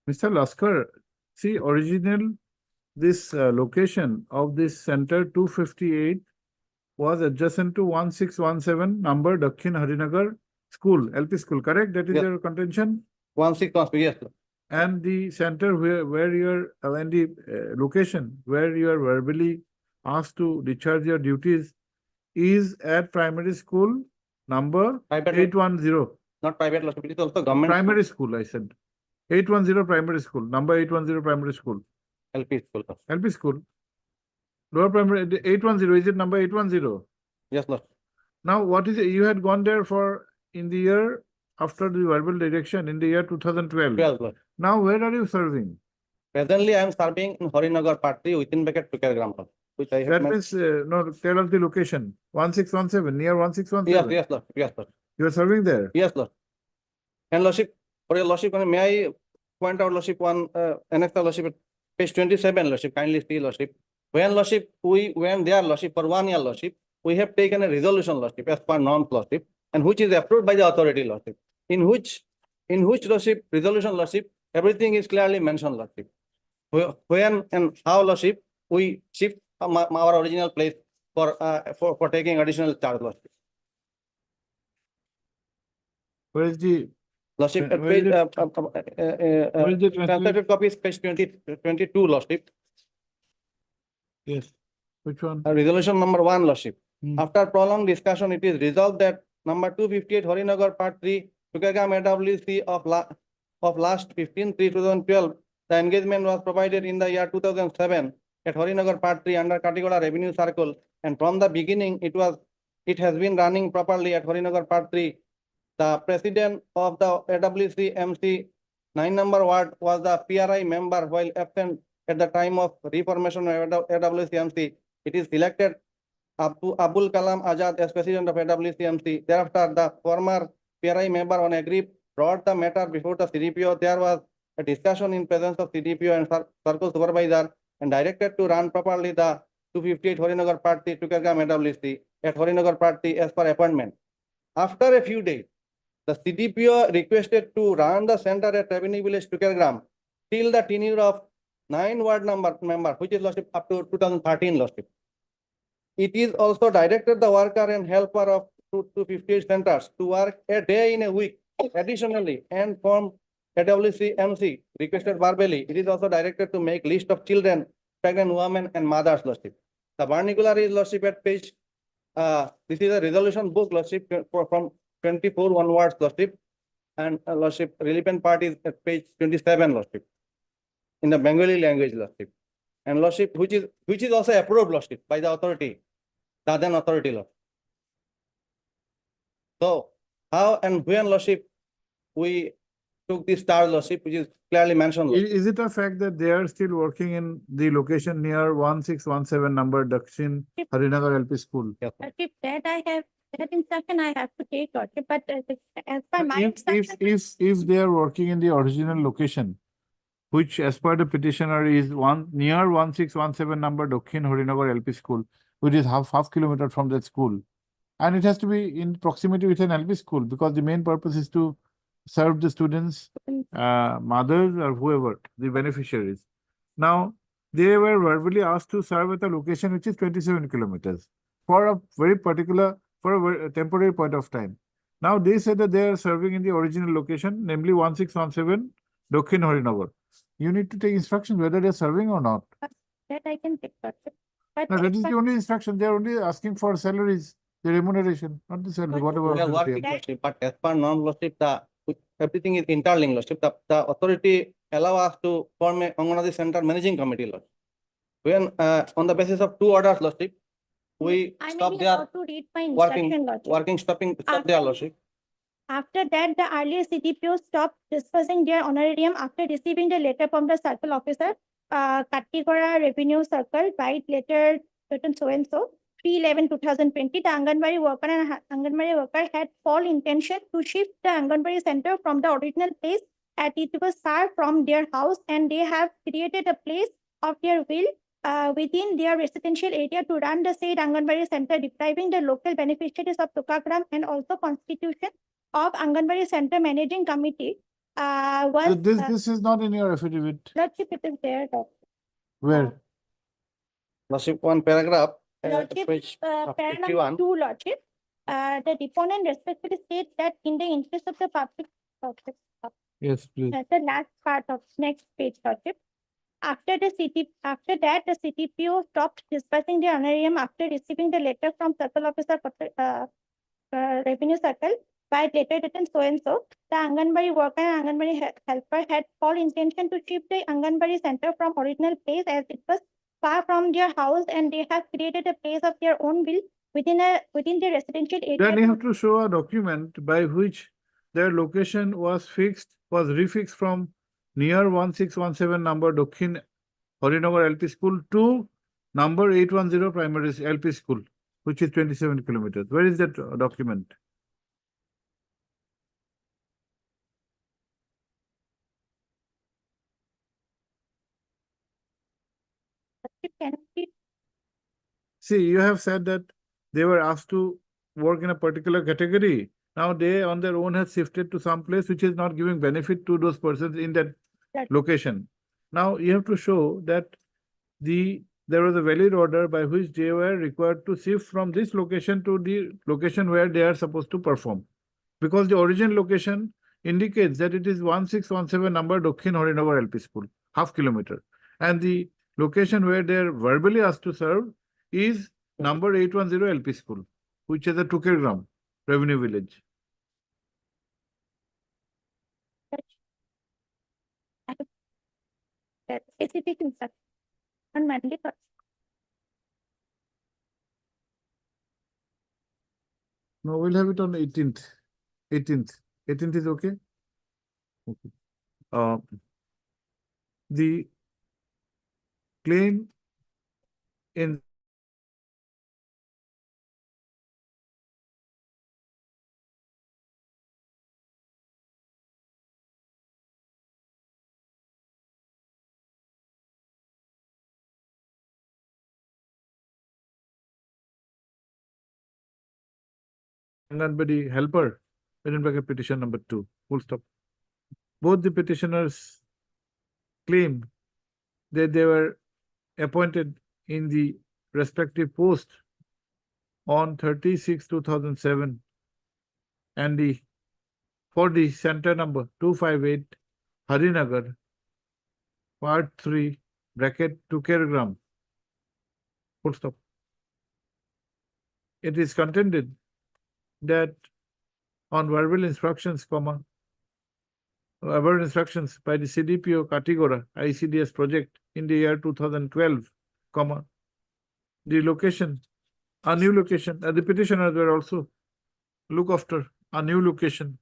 Mr. Laskar, see, this location of this center 258 was adjacent to 1617 number Dakshin Harinagar School, LP School, correct? That is Yes. your contention? 16, yes, Lord. And the center where you're, and the location where you are verbally asked to discharge your duties is at primary school number Private, 810. not private, Lordship, it is also government. Primary school, I said. 810 primary school, number 810 primary school. LP school, Lord. LP school. Lower primary, 810, is it number 810? Yes, Lord. Now, what is it? You had gone there in the year after the verbal direction in the year 2012. 12, Lord. Now, where are you serving? Presently, I am serving in Harinagar Part 3 within bracket Tukergram, Lord, which I have That mentioned. means, no, tell us the location. 1617, near 1617. Yes, Lord. Yes, Lord. You are serving there? Yes, Lord. And Lordship, for your Lordship, may I point out, Lordship, one annex, Lordship, page 27, Lordship, kindly see, Lordship. When, Lordship, we went there, Lordship, for 1 year, Lordship, we have taken a resolution, Lordship, as per norms, Lordship, and which is approved by the authority, Lordship, in which, Lordship, resolution, Lordship, everything is clearly mentioned, Lordship. When and how, Lordship, we shift our original place for taking additional charge, Lordship. Where is the Lordship, at Where is page, it? Where is the translation? translated copy is page 22, Lordship. Yes. Which one? Resolution number 1, Lordship. Hmm. After prolonged discussion, it is resolved that number 258 Harinagar Part 3, Tukagram AWC of last 15/3/2012, the engagement was provided in the year 2007 at Harinagar Part 3 under Katigoda Revenue Circle, and from the beginning it has been running properly at Harinagar Part 3. The president of the AWC MC 9 number ward was the PRI member while absent at the time of reformation of AWC MC. It is elected Abul Kalam Azad as president of AWC MC. Thereafter, the former PRI member on agree brought the matter before the CDPO. There was a discussion in presence of CDPO and circle supervisor and directed to run properly the 258 Harinagar Part 3 Tukagram AWC at Harinagar Part 3 as per appointment. After a few days, the CDPO requested to run the center at Revenue Village Tukagram till the tenure of 9 ward member, which is Lordship up to 2013, Lordship. It is also directed the worker and helper of 258 centers to work a day in a week. Additionally, and from AWC MC requested verbally, it is also directed to make list of children, pregnant women and mothers, Lordship. The particular is, Lordship, at page, this is a resolution book, Lordship, from 24 onwards, Lordship, and Lordship, relevant part is at page 27, Lordship, in the Bengali language, Lordship, and Lordship, which is also approved, Lordship, by the authority, the then authority, Lord. So how and when, Lordship, we took this star, Lordship, which is clearly mentioned, Lordship. Is it a fact that they are still working in the location near 1617 number Dakshin Harinagar LP school? Yes, Lordship, that instruction I have to take, Lordship, but as per my instruction. If they are working in the original location, which as per the petitioner is near 1617 number Dakshin Harinagar LP school, which is half kilometer from that school, and it has to be in proximity with an LP school because the main purpose is to serve the students, mothers or whoever, the beneficiaries. Now, they were verbally asked to serve at a location which is 27 kilometers for a very particular, for a very temporary point of time. Now, they say that they are serving in the original location, namely 1617 Dakshin Harinagar. You need to take instructions whether they are serving or not. That I can take, Lordship. But Now, that is the only instruction. They are only asking for salaries, the remuneration, not the salary, whatever. We are else they working, have. Lordship, but as per norm, Lordship, everything is interlinked, Lordship. The authority allow us to form a Anganwadi Center Managing Committee, Lordship. When on the basis of 2 orders, Lordship, we I may stop be there allowed to read my instruction, Lordship. stop there, Lordship. After that, the earlier CDPO stopped dispersing their honorarium after receiving the letter from the circle officer, Katigora Revenue Circle, by letter written so and so, 3/11/2020. The Anganwadi worker had full intention to shift the Anganwadi center from the original place as it was far from their house, and they have created a place of their will within their residential area to run the said Anganwadi center, depriving the local beneficiaries of Tukagram and also constitution of Anganwadi Center Managing Committee was. This is not in your affidavit. Lordship, it is there, Doctor. Where? Lordship, one paragraph, Lordship, page paragraph 51. 2, Lordship. The deponent respectfully states that in the interest of the public, Lordship, Yes, please. that's the last part of next page, Lordship. After that, the CTPO stopped disbursing the honorarium after receiving the letter from Circle Officer Revenue Circle by letter written so and so. The Anganwadi worker and Anganwadi helper had full intention to shift the Anganwadi center from original place as it was far from their house, and they have created a place of their own will within the residential area. Then you have to show a document by which their location was refixed from near 1617 number Dakshin Harinagar LP school to number 810 primary LP school, which is 27 kilometers. Where is that document? See, you have said that they were asked to work in a particular category. Now they on their own have shifted to some place which is not giving benefit to those persons in that location. Now you have to show that there was a valid order by which they were required to shift from this location to the location where they are supposed to perform. Because the original location indicates that it is 1617 number Dokhin Harinagar LP School, half kilometer. And the location where they are verbally asked to serve is number 810 LP School, which is a Tukergram revenue village. Specific instruction on Monday first. No, we'll have it on 18th. 18th. 18th is okay? Okay. The claim in Anganwadi helper, petition number 2, full stop. Both the petitioners claim that they were appointed in the respective post on 30/6/2007 and for the center number 258 Harinagar, part 3, bracket Tukergram, full stop. It is contended that on verbal instructions, verbal instructions by the CDPO Katigora ICDS project in the year 2012, the location, a new location, the petitioners were also look after a new location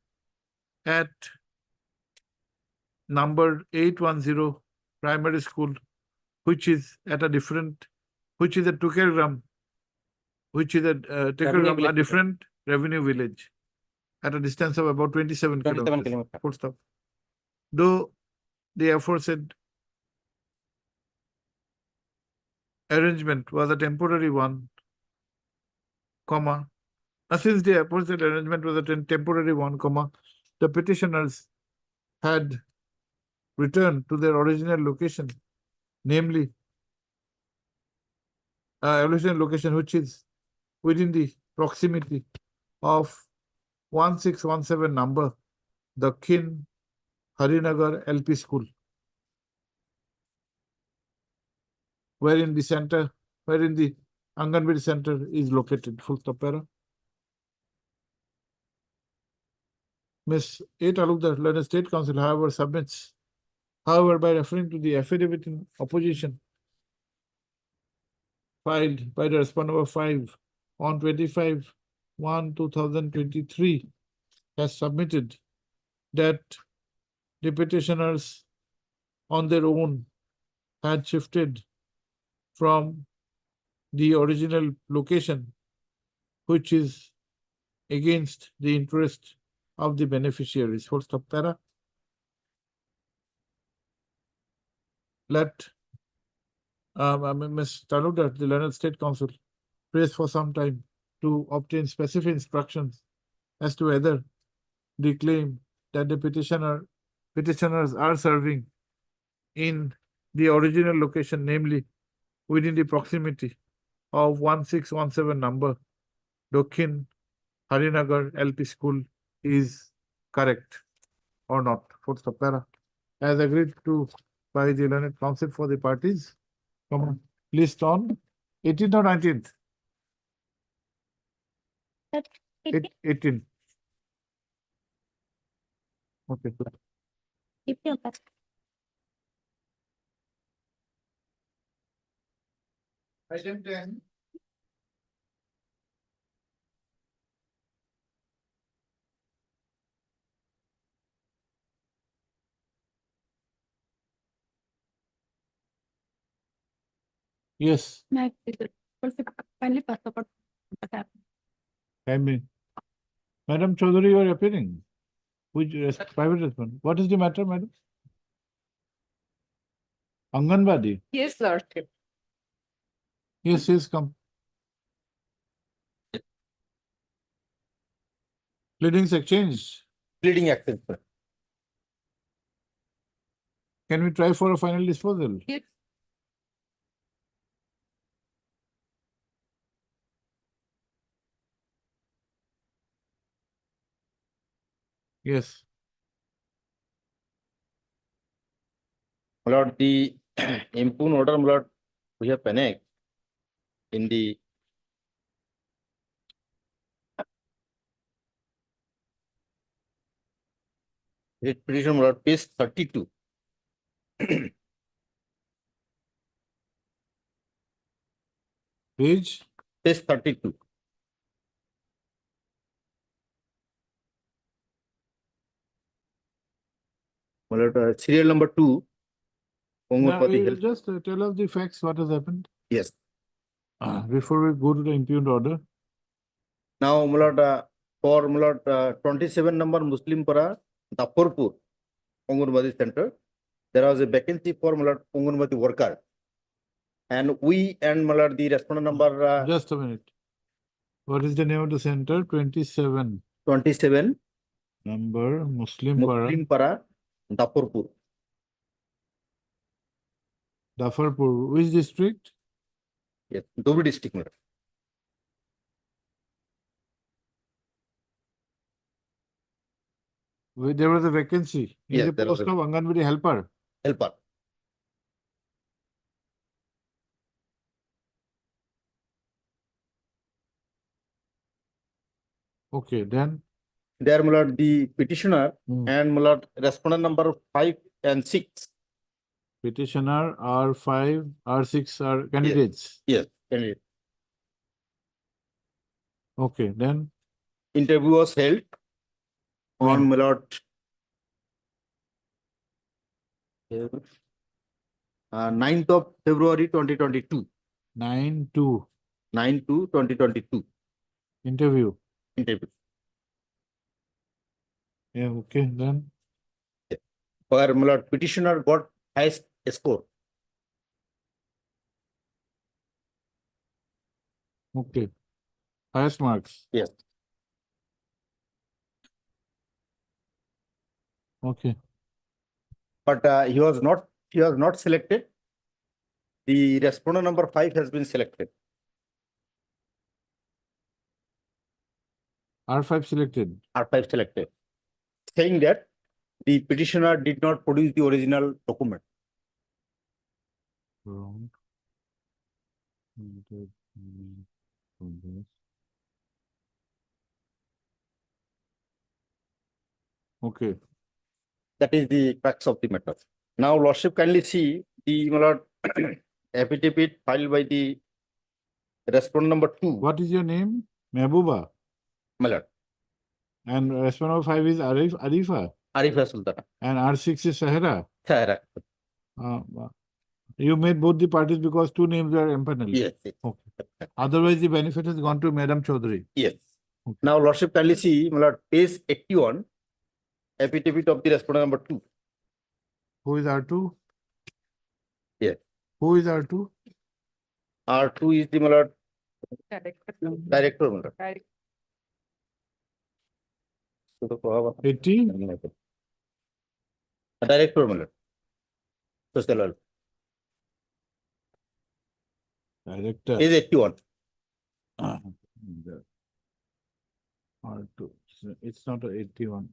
at number 810 primary school, which is at a different, which is a Tukergram, which is a Tukergram, a different revenue village at a distance of about 27 kilometers. Full stop. Though the aforesaid arrangement was a temporary one, since the aforesaid arrangement was a temporary one, the petitioners had returned to their original location, namely, original location which is within the proximity of 1617 number, Dakhin Harinagar LP School, wherein the Anganwadi center is located. Full stop para. Ms. A. Talukdar, London State Council, however, submits, by referring to the affidavit in opposition filed by the respondent number 5 on 25/1/2023, has submitted that the petitioners on their own had shifted from the original location, which is against the interest of the beneficiaries. Full stop para. Let Ms. Talukdar, the Learned State Council, press for some time to obtain specific instructions as to whether the claim that the petitioners are serving in the original location, namely within the proximity of 1617 number, Dokhin Harinagar LP School, is correct or not. Full stop para. As agreed to by the Learned Council for the parties, list on 18th or 19th? 18. Okay. Item 10. Yes. Kindly pass the part. Madam Chaudhary, you are appearing. Which private response? What is the matter, madam? Anganwadi. Yes, Lordship. Yes, come. Pleadings exchanged. Pleading action, sir. Can we try for a final disposal? Yes. Yes. my lord, the impugned order, my lord, we have annexed in the writ petition, my lord, page 32. Page Page 32. My lord, serial number 2. now Anganwadi you Health. just tell us the facts, what has happened Yes. before we go to the impugned order. Now, my lord, for my lord, 27 number Muslim Para, Daporpur, Anganwadi Center, there was a vacancy for my lord, Anganwadi worker. And we and my lord, the respondent number Just a minute. What is the name of the center? 27 27 number Muslim Para, Muslim Para, Daporpur. Dafarpur. Which district? Yes, Dhubri district. My lord. There was a vacancy in Yes, the there was post a- of Anganwadi helper. Helper. Okay, then There, my lord, the petitioner Hmm. and my lord, respondent number 5 and 6. petitioner R5, R6 are candidates. Yes, candidate. Okay, then Interview was held on When? my lord 9th of February 2022. 9-2 9/2/2022 interview. interview. Yeah, okay, then Where my lord, petitioner got highest score. okay. Highest marks. Yes. Okay. But he was not selected. The respondent number 5 has been selected. R5 selected. R5 selected, saying that the petitioner did not produce the original document. Wrong. Okay. That is the crux of the matter. Now, Lordship, kindly see the my lord, affidavit filed by the respondent number 2. What is your name? Mehbooba. My lord, And respondent 5 is Arifa. Arifa Sultana. And R6 is Sahara. Sahara. You made both the parties because two names are empaneled. Yes. Yes. Okay. Otherwise, the benefit has gone to Madam Chaudhary. Yes. Okay. Now, Lordship, kindly see, my lord, page 81, affidavit of the respondent number 2. Who is R2? Yes. Who is R2? R2 is the my lord, director, my lord. Direct. 80? Director, my lord. Social welfare. Director. Page 81. R2. It's not a 81.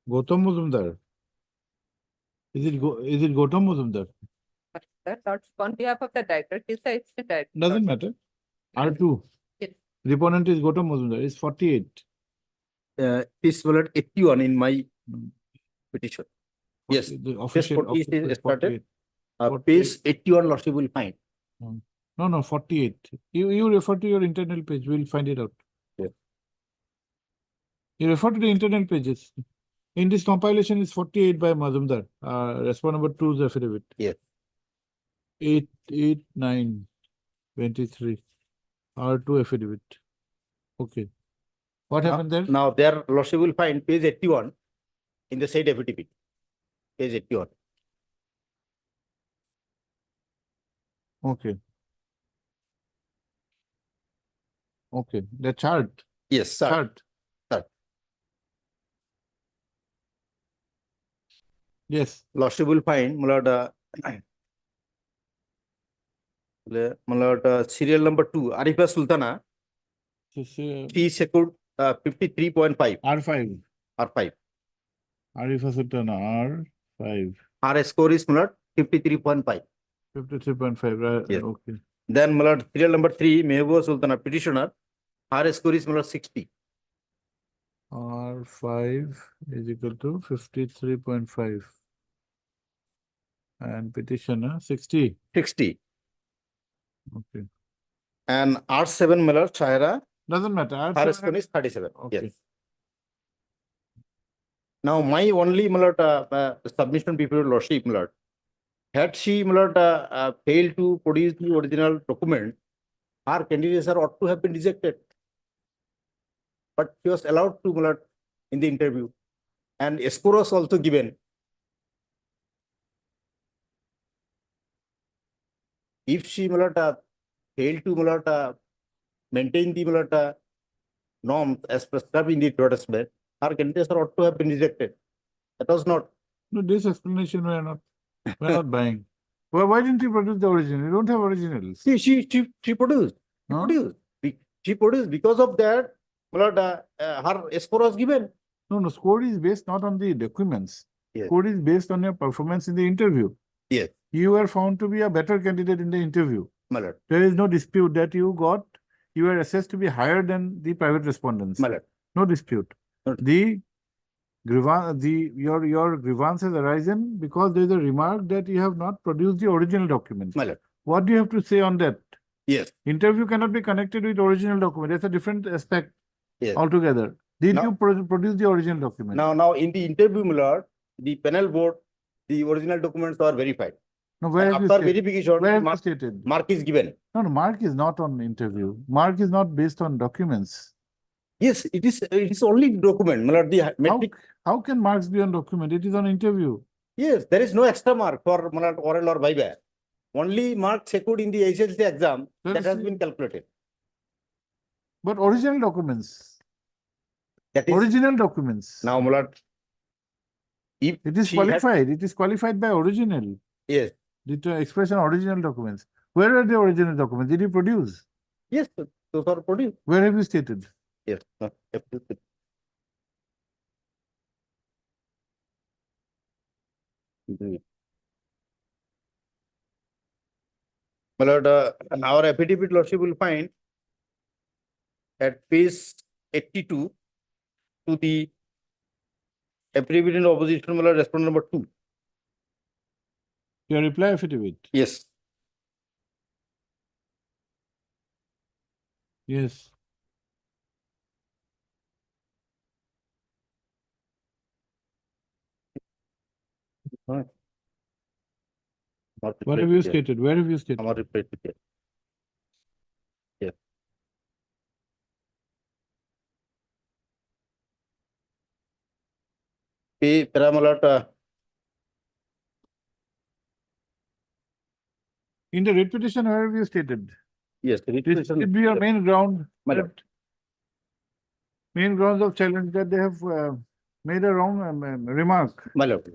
Gautam Muzumdar. Is it Gautam Muzumdar? That's on behalf of the director. He says it's the director. Doesn't matter. R2. Yes. Deponent is Gautam Muzumdar. It's 48. Is my lord 81 in my petition. Yes. The Page official 40 is 48. started. 48. Page 81, Lordship will find. No, 48. You refer to your internal page. We'll find it out. Yes. You refer to the internal pages. In this compilation is 48 by Mazumdar. Respondent number 2 is affidavit. Yes. 88923. R2 affidavit. Okay. What happened there? Now, there, Lordship will find page 81 in the said affidavit. Page 81. Okay. Okay. The chart. Yes, sir. Chart. Sir. Yes. Lordship will find, my lord, serial number 2, Arifa Sultana, This is, she secured 53.5 R5. R5. Arifa Sultana, R5, Her score is, my lord, 53.5. 53.5, right? Yes. Okay. Then, my lord, serial number 3, Mehbooba Sultana, petitioner. Her score is, my lord, 60. R5 is equal to 53.5. And petitioner 60. 60. Okay. And R7, my lord, Shaira, Doesn't matter. her R7 score is 37. Okay. Yes. Now, my only, my lord, submission before your lordship, my lord, had she, my lord, failed to produce the original document, her candidature ought to have been rejected. But she was allowed to, my lord, in the interview. And a score was also given. If she, my lord, failed to, my lord, maintain the, my lord, norms as prescribed in the advertisement, her candidature ought to have been rejected. That was not. No, this explanation we're not buying. Well, why didn't you produce the original? You don't have originals. See, she produced. She Huh? produced. She produced. Because of that, my lord, her score was given. No, score is based not on the documents. Yes. Score is based on your performance in the interview. Yes, You were found to be a better candidate in the interview. my lord. There is no dispute that you were assessed to be higher than the private respondents. My lord. No dispute. No. Your grievance has arisen because there is a remark that you have not produced the original document. My lord. What do you have to say on that? Yes. Interview cannot be connected with original document. That's a different aspect Yes. altogether. Did Now- you produce the original document? Now in the interview, my lord, the panel board, the original documents are verified. No, where And have you after stated? verification, Where have you mark, stated? mark is given. No, mark is not on interview. Mark is not based on documents. Yes, it is only document, my lord. The metric. How can marks be on document? It is on interview. Yes, there is no extra mark for, my lord, oral or viva. Only mark secured in the HSC exam that has been calculated. But original documents. That is Original documents. now, my lord. If It is she had- qualified. It is qualified by original. Yes. The expression original documents. Where are the original documents? Did you produce? Yes, those are produced. Where have you stated? Yes. Absolutely. My lord, our affidavit lordship will find at page 82 to the affidavit in opposition, my lord, respondent number 2. Your reply affidavit. Yes. Yes. Right. What have you stated? Where have you stated? Our reply here. Yes. Para, my lord, In the writ petition, where have you stated? yes, This should be your main ground. My lord. Main grounds of challenge that they have made a wrong remark. My lord.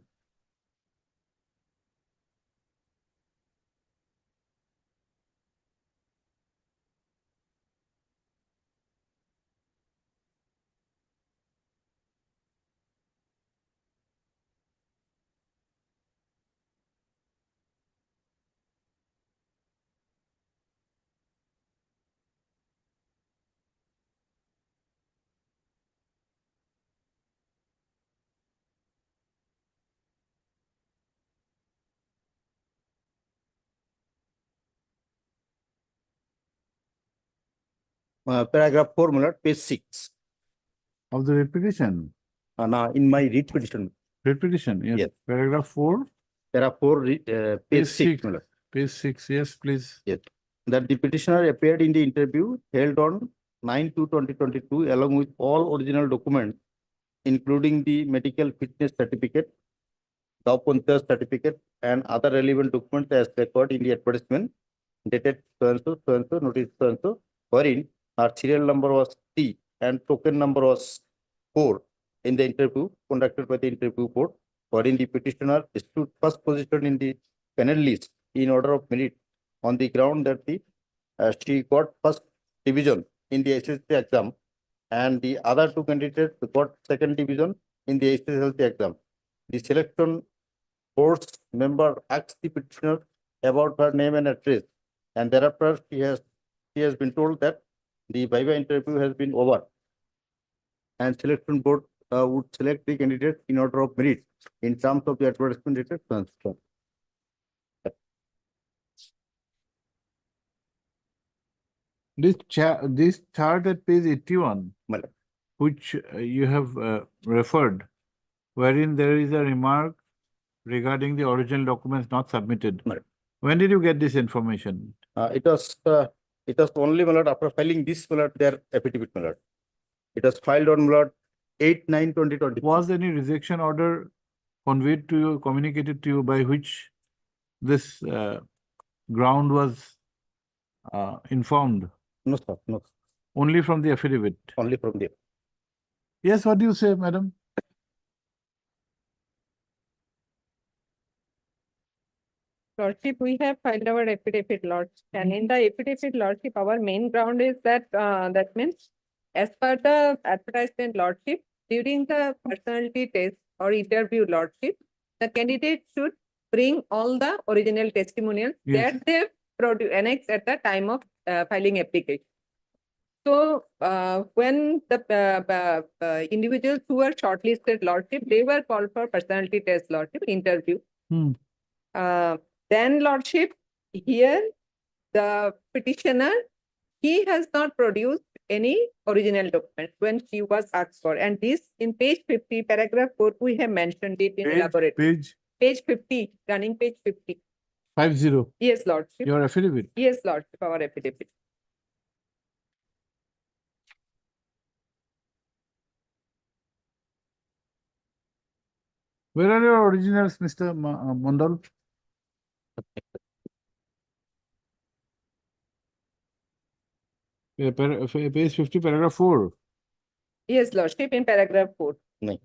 Paragraph 4, my lord, page 6. Of the writ petition. Now, in my writ petition, Writ petition, yes. Yes. Paragraph 4. paragraph 4, page 6, my lord. Page 6, yes, please. Yes. That the petitioner appeared in the interview held on 9/2/2022 along with all original documents, including the medical fitness certificate, the certificate, and other relevant documents as recorded in the advertisement dated so and so, notice so and so, wherein our serial number was T and token number was 4 in the interview conducted by the interview board, wherein the petitioner stood first position in the panel list in order of merit on the ground that she got first division in the SSC exam and the other two candidates got second division in the SSLC exam. the selection board's member asks the petitioner about her name and address, and thereafter she has been told that the Viva interview has been over, and selection board would select the candidate in order of merit in terms of the advertisement dated transfer. This chart at page 81, Well, which you have referred, wherein there is a remark regarding the original documents not submitted. Right. When did you get this information? It was only, my lord, after filing this, my lord, their affidavit, my lord. It was filed on, my lord, 8/9/2020. Was any rejection order conveyed to you, communicated to you, by which this ground was informed? No, sir, no, Only from the affidavit? only from there. Yes, what do you say, madam? Lordship, we have filed our affidavit, Lordship, and in the affidavit, Lordship, our main ground is that, that means, as per the advertisement, Lordship, during the personality test or interview, Lordship, the candidate should bring all the original testimonials Yes. that they annex at the time of filing application. So, when the individuals who were shortlisted, Lordship, they were called for personality test, Lordship, interview. Then, Lordship, here the petitioner, he has not produced any original documents when she was asked for. And this in page 50, paragraph 4, we have mentioned it in elaborate. Page 50, running page 50. 50. Yes, Lordship. Your affidavit. Yes, Lordship, our affidavit. Where are your originals, Mr. Mondal? Page 50, paragraph 4. Yes, Lordship, in paragraph 4. No.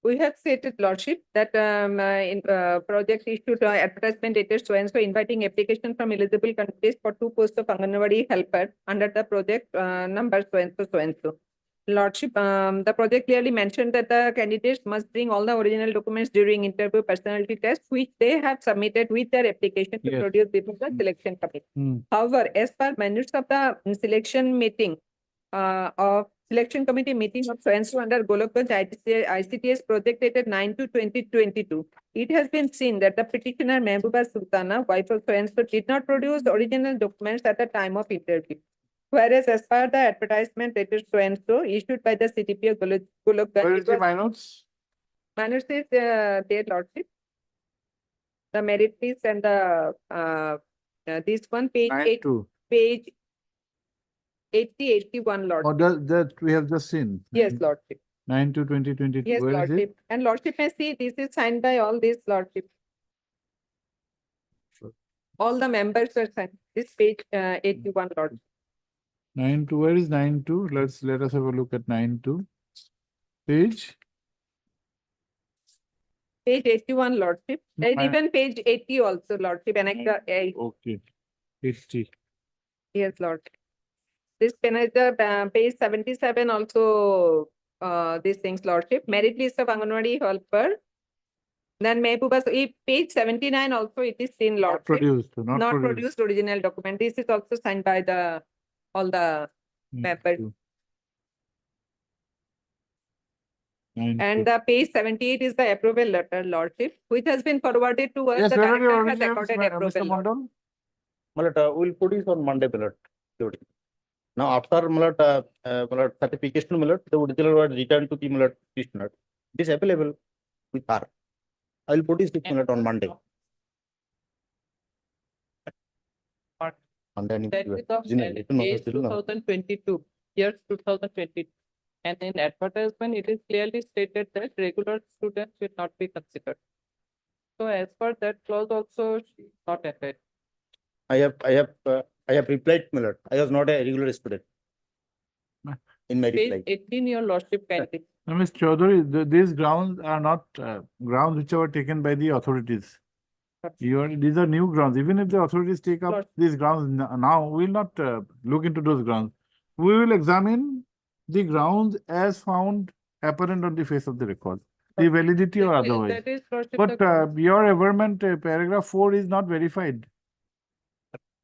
We have stated, Lordship, that in project issued advertisement dated so and so inviting application from eligible candidates for 2 posts of Anganwadi helper under the project number so and so so and so. Lordship, the project clearly mentioned that the candidates must bring all the original documents during interview personality test, which they have submitted with their application to Yes. produce before the selection committee. However, as per minutes of the selection meeting of selection committee meeting of so and so under Golokganj ICTS project dated 9/2/2022, it has been seen that the petitioner Mehbooba Sultana, wife of so and so, did not produce the original documents at the time of interview. Whereas as per the advertisement dated so and so issued by the CDPO Golokganj, Where is the minutes? minutes is their Lordship. The merit list and the this one page 8, 9-2. page 80-81, Lordship. Or that we have just seen? Yes, Lordship. 9/2/2022. Yes, Where is it? Lordship. And Lordship may see this is signed by all these, Lordship. All the members were signed. This page 81, Lordship. 9-2. Where is 9-2? Let us have a look at 9-2. Page? Page 81, Lordship. And Fine. even page 80 also, Lordship. Annex 8. Okay. 80. Yes, Lordship. This page 77 also these things, Lordship. Merit list of Anganwadi helper. Then Mehbooba, page 79 also it is seen, Not Lordship. produced. Not produced original document. This is also signed by the all the members. 9-2. And the page 78 is the approval letter, Lordship, which has been forwarded to us. Yes, The where are your director has originals, accorded Mr. approval. Mondal? Malat, we'll put it on Monday, Malat. Now, after Malat, certification, Malat, the original were returned to the Malat petitioner. It is available with her. I will put it Malat on Monday. That is of page 2022, year 2022. And in advertisement, it is clearly stated that regular students will not be considered. So as per that clause also, she is not affected. I have replied, Malat. I was not a regular student. In my reply. Page 18, your lordship kindly. Now, Ms. Chaudhary, these grounds are not grounds which were taken by the authorities. These are new grounds. Even if the authorities take up Lord. these grounds now, we will not look into those grounds. We will examine the grounds as found apparent on the face of the record. the validity or otherwise. That is lordship, But your averment paragraph 4 is not verified.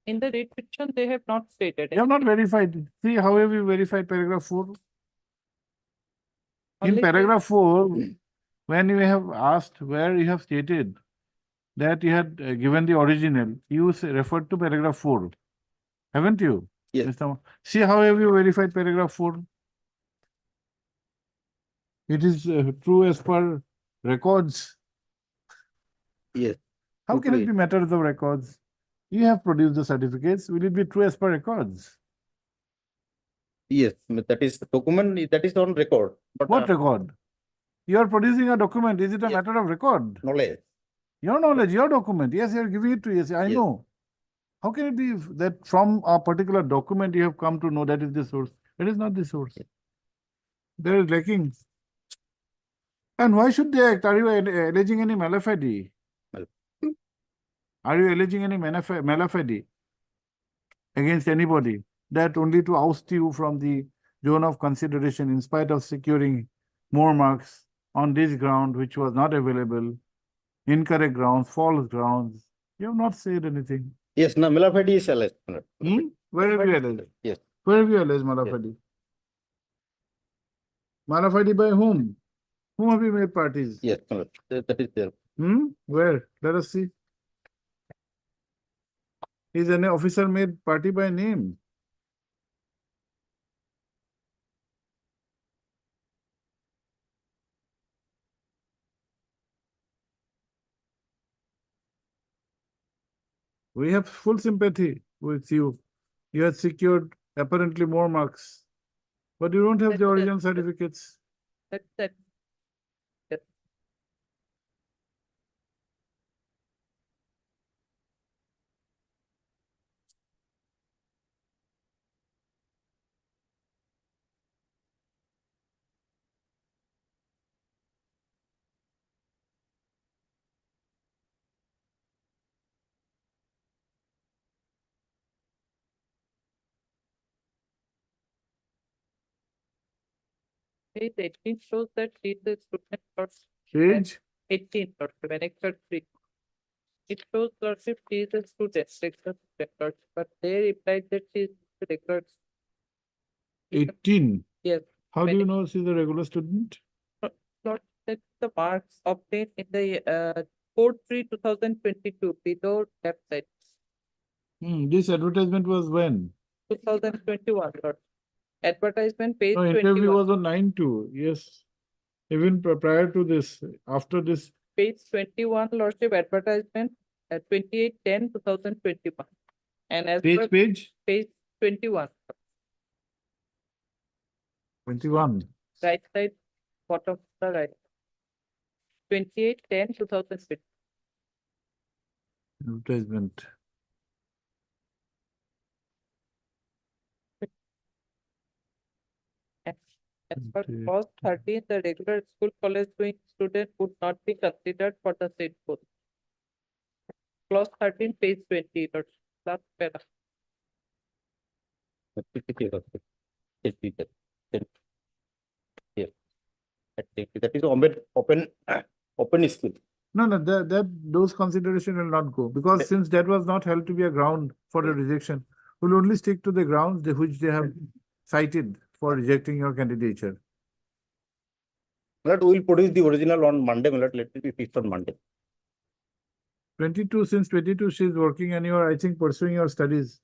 in the rate petition, they have not stated. You have not verified. See, how have you verified paragraph 4? In Only paragraph 4, when you have asked where you have stated that you had given the original, you referred to paragraph 4. Haven't you? Yes. Mr. See, how have you verified paragraph 4? It is true as per records. Yes. How can True. it be matters of records? You have produced the certificates. Will it be true as per records? Yes, that is document, that is on record. But What record? You are producing a document. Is it a Yes. matter of record? knowledge. Your knowledge, your document. Yes, you are giving it to yes. I Yes. know. How can it be that from a particular document you have come to know that is the source? It is not the source. There is lacking. And why should they act? Are you alleging any malafide? Mal- Are you alleging any malafide against anybody? That only to oust you from the zone of consideration in spite of securing more marks on this ground which was not available, incorrect grounds, false grounds. You have not said anything. Yes, no, malafide is alleged. Where have you alleged? Yes. Where have you alleged malafide? Malafide by whom? Whom have you made parties? Yes, no, that is there. Where? Let us see. Is an officer made party by name? We have full sympathy with you. You had secured apparently more marks, but you don't have the original certificates. That page 18 shows that she is the student first. Page 18, lordship, annexure 3. It shows lordship she is a student, regular student, lordship, but they replied that she is the regular. 18. Yes. How do you know she's a regular student? Lord, that's the marks obtained in the code 3 2022 below website This advertisement was when? 2021. Lord. Advertisement page No, interview 21. was on 9/2. Yes. Even prior to this, after this, Page 21, lordship, advertisement 28/10/2021. And as per page page 21, 21. right side, bottom of the right. 28/10/2020. Advertisement. As per Okay. clause 13, the regular school college going student would not be considered for the state post. Clause 13, page 20, last para. Yes. That is open skill. No, those considerations will not go because since that was not held to be a ground for the rejection, we'll only stick to the grounds which they have cited for rejecting your candidature. But we will produce the original on Monday. Let it be fixed on Monday. 22, since 22, she is working and you are, I think, pursuing your studies.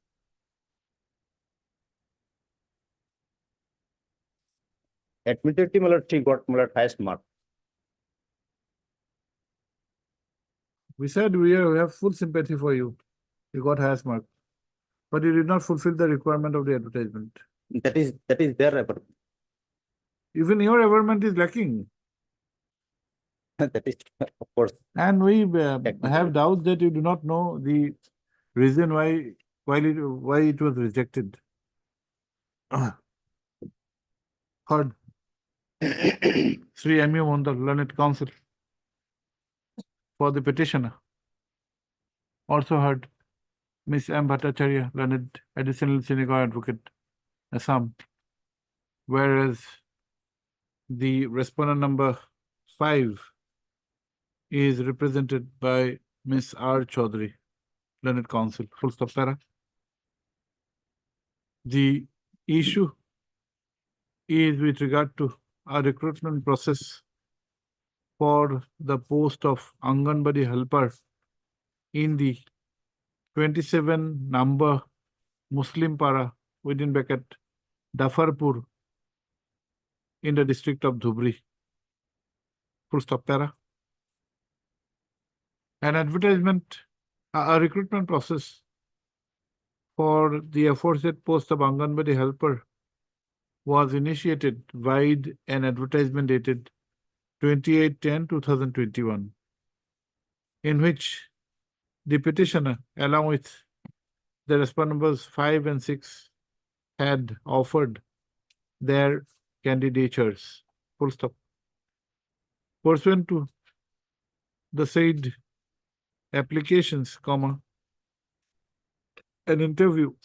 Admitted team, she got highest mark. We said we have full sympathy for you. You got highest mark. But you did not fulfill the requirement of the advertisement. That is their effort. Even your averment is lacking. That is, of course. And we have doubts that you do not know the reason why it was rejected. Heard. Sri M.U. Mondal, Learned Counsel for the petitioner. Also heard Miss M. Bhattacharya, Learned Additional Senior Advocate, Assam. Whereas the respondent number 5 is represented by Ms. R. Chaudhary, Learned Counsel. Full stop para. The issue is with regard to a recruitment process for the post of Anganwadi helper in the 27 number Muslim Para within bracket Dafarpur in the district of Dhubri. Full stop para. An advertisement, a recruitment process for the aforesaid post of Anganwadi helper was initiated via an advertisement dated 28/10/2021, in which the petitioner, along with the respondents 5 and 6, had offered their candidatures. Full stop. Pursuant to the said applications, an interview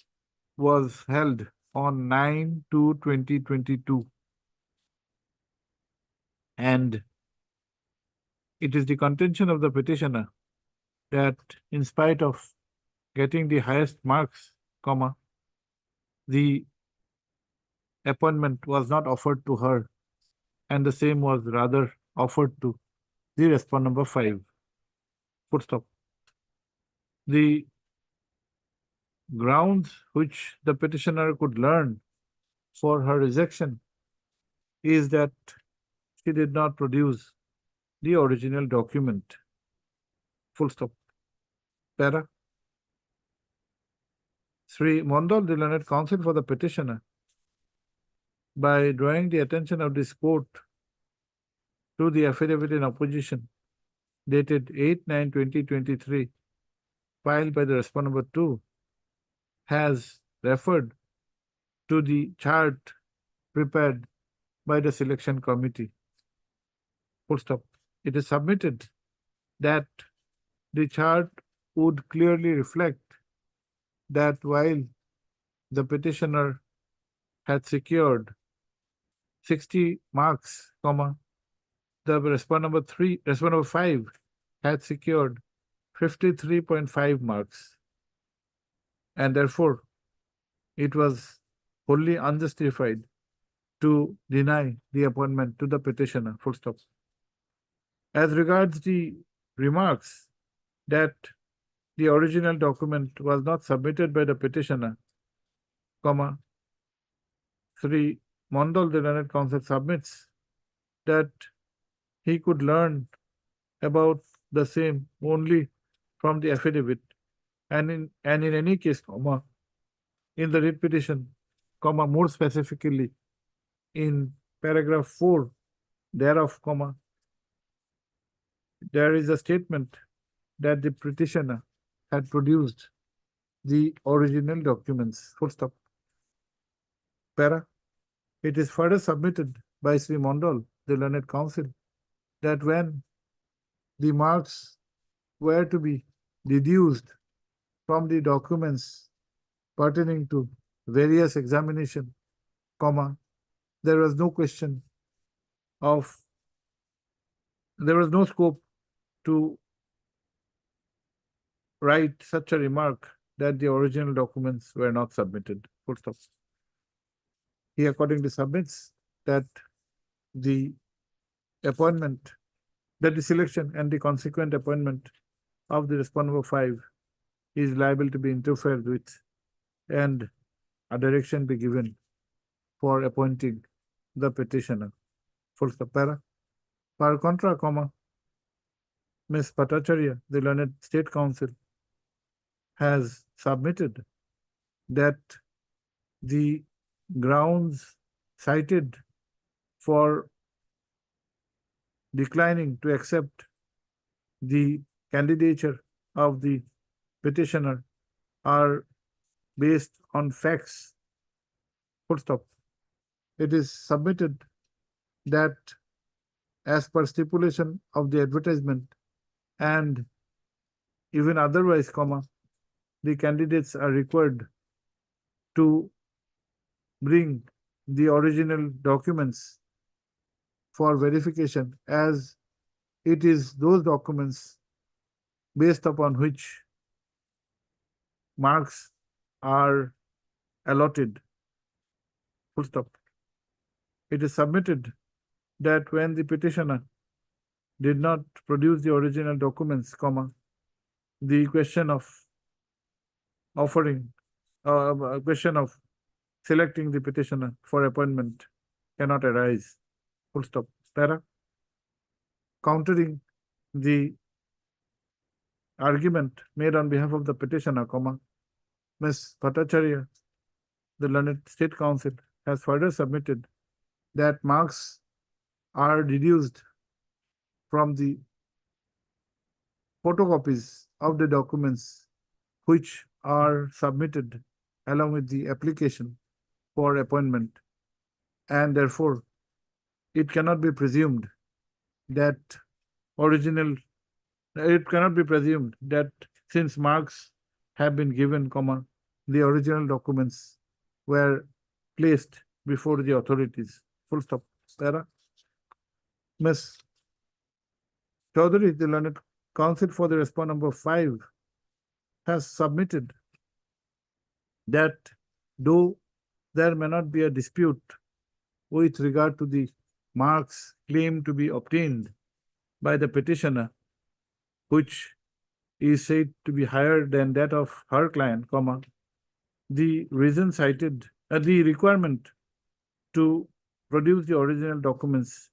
was held on 9/2/2022, and it is the contention of the petitioner that in spite of getting the highest marks, the appointment was not offered to her, and the same was rather offered to the respondent number 5. Full stop. The grounds which the petitioner could learn for her rejection is that she did not produce the original document. Full stop. Para. Sri Mondal, the Learned Counsel for the petitioner, by drawing the attention of this court to the affidavit in opposition dated 8/9/2023, filed by the respondent number 2, has referred to the chart prepared by the selection committee. Full stop. It is submitted that the chart would clearly reflect that while the petitioner had secured 60 marks, the respondent number 5 had secured 53.5 marks, and therefore it was wholly unjustified to deny the appointment to the petitioner. Full stop. As regards the remarks that the original document was not submitted by the petitioner, Sri Mondal, the Learned Counsel, submits that he could learn about the same only from the affidavit, and in any case, in the writ petition, more specifically in paragraph 4 thereof, there is a statement that the petitioner had produced the original documents. Full stop. Para. It is further submitted by Sri Mondal, the Learned Counsel, that when the marks were to be deduced from the documents pertaining to various examination, there was no scope to write such a remark that the original documents were not submitted. Full stop. He accordingly submits that the appointment, that the selection and the consequent appointment of the respondent number 5 is liable to be interfered with, and a direction be given for appointing the petitioner. Full stop. Para. Per contra, Ms. Bhattacharya, the Learned State Counsel, has submitted that the grounds cited for declining to accept the candidature of the petitioner are based on facts. Full stop. It is submitted that as per stipulation of the advertisement and even otherwise, the candidates are required to bring the original documents for verification as it is those documents based upon which marks are allotted. Full stop. It is submitted that when the petitioner did not produce the original documents, comma, the question of question of selecting the petitioner for appointment cannot arise. Full stop. Para. Countering the argument made on behalf of the petitioner, comma, Ms. Bhattacharya, the learned State Council, has further submitted that marks are deduced from the photocopies of the documents which are submitted along with the application for appointment, and therefore it cannot be presumed that since marks have been given, comma, the original documents were placed before the authorities. Full stop. Para. Ms. Chaudhary, the learned counsel for the respondent number 5, has submitted that though there may not be a dispute with regard to the marks claimed to be obtained by the petitioner, which is said to be higher than that of her client, comma, the reason cited, the requirement to produce the original documents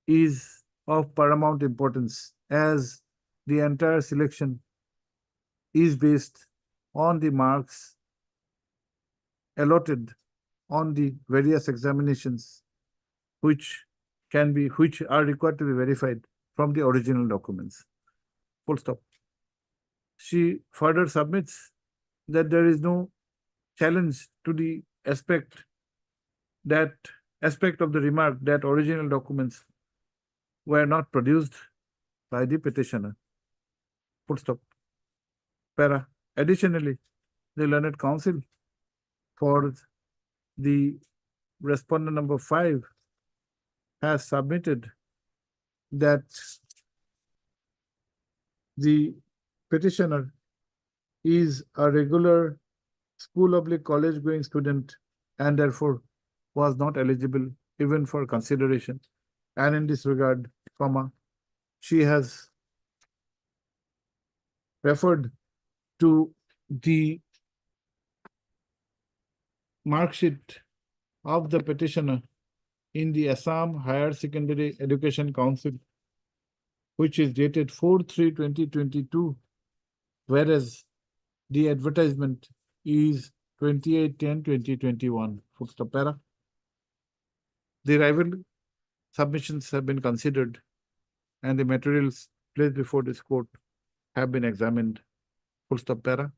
is of paramount importance, as the entire selection is based on the marks allotted on the various examinations which are required to be verified from the original documents. Full stop. She further submits that there is no challenge to the aspect of the remark that original documents were not produced by the petitioner. Full stop. Para. Additionally, the learned counsel for the respondent number 5 has submitted that the petitioner is a regular school/college going student and therefore was not eligible even for consideration. And in this regard, comma, she has referred to the mark sheet of the petitioner in the Assam Higher Secondary Education Council, which is dated 4/3/2022, whereas the advertisement is 28/10/2021. Full stop. Para. The rival submissions have been considered and the materials placed before this court have been examined. Full stop. Para.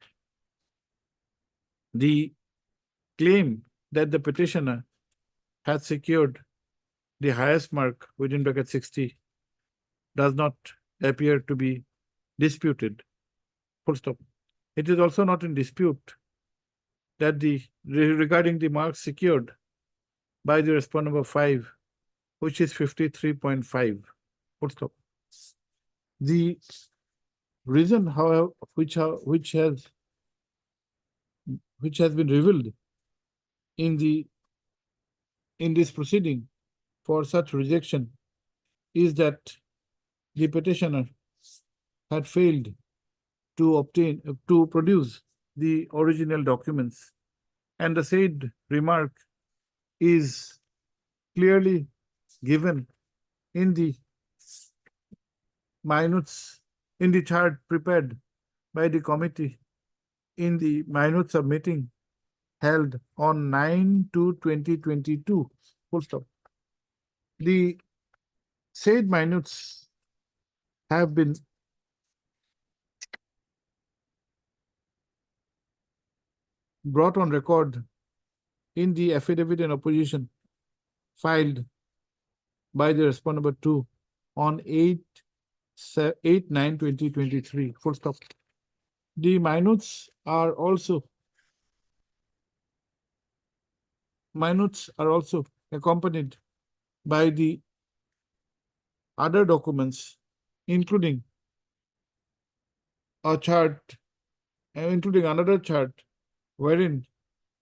The claim that the petitioner has secured the highest mark within bracket 60 does not appear to be disputed. Full stop. It is also not in dispute that regarding the marks secured by the respondent number 5, which is 53.5. Full stop. The reason, however, which has been revealed in this proceeding for such rejection is that the petitioner had failed to produce the original documents, and the said remark is clearly given in the minutes, in the chart prepared by the committee in the minutes of meeting held on 9/2/2022. Full stop. The said minutes have been brought on record in the affidavit in opposition filed by the respondent number 2 on 8/9/2023. Full stop. The minutes are also accompanied by the other documents including a chart, including another chart wherein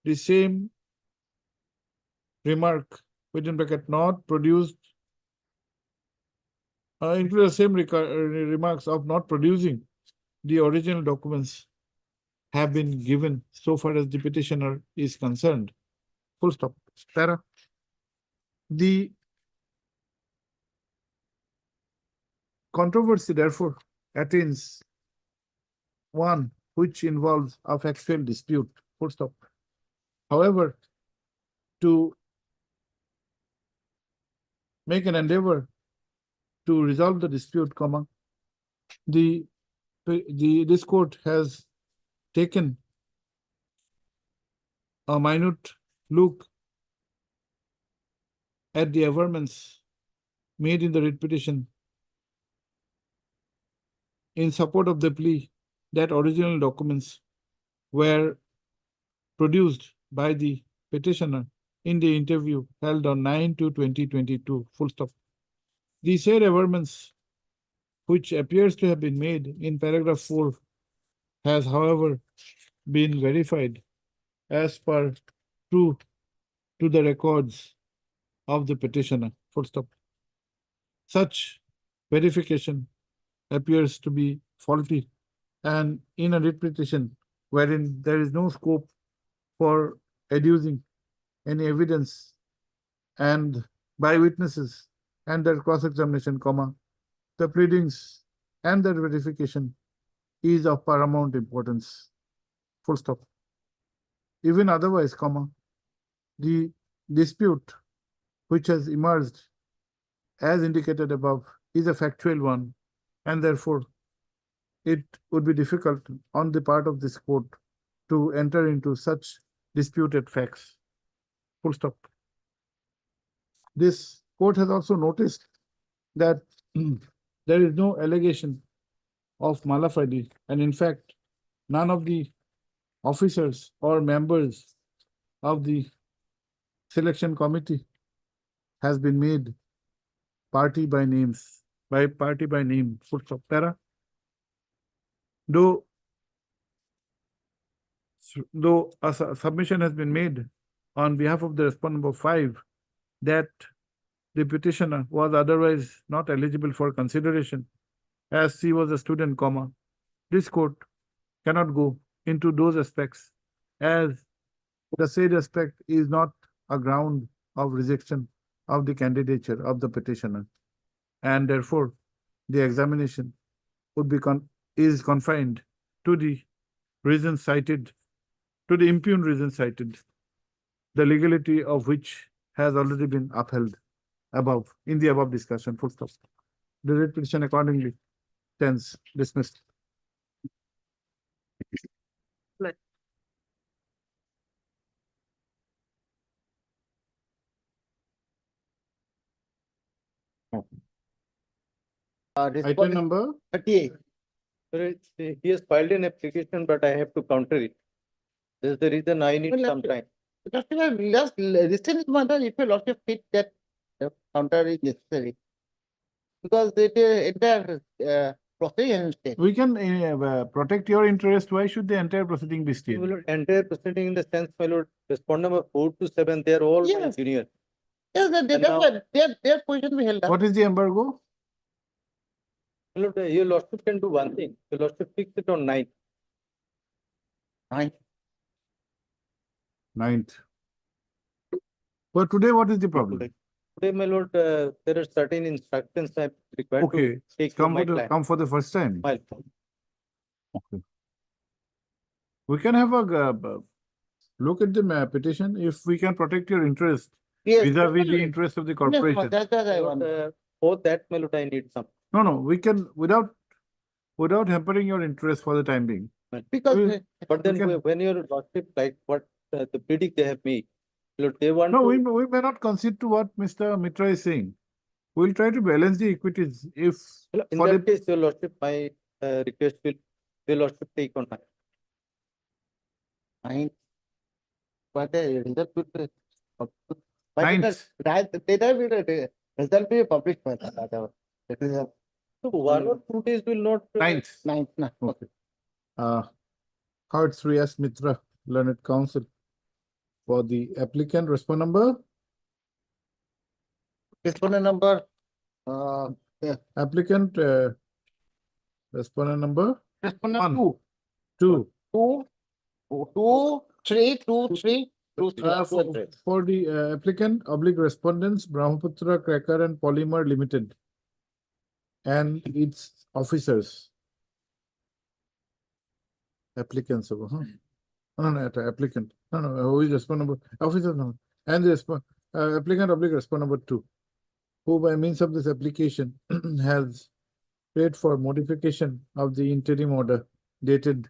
the same remark within bracket not produced include the same remarks of not producing the original documents have been given so far as the petitioner is concerned. Full stop. Para. The controversy, therefore, attains one which involves a factual dispute. Full stop. However, to make an endeavor to resolve the dispute, this court has taken a minute look at the averments made in the writ petition in support of the plea that original documents were produced by the petitioner in the interview held on 9/2/2022. Full stop. The said averments, which appears to have been made in paragraph 4, has, however, been verified as per true to the records of the petitioner. Full stop. Such verification appears to be faulty, and in a writ petition wherein there is no scope for adducing any evidence and by witnesses and their cross-examination, the pleadings and their verification is of paramount importance. Full stop. Even otherwise, the dispute which has emerged as indicated above is a factual one, and therefore it would be difficult on the part of this court to enter into such disputed facts. Full stop. This court has also noticed that there is no allegation of malafide, and in fact, none of the officers or members of the selection committee has been made party by name. Full stop. Para. Though a submission has been made on behalf of the respondent number 5 that the petitioner was otherwise not eligible for consideration as she was a student, this court cannot go into those aspects as the said aspect is not a ground of rejection of the candidature of the petitioner, and therefore the examination would be is confined to the reasons cited, to the impugned reasons cited, the legality of which has already been upheld above in the above discussion. Full stop. The writ petition accordingly stands dismissed. Item number 38. He has filed an application, but I have to counter it. This is the reason I need some time. Just listen to matter if a lot of fit that counter is necessary. Because the entire procedure is stayed. we can protect your interest. Why should the entire proceeding be stayed? My lord, entire proceeding in the sense, my lord, respondent number 4 to 7, they are all my Yes. junior. Yes, their position we held up. What is the embargo? My lord, your lordship can do one thing. Your lordship fix it on 9. 9th. But today, what is the problem? Today, my lord, there are certain instructions I am required Okay, to take from my client. come for the first time. My- Okay. We can have a look at the petition if we can protect your interest Yes, vis-a-vis the definitely. interest of the Yes, corporation. that's what I My want. lord, for that, my lord, I need some. No, we can without hampering your interest for the time being. Because we- But then can- when your lordship, like what the predict they have made, my lord, they want No, to. we may not concede to what Mr. Mitra is saying. We'll try to balance the equities if In for that the case, your lordship, my request will, your lordship take on 9. Fine. But the result will be. Ninth. Result will be published by the other. That is a So 1 or 2 days will not. Ninth. Ninth, nah. Okay. Heard Sri S. Mitra, Learned Counsel. For the applicant, respond number, Respondent number, applicant, respondent number respondent One. 2, two. 2, 2, 3, 2, 3, 2, 3, For the applicant, oblique respondents, Brahmaputra Cracker and Polymer Limited and its officers. Applicants, huh? No, applicant. No, who is respond number? Officer number. And the applicant oblique respond number 2, who by means of this application has paid for modification of the interim order dated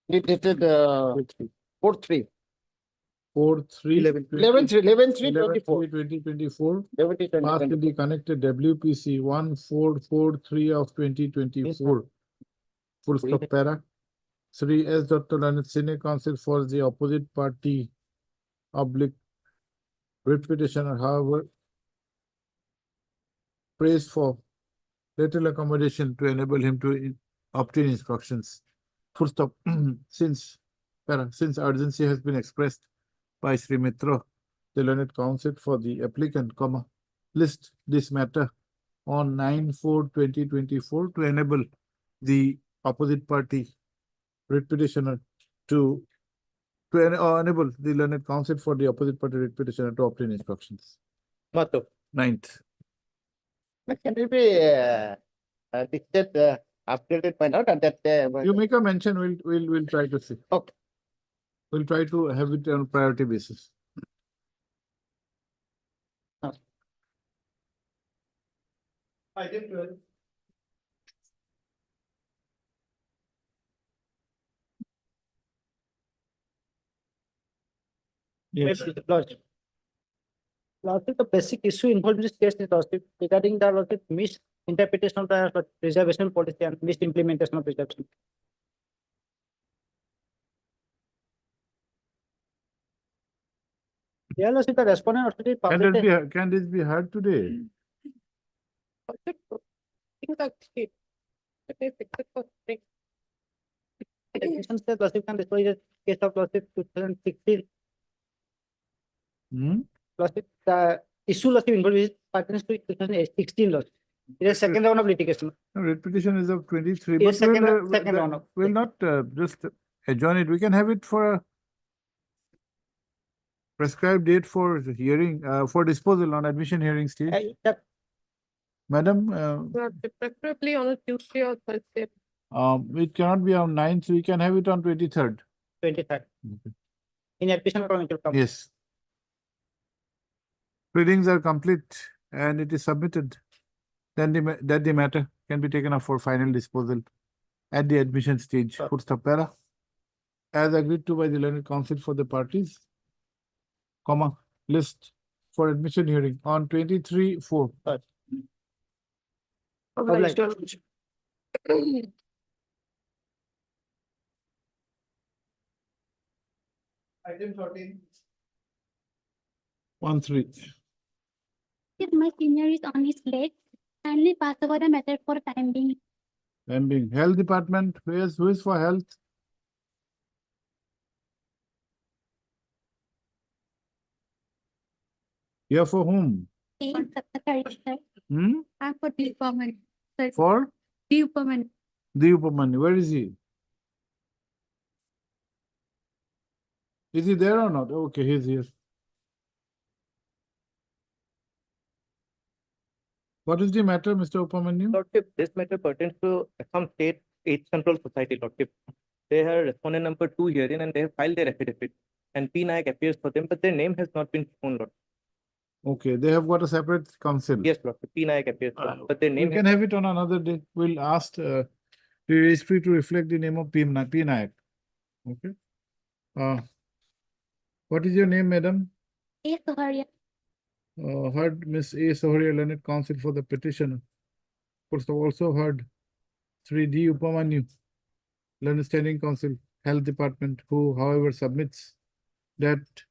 dated 4/3, 4/3 11/3/24. 2024 11/3/2024. passed in the connected WPC 1443 of 2024. Full stop para. Sri S. Dr. Learned Senior Counsel for the opposite party oblique writ petitioner, however, praised for little accommodation to enable him to obtain instructions. Full stop. Since urgency has been expressed by Sri Mitra, the Learned Counsel for the applicant, list this matter on 9/4/2024 to enable the opposite party writ petitioner to enable the Learned Counsel for the opposite party writ petitioner to obtain instructions. Mato. 9th. But can it be dictated, updated by now and that? You make a mention, we'll try to see. Okay. We'll try to have it on priority basis. Item 12. Yes. Lordship, the basic issue involved in this case is lordship regarding the lordship misinterpretation of the reservation policy and misimplementation of reservation. Yeah, lordship, the respondent authority published. Can this be heard today? Petition says lordship can dispose the case of lordship 2016. Lordship, the issue lordship involved is pertains to 2016 lordship. It is second round of litigation. No, writ petition is of 23. Yes, But second round of. we'll not just adjourn it. We can have it for a prescribed date for hearing, for disposal on admission hearing stage. Madam, Preferably on a Tuesday or Thursday. it cannot be on 9th, so we can have it on 23rd. 23rd. In addition from it will come. Yes. Pleadings are complete and it is submitted. Then the matter can be taken up for final disposal at the admission stage. Full stop para. As agreed to by the Learned Counsel for the parties, list for admission hearing on 23/4. Item 13. 1/3. If my senior is on his leg, kindly pass over the matter for time being. Health department, who is for health? Here for whom? Secretary, sir. I'm for the Upperman. Sir, For the Upperman. the Upamani. Where is he? Is he there or not? Okay, he's here. What is the matter, Mr. Upamanu? Lordship, this matter pertains to some state AIDS control society, Lordship. They have respondent number 2 herein and they have filed their affidavit. And P. Nayak appears for them, but their name has not been shown, Lord. Okay, they have got a separate council. Yes, Lordship. P. Nayak appears for them, but their We name can have it on another day. We'll ask the registry to reflect the name of P. Nayak. Okay. What is your name, madam? Yes, Soharia. Heard Miss A. Soharia, Learned Counsel for the petitioner. Also heard Sri D. Upamanu, Learned Standing Counsel, Health Department, who, however, submits that.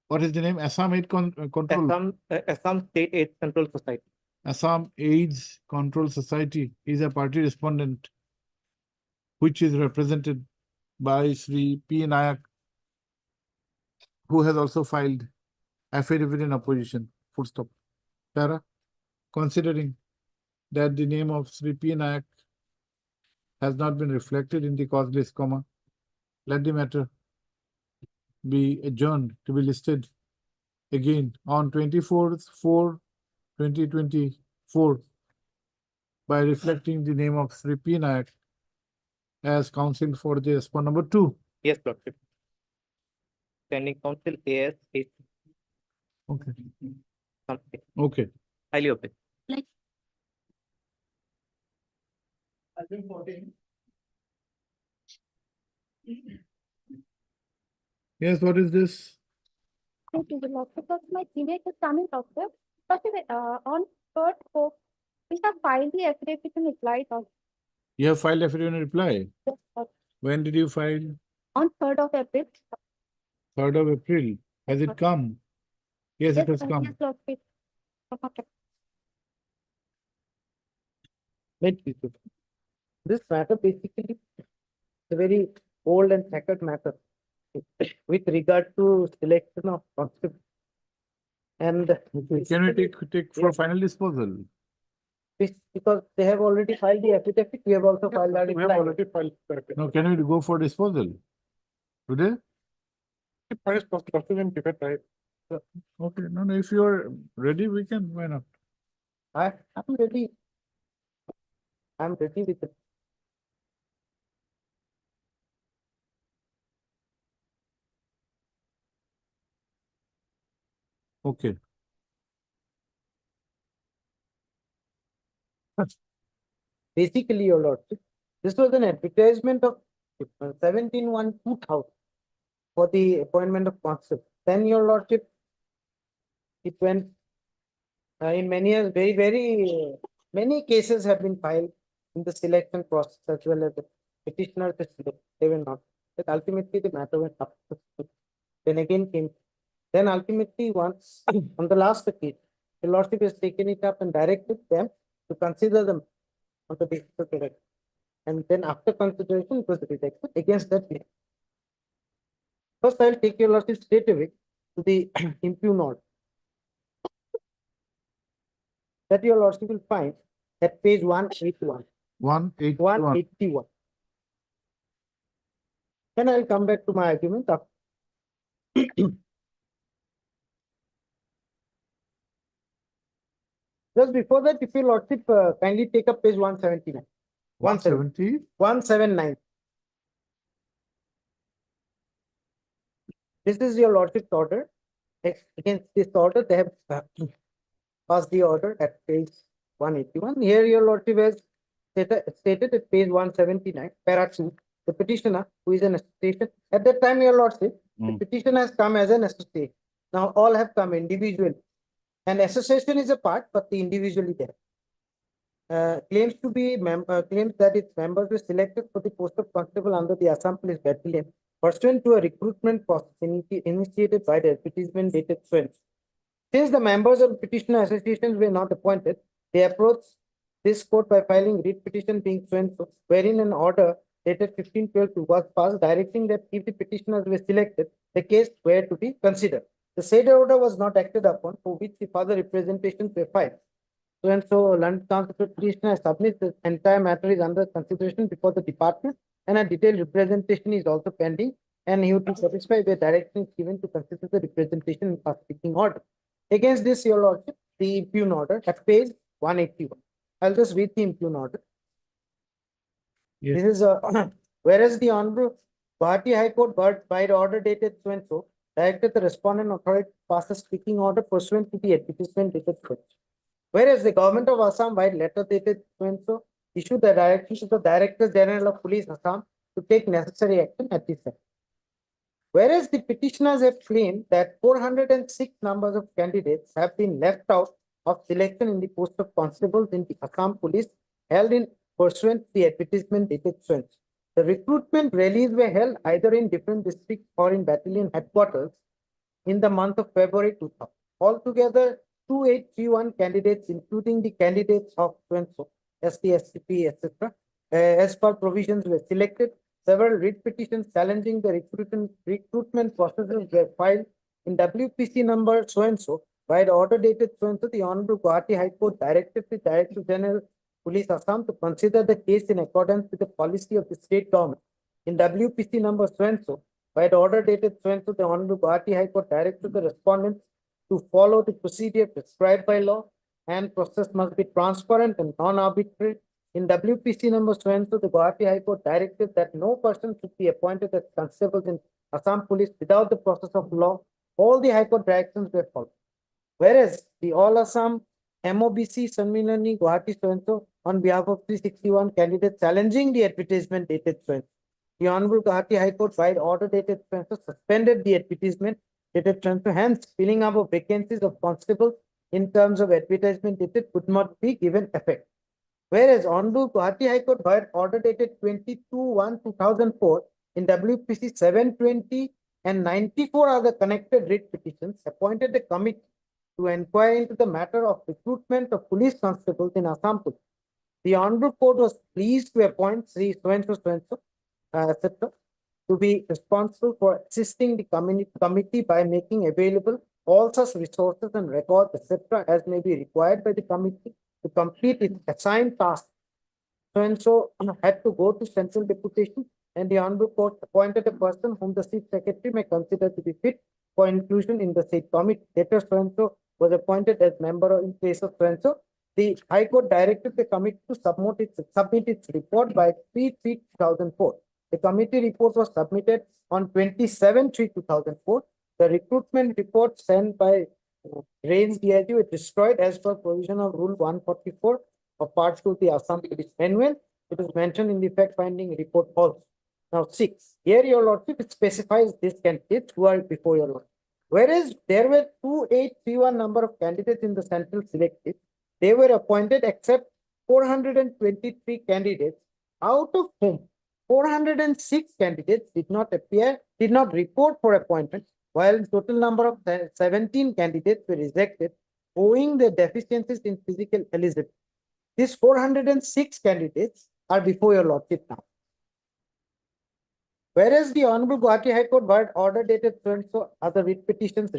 What is the name? Assam Aid Control. Assam State AIDS Control Society. Assam AIDS Control Society is a party respondent which is represented by Sri P. Nayak, who has also filed affidavit in opposition. Full stop. Para, considering that the name of Sri P. Nayak has not been reflected in the cause list, comma, let the matter be adjourned to be listed again on 24/4/2024 by reflecting the name of Sri P. Nayak as counsel for the respond number 2. Yes, Lordship. Standing counsel AS is Okay. something Okay. highly object. Like, Yes, what is this? thank you, Lordship. Because my senior is coming, Doctor. But on 3rd hope, we have filed the affidavit and applied on You have filed affidavit in reply. When did you file? on 3rd of April. 3rd of April. Has it come? Yes, it has come. Yes, Lordship. Okay. Wait, please. This matter basically is a very old and sacred matter with regard to selection of concept. And Can we take for final disposal? because they have already filed the affidavit, we have also filed our We have reply. already filed. No, can we go for disposal? Today? First, document given, right? Okay, no, if you are ready, we can, why not? I'm ready. I'm ready with it. Okay. Basically, your lordship, this was an advertisement of 17/1/2000 for the appointment of constable. Then, your lordship, it went in many years, many cases have been filed in the selection process as well as the petitioners they were not. But ultimately, the matter went up. Then again came. Then ultimately, once on the last case, the lordship has taken it up and directed them to consider them on the basis of the and then after consideration, it was rejected against that claim. First, I'll take your lordship straight away to the impugn order. That your lordship will find at page 181. 181. 181. Then I'll come back to my argument after. Just before that, if your lordship kindly take up page 179. 170? 179. This is your lordship's order. Against this order, they have passed the order at page 181. Here, your lordship has stated at page 179, para 2, the petitioner, who is an association. At that time, your lordship, the petition has come as an association. Now, all have come individually. And association is a part, but the individually there. Claims that its members were selected for the post of constable under the Assam Police Battalion pursuant to a recruitment process initiated by the advertisement dated 20. Since the members of petitioner associations were not appointed, they approached this court by filing writ petition being 20, wherein an order dated 15/12 was passed directing that if the petitioners were selected, the case were to be considered. The said order was not acted upon, for which the further representations were filed. So London Council petitioner submits the entire matter is under consideration before the department, and a detailed representation is also pending, and he would be satisfied with directions given to consider the representation in past speaking order. Against this, your lordship, the impugn order at page 181. I'll just read the impugn order. Yes. This is whereas the Honorable Guwahati High Court by the order dated so and so directed the respondent authority to pass a speaking order pursuant to the advertisement dated so. Whereas the government of Assam by letter dated so and so issued the directions to the Director General of Police Assam to take necessary action at this time. Whereas the petitioners have claimed that 406 numbers of candidates have been left out of selection in the post of constables in the Assam Police held in pursuant to the advertisement dated so and so. The recruitment rallies were held either in different districts or in battalion headquarters in the month of February 2000. Altogether, 2831 candidates, including the candidates of so ST, SCP, etc. As per provisions were selected. Several writ petitions challenging the recruitment processes were filed in WPC number so and so by the order dated so and so. The Honorable Guwahati High Court directed the Director General Police Assam to consider the case in accordance with the policy of the state government. In WPC number so and so by the order dated so and so, the Honorable Guwahati High Court directed the respondents to follow the procedure prescribed by law, and process must be transparent and non-arbitrary. In WPC number so and so, the Guwahati High Court directed that no person should be appointed as constables in Assam Police without the process of law. All the High Court directions were followed. Whereas the All Assam MOBC Sammilani Guwahati so and so on behalf of 361 candidates challenging the advertisement dated so and so. The Honorable Guwahati High Court by order dated so and so suspended the advertisement dated so and so. Hence, filling up of vacancies of constables in terms of advertisement dated could not be given effect. Whereas Honorable Guwahati High Court by order dated 22/1/2004 in WPC 720 and 94 other connected writ petitions appointed a committee to inquire into the matter of recruitment of police constables in Assam Police. The Honorable Court was pleased to appoint Sri so-and-so, etc., to be responsible for assisting the committee by making available all such resources and records, etc., as may be required by the committee to complete its assigned task. So-and-so had to go to central deputation, and the Honorable Court appointed a person whom the Chief Secretary may consider to be fit for inclusion in the said committee. Later, so-and-so was appointed as member in place of so-and-so. The High Court directed the committee to submit its report by 3/3/2004. The committee report was submitted on 27/3/2004. The recruitment report sent by Rains DIG was destroyed as per provision of Rule 144 of Part 2 of the Assam Police Manual. It is mentioned in the fact-finding report also. Now, 6. Here, Your Lordship, it specifies these candidates who are before Your Lordship. Whereas there were 2831 number of candidates in the central selected, they were appointed except 423 candidates, out of whom 406 candidates did not report for appointment, while the total number of 17 candidates were rejected owing their deficiencies in physical eligibility. These 406 candidates are before Your Lordship now. Whereas the Honorable Guwahati High Court by order dated so other writ petitions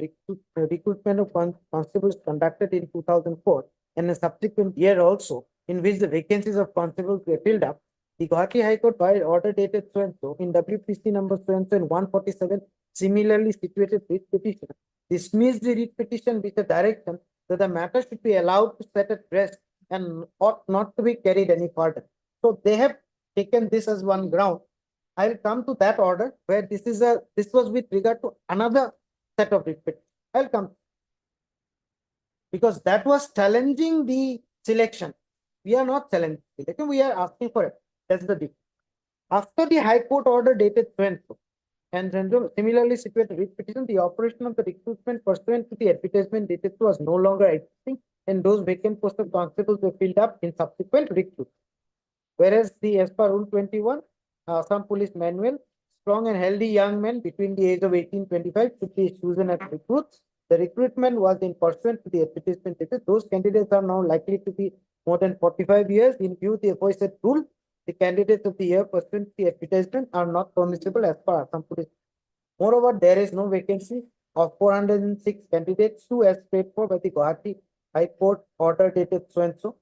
recruitment of constables conducted in 2004 and a subsequent year also, in which the vacancies of constables were filled up, the Guwahati High Court by order dated so in WPC number so and 147 similarly situated writ petition dismissed the writ petition with the direction that the matter should be allowed to set at rest and ought not to be carried any further. So they have taken this as one ground. I will come to that order where this was with regard to another set of writ petitions. I'll come because that was challenging the selection. We are not challenging the selection, we are asking for it. That's the difference. After the High Court order dated and similarly situated writ petition, the operation of the recruitment pursuant to the advertisement dated was no longer existing, and those vacant posts of constables were filled up in subsequent recruitment. Whereas as per Rule 21, Assam Police Manual, strong and healthy young men between the age of 18-25 should be chosen as recruits. The recruitment was in pursuant to the advertisement dated. Those candidates are now likely to be more than 45 years. In view of the aforesaid rule, the candidates of the year pursuant to the advertisement are not permissible as per Assam Police. Moreover, there is no vacancy of 406 candidates who as paid for by the Guwahati High Court order dated so and so.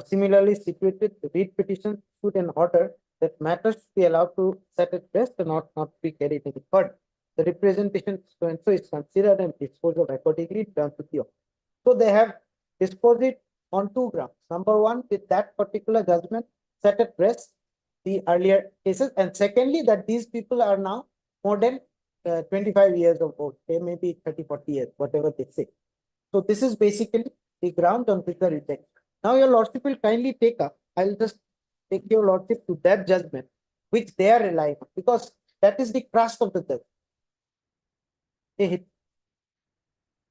Similarly situated writ petition should an order that matters should be allowed to set at rest and not be carried any further. The representation so and so is considered and disposed of accordingly in terms of the order. So they have disposed it on 2 grounds. Number 1, with that particular judgment set at rest the earlier cases, and secondly, that these people are now more than 25 years of old. They may be 30-40 years, whatever they say. So this is basically the ground on which the reject. Now Your Lordship will kindly take up. I'll just take Your Lordship to that judgment which they are relying on, because that is the crust of the judgment.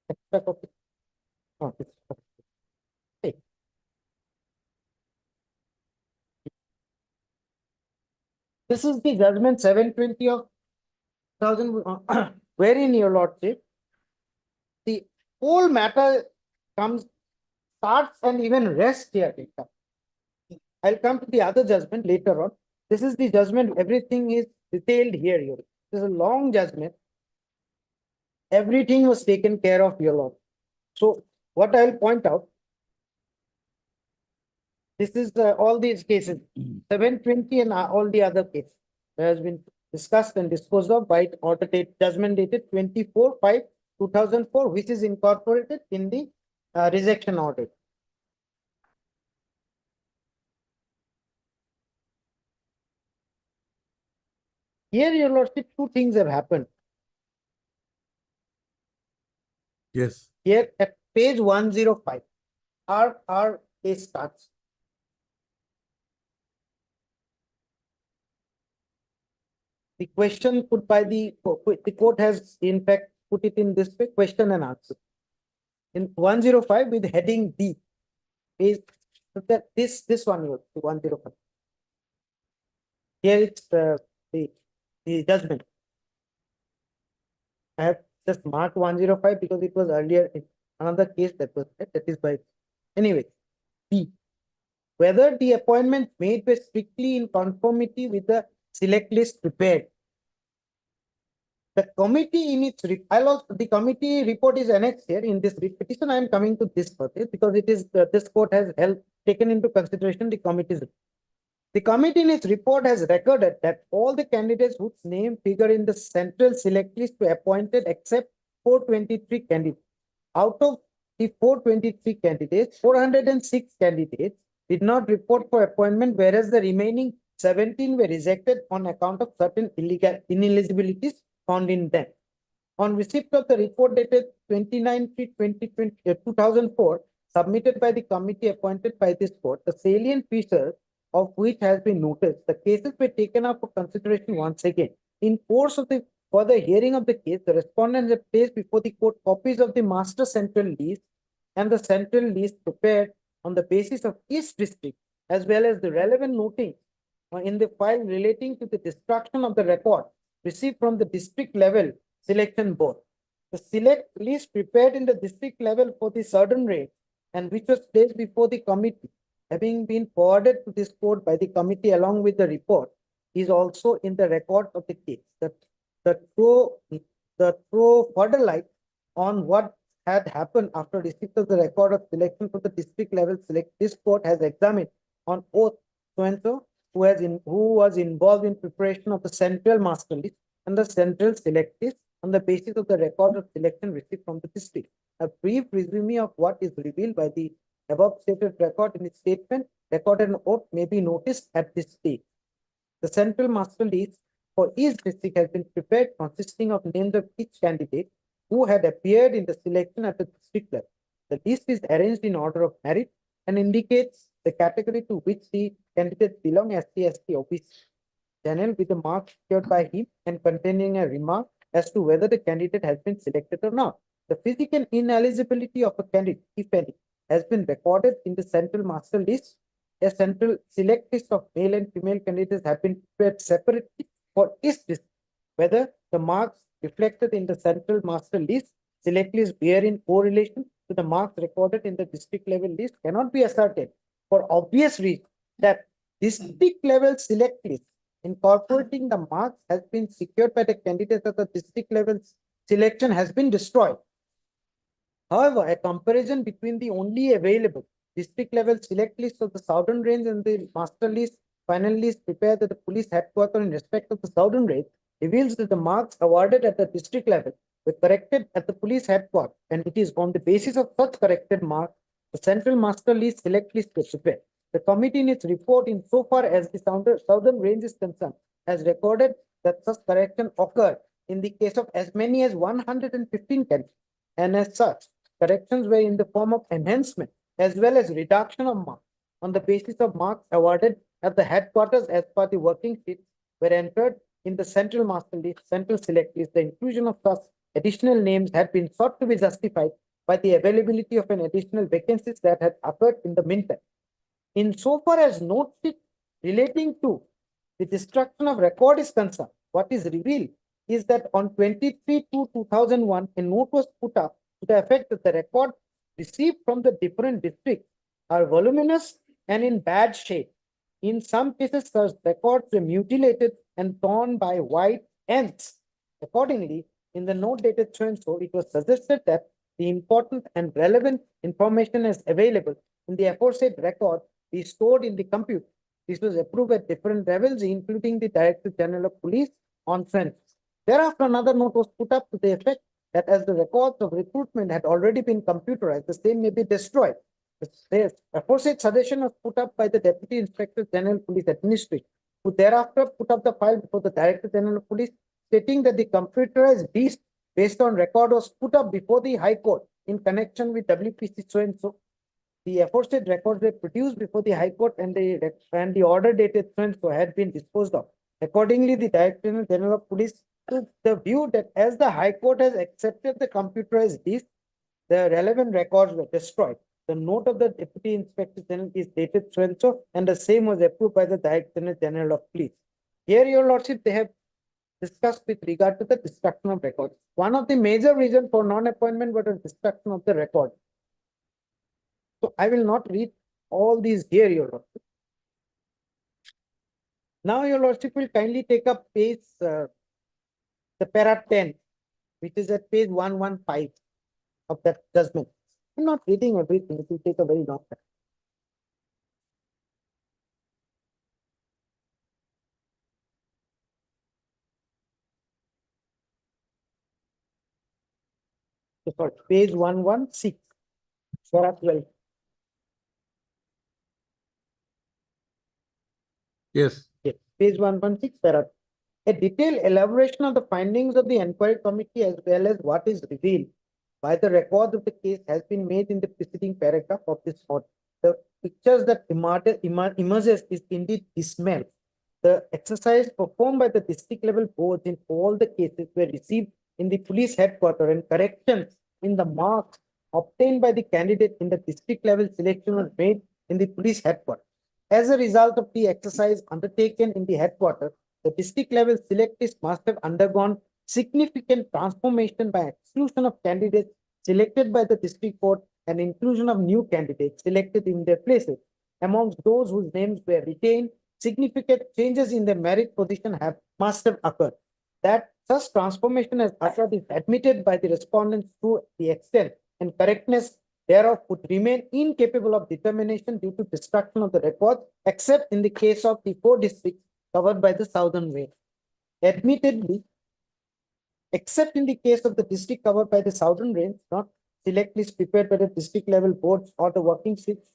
Extra copy. Oh, okay. This is the judgment 720 of 1000, wherein Your Lordship, the whole matter starts and even rests here. I'll come to the other judgment later on. This is the judgment. Everything is detailed here. This is a long judgment. Everything was taken care of, Your Lord. So what I'll point out, this is all these cases, 720 and all the other cases has been discussed and disposed of by order date judgment dated 24/5/2004, which is incorporated in the rejection order. Here, Your Lordship, two things have happened. Yes. Here at page 105, our case starts. The question put by the court has in fact put it in this way, question and answer. In 105 with heading D, is that this one, 105. Here it's the judgment. I have just marked 105 because it was earlier in another case that was that is by anyway. B, whether the appointment made was strictly in conformity with the select list prepared. The committee in its the committee report is annexed here in this petition. I am coming to this purpose because it is this court has taken into consideration the committee's report. The committee in its report has recorded that all the candidates whose name figure in the central select list were appointed except 423 candidates. Out of the 423 candidates, 406 candidates did not report for appointment, whereas the remaining 17 were rejected on account of certain ineligibilities found in them. On receipt of the report dated 29/3/2004, submitted by the committee appointed by this court, the salient features of which has been noticed, the cases were taken up for consideration once again. In course of the further hearing of the case, the respondents have placed before the court copies of the master central list and the central list prepared on the basis of each district, as well as the relevant noting in the file relating to the destruction of the record received from the district level selection board. The select list prepared in the district level for the southern rate and which was placed before the committee, having been forwarded to this court by the committee along with the report, is also in the record of the case. The throw further light on what had happened after receipt of the record of selection for the district level select. This court has examined on oath so-and-so who was involved in preparation of the central master list and the central select list on the basis of the record of selection received from the district. A brief resume of what is revealed by the above stated record in its statement, recorded and oath may be noticed at this stage. The central master list for each district has been prepared, consisting of names of each candidate who had appeared in the selection at the district level. The list is arranged in order of merit and indicates the category to which the candidates belong, SC, ST, OBC, channel with the mark secured by him and containing a remark as to whether the candidate has been selected or not. The physical ineligibility of a candidate, if any, has been recorded in the central master list. A central select list of male and female candidates have been prepared separately for each district. Whether the marks reflected in the central master list select list bear in correlation to the marks recorded in the district level list cannot be asserted for obvious reason that district level select list incorporating the marks has been secured by the candidates at the district level selection has been destroyed. However, a comparison between the only available district level select list of the southern range and the master list final list prepared at the police headquarters in respect of the southern range reveals that the marks awarded at the district level were corrected at the police headquarters, and it is on the basis of such corrected marks the central master list select list was prepared. The committee in its report insofar as the southern range is concerned has recorded that such correction occurred in the case of as many as 115 candidates, and as such corrections were in the form of enhancement as well as reduction of marks on the basis of marks awarded at the headquarters as per the working sheets were entered in the central master list, central select list. The inclusion of such additional names had been sought to be justified by the availability of an additional vacancies that had occurred in the meantime. Insofar as note relating to the destruction of record is concerned, what is revealed is that on 23/2/2001, a note was put up to the effect that the record received from the different districts are voluminous and in bad shape. In some cases, such records were mutilated and torn by white ants. Accordingly, in the note dated so and so, it was suggested that the important and relevant information is available in the aforesaid record be stored in the computer. This was approved at different levels, including the Director General of Police on Friends. Thereafter, another note was put up to the effect that as the records of recruitment had already been computerized, the same may be destroyed. The aforesaid suggestion was put up by the Deputy Inspector General Police Administration, who thereafter put up the file before the Director General of Police, stating that the computerized list based on record was put up before the High Court in connection with WPC so and so. The aforesaid records were produced before the High Court and the order dated so and so had been disposed of. Accordingly, the Director General of Police took the view that as the High Court has accepted the computerized list, the relevant records were destroyed. The note of the Deputy Inspector General is dated so and so, and the same was approved by the Director General of Police. Here, Your Lordship, they have discussed with regard to the destruction of records. One of the major reasons for non-appointment was the destruction of the record. So I will not read all these here, Your Lordship. Now, Your Lordship will kindly take up page, the para 10, which is at page 115 of that judgment. I'm not reading everything, it will take a very long time. So sorry, page 116, para 12. Yes. Yes, page 116, para. A detailed elaboration of the findings of the inquiry committee as well as what is revealed by the records of the case has been made in the preceding paragraph of this order. The pictures that emerges is indeed dismal. The exercise performed by the district level boards in all the cases were received in the police headquarters, and corrections in the marks obtained by the candidate in the district level selection was made in the police headquarters. As a result of the exercise undertaken in the headquarters, the district level selectees must have undergone significant transformation by exclusion of candidates selected by the district court and inclusion of new candidates selected in their places. Amongst those whose names were retained, significant changes in their merit position must have occurred. That such transformation has occurred is admitted by the respondents to the extent and correctness thereof would remain incapable of determination due to destruction of the records, except in the case of the 4 districts covered by the southern range. Admittedly, except in the case of the district covered by the southern range, not select list prepared by the district level boards or the working seats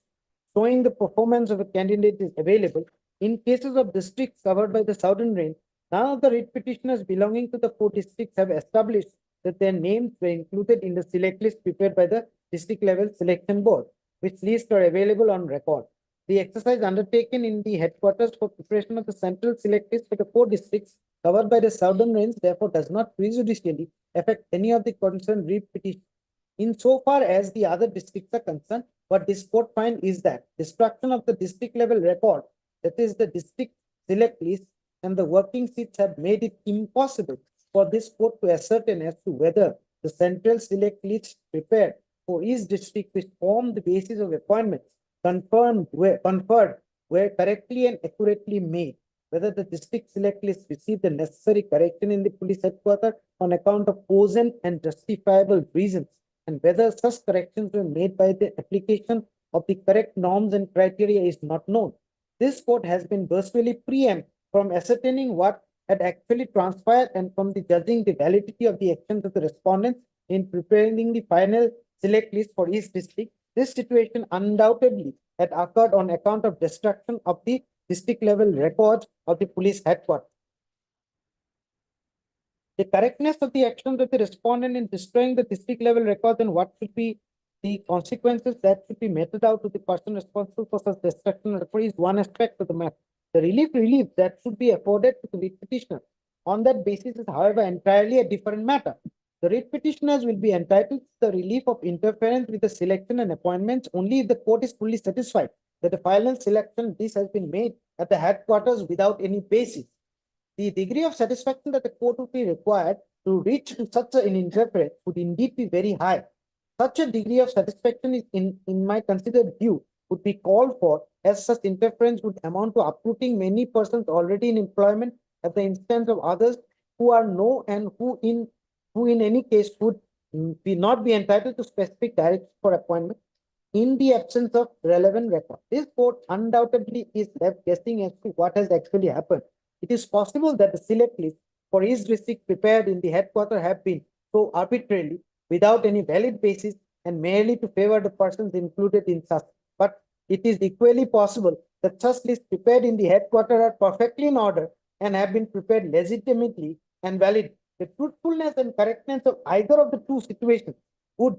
showing the performance of a candidate is available. In cases of districts covered by the southern range, none of the writ petitioners belonging to the 4 districts have established that their names were included in the select list prepared by the district level selection board, which lists are available on record. The exercise undertaken in the headquarters for preparation of the central select list for the 4 districts covered by the southern range therefore does not prejudicially affect any of the concerned writ petitions. Insofar as the other districts are concerned, what this court finds is that destruction of the district level record, that is the district select list, and the working seats have made it impossible for this court to ascertain as to whether the central select list prepared for each district which form the basis of appointments conferred were correctly and accurately made, whether the district select list received the necessary correction in the police headquarters on account of cogent and justifiable reasons, and whether such corrections were made by the application of the correct norms and criteria is not known. This court has been virtually preempted from ascertaining what had actually transpired and from the judging the validity of the actions of the respondents in preparing the final select list for each district. This situation undoubtedly had occurred on account of destruction of the district level records of the police headquarters. The correctness of the actions of the respondent in destroying the district level records and what should be the consequences that should be meted out to the person responsible for such destruction is one aspect of the matter. The relief that should be afforded to the writ petitioner on that basis is, however, entirely a different matter. The writ petitioners will be entitled to the relief of interference with the selection and appointments only if the court is fully satisfied that the final selection this has been made at the headquarters without any basis. The degree of satisfaction that the court would be required to reach to such an interference would indeed be very high. Such a degree of satisfaction is in my considered view would be called for, as such interference would amount to uprooting many persons already in employment at the instance of others who are no and who in any case would not be entitled to specific directions for appointment in the absence of relevant record. This court undoubtedly is left guessing as to what has actually happened. It is possible that the select list for each district prepared in the headquarters have been so arbitrarily, without any valid basis, and merely to favor the persons included in such. But it is equally possible that such lists prepared in the headquarters are perfectly in order and have been prepared legitimately and valid. The truthfulness and correctness of either of the two situations would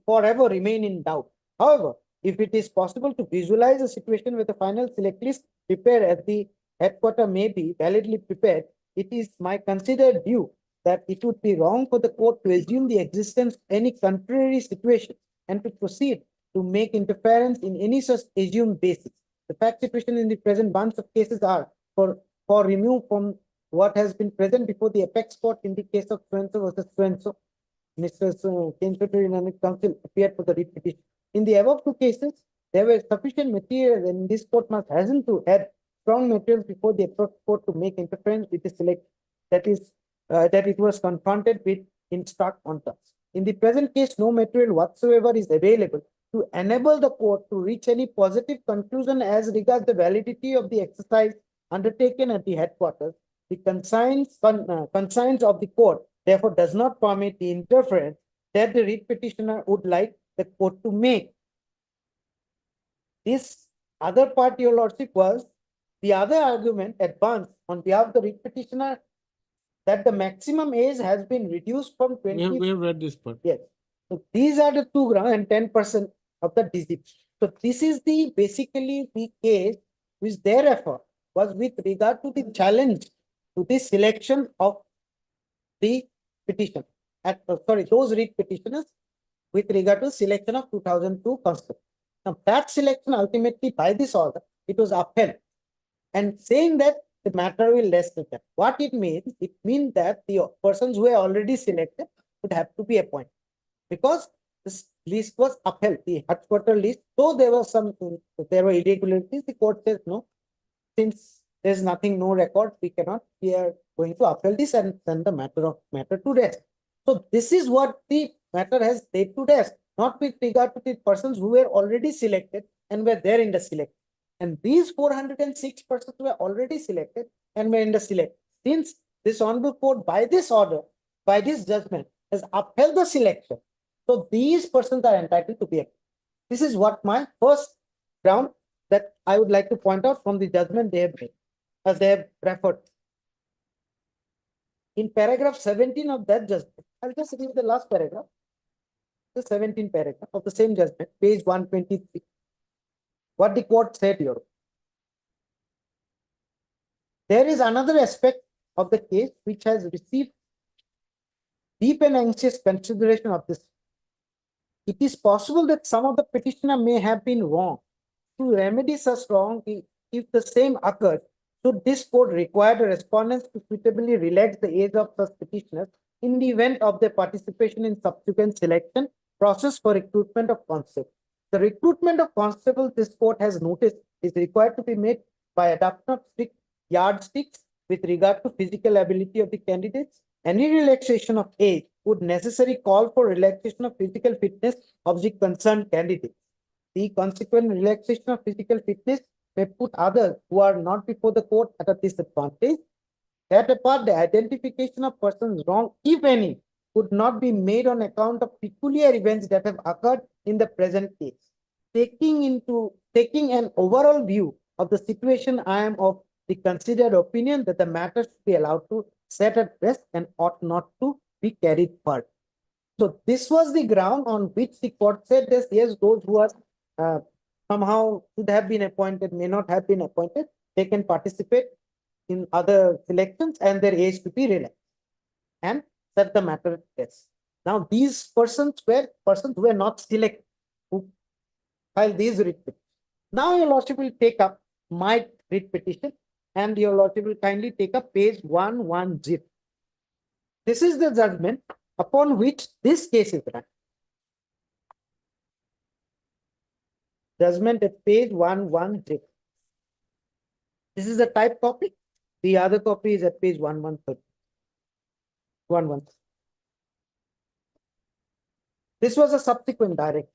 forever remain in doubt. However, if it is possible to visualize a situation where the final select list prepared at the headquarters may be validly prepared, it is my considered view that it would be wrong for the court to assume the existence of any contrary situation and to proceed to make interference in any such assumed basis. The fact situation in the present bunch of cases are for remove from what has been present before the apex court in the case of so-and-so versus so-and-so. Mr. Dynamic Council appeared for the repetition. In the above two cases, there were sufficient materials, and this court must hasten to add strong materials before the apex court to make interference with the select that it was confronted with in stark contrast. In the present case, no material whatsoever is available to enable the court to reach any positive conclusion as regards the validity of the exercise undertaken at the headquarters. The conscience of the court therefore does not permit the interference that the writ petitioner would like the court to make. This other part, your lordship, was the other argument advanced on behalf of the writ petitioner that the maximum age has been reduced from 20. We have read this part. Yes. So these are the two grounds and 10% of the disease. So this is the basically the case which their effort was with regard to the challenge to the selection of the petition. Those writ petitioners with regard to selection of 2002 constitution. Now that selection ultimately by this order, it was upheld and saying that the matter will rest with them. What it means that the persons who were already selected would have to be appointed because this list was upheld, the headquarter list. Though there were irregularities, the court says no, since there's nothing, no record, we are going to uphold this and send the matter to rest. So this is what the matter has laid to rest, not with regard to the persons who were already selected and were there in the select. And these 406 persons were already selected and were in the select. Since this honorable court by this order, by this judgment, has upheld the selection, so these persons are entitled to be appointed. This is what my first ground that I would like to point out from the judgment they have made, as they have referred. In paragraph 17 of that judgment, I'll just read the last paragraph, the 17th paragraph of the same judgment, page 123. What the court said here. There is another aspect of the case which has received deep and anxious consideration of this. It is possible that some of the petitioner may have been wrong. To remedy such wrong, if the same occurred, should this court require the respondents to suitably relax the age of such petitioners in the event of their participation in subsequent selection process for recruitment of constables. The recruitment of constables, this court has noticed, is required to be made by adoption of strict yardsticks with regard to physical ability of the candidates. Any relaxation of age would necessarily call for relaxation of physical fitness of the concerned candidates. The consequent relaxation of physical fitness may put others who are not before the court at a disadvantage. That apart, the identification of persons wrong, if any, could not be made on account of peculiar events that have occurred in the present case. Taking an overall view of the situation, I am of the considered opinion that the matter should be allowed to set at rest and ought not to be carried further. So this was the ground on which the court said that yes, those who are somehow should have been appointed, may not have been appointed, they can participate in other selections and their age to be relaxed and set the matter at rest. Now these persons were not selected who filed these writ petitions. Now your lordship will take up my writ petition and your lordship will kindly take up page 110. This is the judgment upon which this case is run. judgment at page 110. This is the type copy. The other copy is at page 1130. 11. This was a subsequent direct.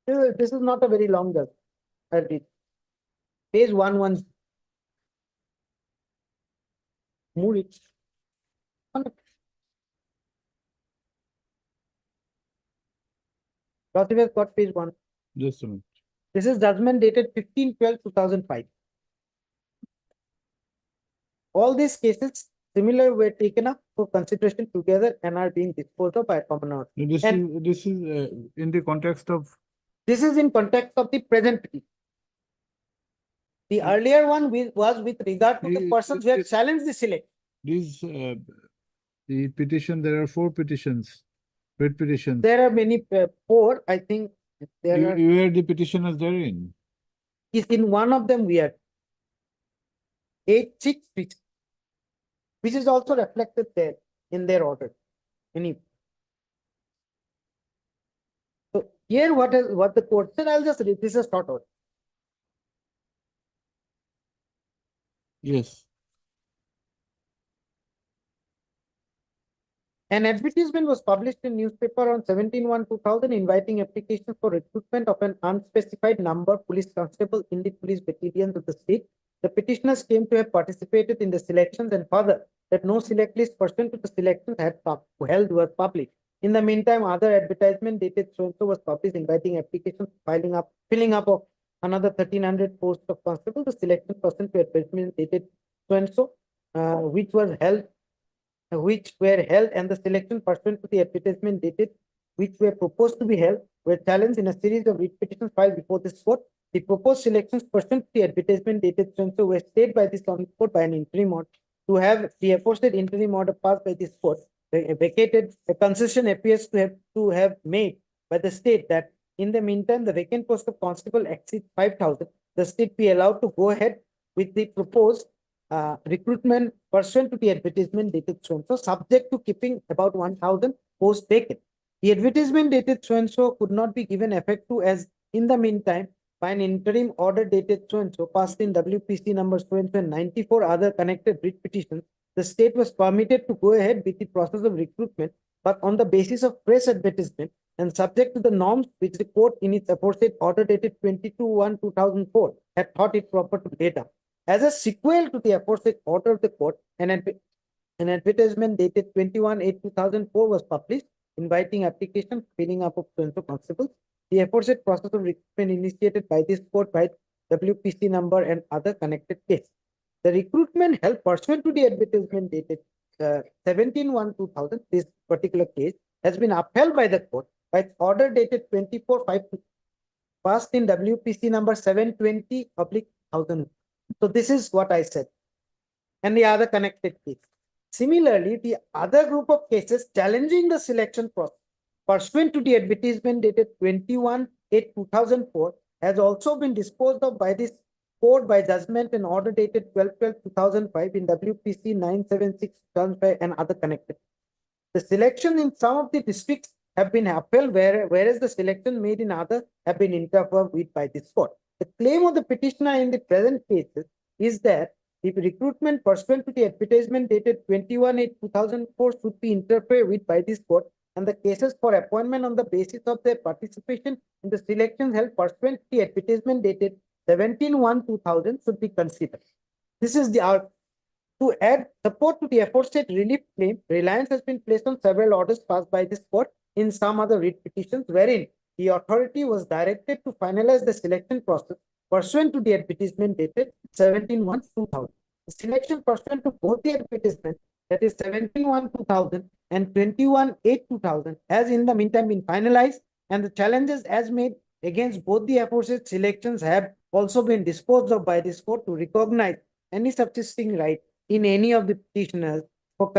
This is not a very long judgment. I'll read. Page 11. Move it. Rosivas got page 1. Just a minute. This is judgment dated 15/12/2005. All these cases similar were taken up for consideration together and are being disposed of by a common order. This And is in the context of this is in context of the present petition. The earlier one was with regard to the persons who have challenged the selection. these the petition. There are 4 petitions, writ petitions. There are many 4, I think. There are. You are the petitioners therein. Is in one of them we are 8/6, which is also reflected there in their order. So here what the court said, I'll just read. This is short order. Yes. An advertisement was published in newspaper on 17/1/2000 inviting applications for recruitment of an unspecified number police constable in the police battalions of the state. The petitioners came to have participated in the selections and further that no select list pursuant to the selections held was published. In the meantime, other advertisement dated so-and-so was published inviting applications filling up of another 1,300 posts of constable. The selection pursuant to advertisement dated so-and-so, which were held and the selection pursuant to the advertisement dated which were proposed to be held were challenged in a series of writ petitions filed before this court. The proposed selections pursuant to the advertisement dated so were stayed by this court by an interim order. To have the aforesaid interim order passed by this court vacated, a concession appears to have made by the state that in the meantime the vacant post of constable exceeds 5,000. The state be allowed to go ahead with the proposed recruitment pursuant to the advertisement dated so-and-so, subject to keeping about 1,000 posts vacant. The advertisement dated so-and-so could not be given effect to as in the meantime by an interim order dated so-and-so passed in WPC number so-and-so and 94 other connected writ petitions. The state was permitted to go ahead with the process of recruitment, but on the basis of press advertisement and subject to the norms which the court in its aforesaid order dated 22/1/2004 had thought it proper to lay down. As a sequel to the aforesaid order of the court, an advertisement dated 21/8/2004 was published, inviting application filling up of so-and-so constables. The aforesaid process of recruitment initiated by this court by WPC number and other connected cases. The recruitment held pursuant to the advertisement dated 17/1/2000, this particular case, has been upheld by the court by its order dated 24/5 passed in WPC number 720/1000. So this is what I said. And the other connected case. Similarly, the other group of cases challenging the selection process pursuant to the advertisement dated 21/8/2004 has also been disposed of by this court by judgment and order dated 12/12/2005 in WPC 976/2005 and other connected. The selection in some of the districts have been upheld, whereas the selection made in others have been interfered with by this court. The claim of the petitioner in the present cases is that the recruitment pursuant to the advertisement dated 21/8/2004 should be interfered with by this court, and the cases for appointment on the basis of their participation in the selections held pursuant to the advertisement dated 17/1/2000 should be considered. This is to add support to the aforesaid relief claim, reliance has been placed on several orders passed by this court in some other writ petitions wherein the authority was directed to finalize the selection process pursuant to the advertisement dated 17/1/2000. The selection pursuant to both the advertisement, that is 17/1/2000 and 21/8/2000, has in the meantime been finalized, and the challenges as made against both the aforesaid selections have also been disposed of by this court to recognize any subsisting right in any of the petitioners for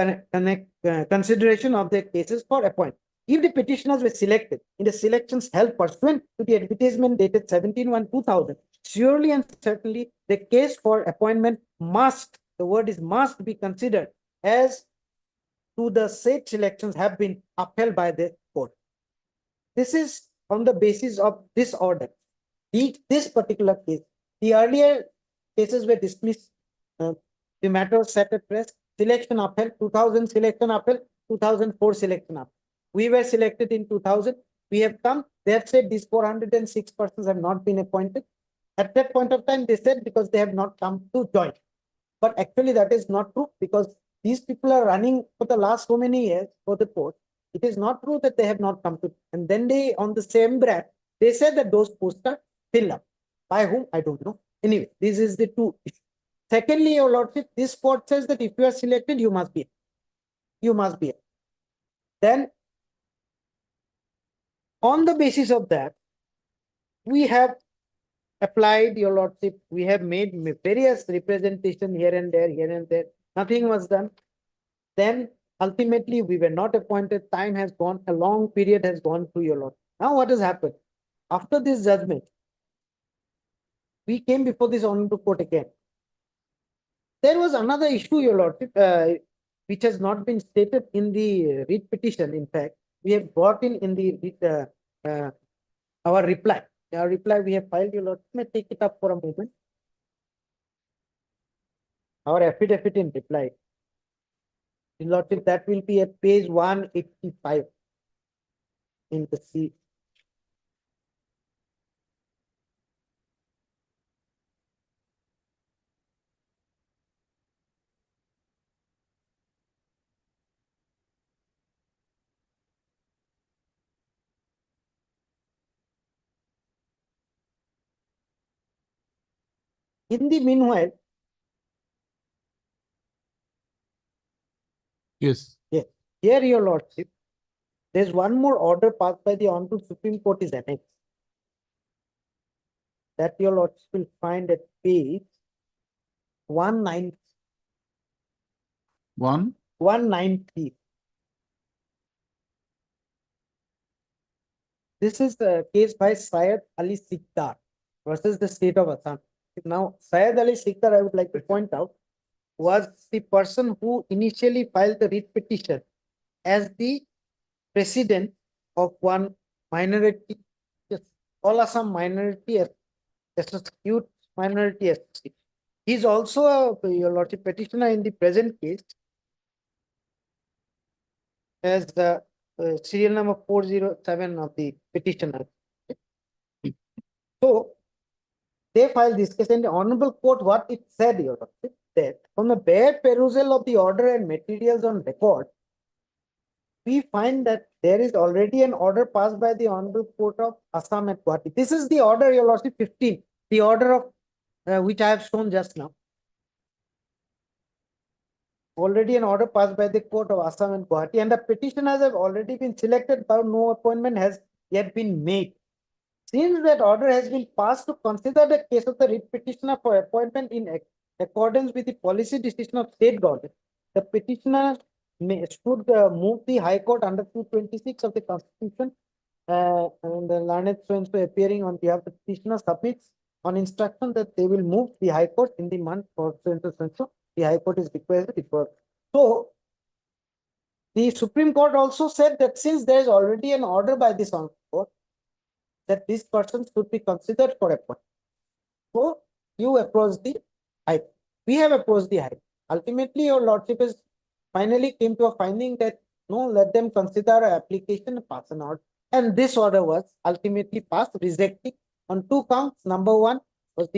consideration of their cases for appointment. If the petitioners were selected in the selections held pursuant to the advertisement dated 17/1/2000, surely and certainly the case for appointment must, the word is must, be considered as to the said selections have been upheld by the court. This is on the basis of this order. This particular case, the earlier cases were dismissed. The matter was set at rest. Selection upheld, 2000 selection upheld, 2004 selection upheld. We were selected in 2000. We have come. They have said these 406 persons have not been appointed. At that point of time, they said because they have not come to join. But actually, that is not true because these people are running for the last so many years for the post. It is not true that they have not come to. And then they, on the same breath, they said that those posts are filled up. By whom? I don't know. Anyway, this is the two issues. Secondly, Your Lordship, this court says that if you are selected, you must be. You must be. Then, on the basis of that, we have applied, Your Lordship, we have made various representation here and there. Nothing was done. Then, ultimately, we were not appointed. Time has gone, a long period has gone through, Your Lordship. Now, what has happened? After this judgment, we came before this honorable court again. There was another issue, Your Lordship, which has not been stated in the writ petition. In fact, we have brought in the our reply. Our reply we have filed, Your Lordship. May take it up for a moment. Our affidavit in reply. Your Lordship, that will be at page 185 in the C. In the meanwhile, Yes. here, Your Lordship, there's one more order passed by the Honorable Supreme Court is annexed. That Your Lordship will find at page 190. 193. This is the case by Syed Ali Sikdar versus the state of Assam. Now, Syed Ali Sikdar, I would like to point out, was the person who initially filed the writ petition as the president of one minority, yes, All Assam Minority Youth Minority Association. He is also Your Lordship, petitioner in the present case as the serial number 407 of the petitioner. So, they filed this case and the Honorable Court, what it said, Your Lordship, that from the bare perusal of the order and materials on record, we find that there is already an order passed by the Honorable Court of Assam at Guwahati. This is the order, Your Lordship, 15, the order of which I have shown just now. Already an order passed by the Court of Assam and Guwahati, and the petitioners have already been selected, but no appointment has yet been made. Since that order has been passed to consider the case of the writ petitioner for appointment in accordance with the policy decision of state government, the petitioner should move the High Court under 226 of the Constitution, and the learned so appearing on behalf of the petitioner submits on instruction that they will move the High Court in the month for so. The High Court is requested it was. So, the Supreme Court also said that since there is already an order by this Honorable Court, that this person should be considered for appointment. So, you approach the High Court. We have approached the High Court. Ultimately, Your Lordship is finally came to a finding that no, let them consider an application and pass an order. And this order was ultimately passed, rejecting on two counts. Number one was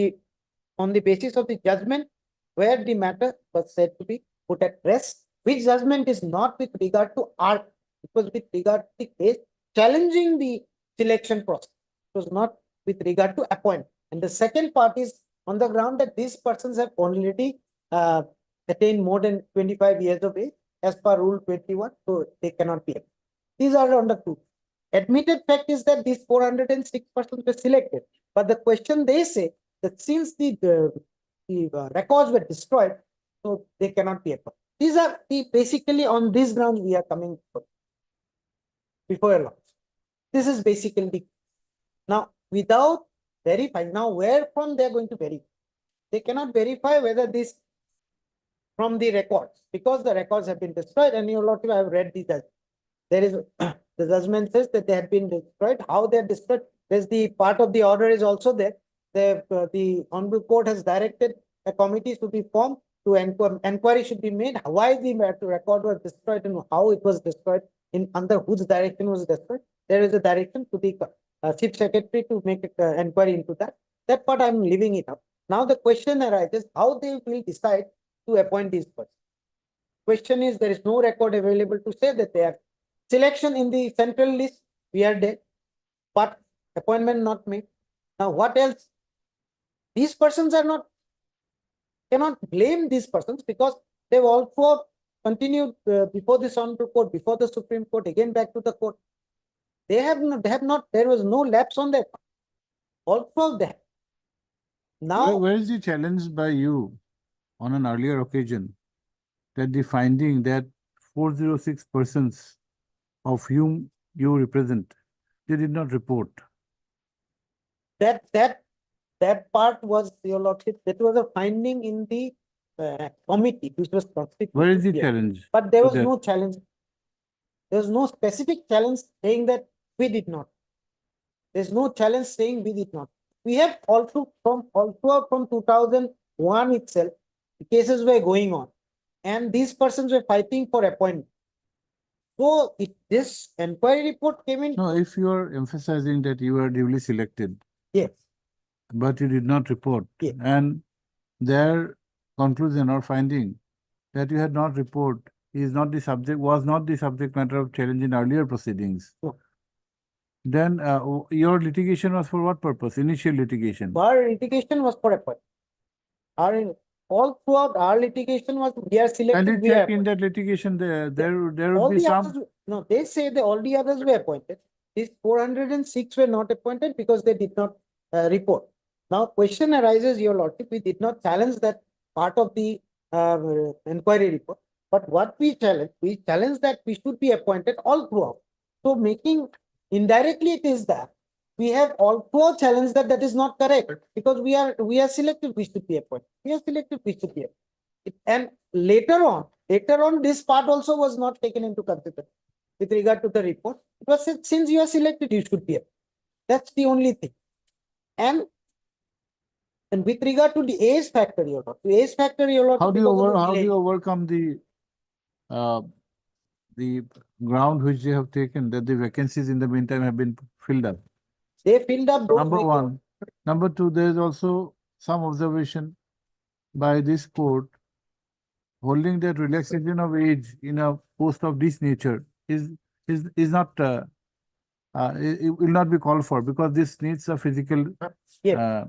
on the basis of the judgment where the matter was said to be put at rest, which judgment is not with regard to art, it was with regard to the case challenging the selection process. It was not with regard to appointment. And the second part is on the ground that these persons have already attained more than 25 years of age as per Rule 21, so they cannot be. These are on the two. Admitted fact is that these 406 persons were selected, but the question they say that since the records were destroyed, so they cannot be appointed. These are basically on these grounds we are coming before a law. This is basically the now without verifying. Now where from they are going to verify? They cannot verify whether this from the records because the records have been destroyed. And Your Lordship, I have read these. There is The judgment says that they have been destroyed. How they are destroyed? There's the part of the order is also there. The Honorable Court has directed a committee to be formed to inquiry should be made. Why the record was destroyed and how it was destroyed, under whose direction was destroyed. There is a direction to the Chief Secretary to make an inquiry into that. That part I'm leaving it up. Now the question arises how they will decide to appoint these persons. Question is, there is no record available to say that they are selection in the central list. We are there, but appointment not made. Now what else? These persons are not, cannot blame these persons because they've also continued before this Honorable Court, before the Supreme Court, again back to the court. They have not, there was no lapse on their part. Also there. Now, Where is the challenge by you on an earlier occasion that the finding that 406 persons of whom you represent, they did not report? that part was, Your Lordship, that was a finding in the committee which was constituted. Where is the here. challenge? But there to was that? no challenge. There was no specific challenge saying that we did not. There's no challenge saying we did not. We have also from 2001 itself, the cases were going on, and these persons were fighting for appointment. So if this inquiry report came in, No, if you are emphasizing that you were duly selected, yes, but you did not report, Yes. and their conclusion or finding that you had not report is not the subject, was not the subject matter of challenge in earlier proceedings. No. Then your litigation was for what purpose? Initial litigation. our litigation was for appointment. All throughout our litigation was we are And selected. you We are check in appointed. that litigation there All would be the some. others, no, they say that all the others were appointed. These 406 were not appointed because they did not report. Now, question arises, Your Lordship, we did not challenge that part of the inquiry report. But what we challenge that we should be appointed all throughout. So making indirectly it is that we have also challenged that that is not correct because we are selected, we should be appointed. We are selected, we should be appointed. And later on, this part also was not taken into consideration with regard to the report. It was said, since you are selected, you should be appointed. That's the only thing. And with regard to the age factor, Your Lord, How do you overcome the ground which they have taken that the vacancies in the meantime have been filled up? They filled up those Number vacancies. one. Number two, there is also some observation by this court holding that relaxation of age in a post of this nature is not it will not be called for because this needs a physical Yes.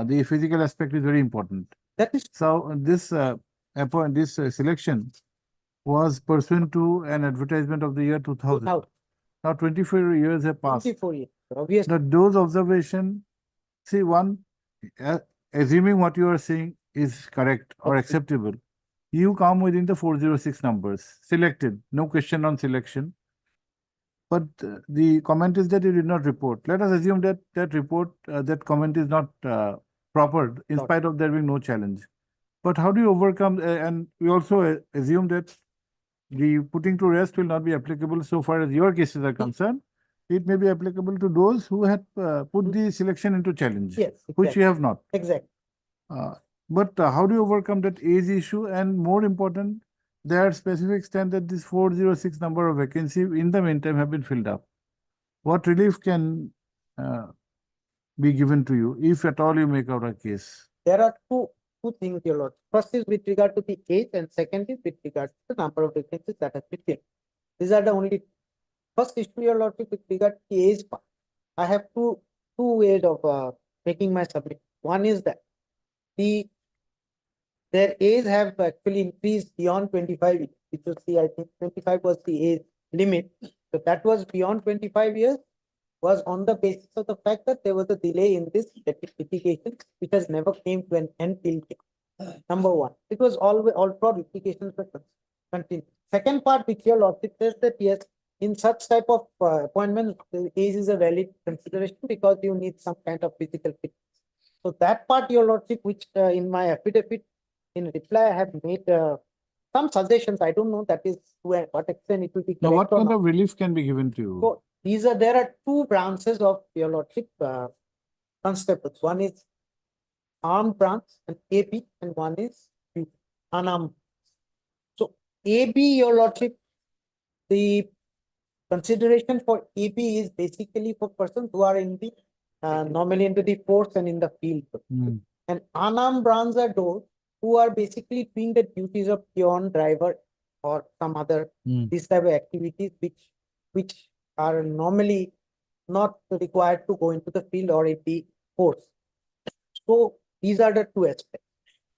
the physical aspect is very important. That is So this selection was pursuant to an advertisement of the year 2000. 2000. Now 24 years have passed. 24 years. Obviously. Now those observation, see one, assuming what you are saying is correct or acceptable, you come within the 406 numbers, selected, no question on selection. But the comment is that you did not report. Let us assume that that comment is not proper in spite of there being no challenge. But how do you overcome, and we also assume that the putting to rest will not be applicable so far as your cases are concerned. It may be applicable to those who had put the selection into challenge, Yes, which you have not. Exactly. But how do you overcome that age issue? And more important, there are specific stand that this 406 number of vacancy in the meantime have been filled up. What relief can be given to you if at all you make out a case? There are two things, Your Lord. First is with regard to the age, and second is with regard to the number of vacancies that has been filled. These are the only first issue, Your Lord, with regard to the age part. I have two ways of making my submission. One is that their age have actually increased beyond 25 years. If you see, I think 25 was the age limit. So that was beyond 25 years was on the basis of the fact that there was a delay in this litigation, which has never came to an end till number one. It was always all fraud litigations were continued. Second part, which Your Lordship says that yes, in such type of appointments, the age is a valid consideration because you need some kind of physical fitness. So that part, Your Lordship, which in my affidavit in reply I have made some suggestions. I don't know that is to what extent it will be Now, what correct or kind not. of relief can be given to you? So there are two branches of your lordship constables. One is armed branch and AB, and one is unarmed. So AB, your lordship, the consideration for AB is basically for persons who are in the normally into the force and in the field. And unarmed branch are those who are basically doing the duties of peon, driver, or some other these type of activities which are normally not required to go into the field or in the force. So these are the two aspects.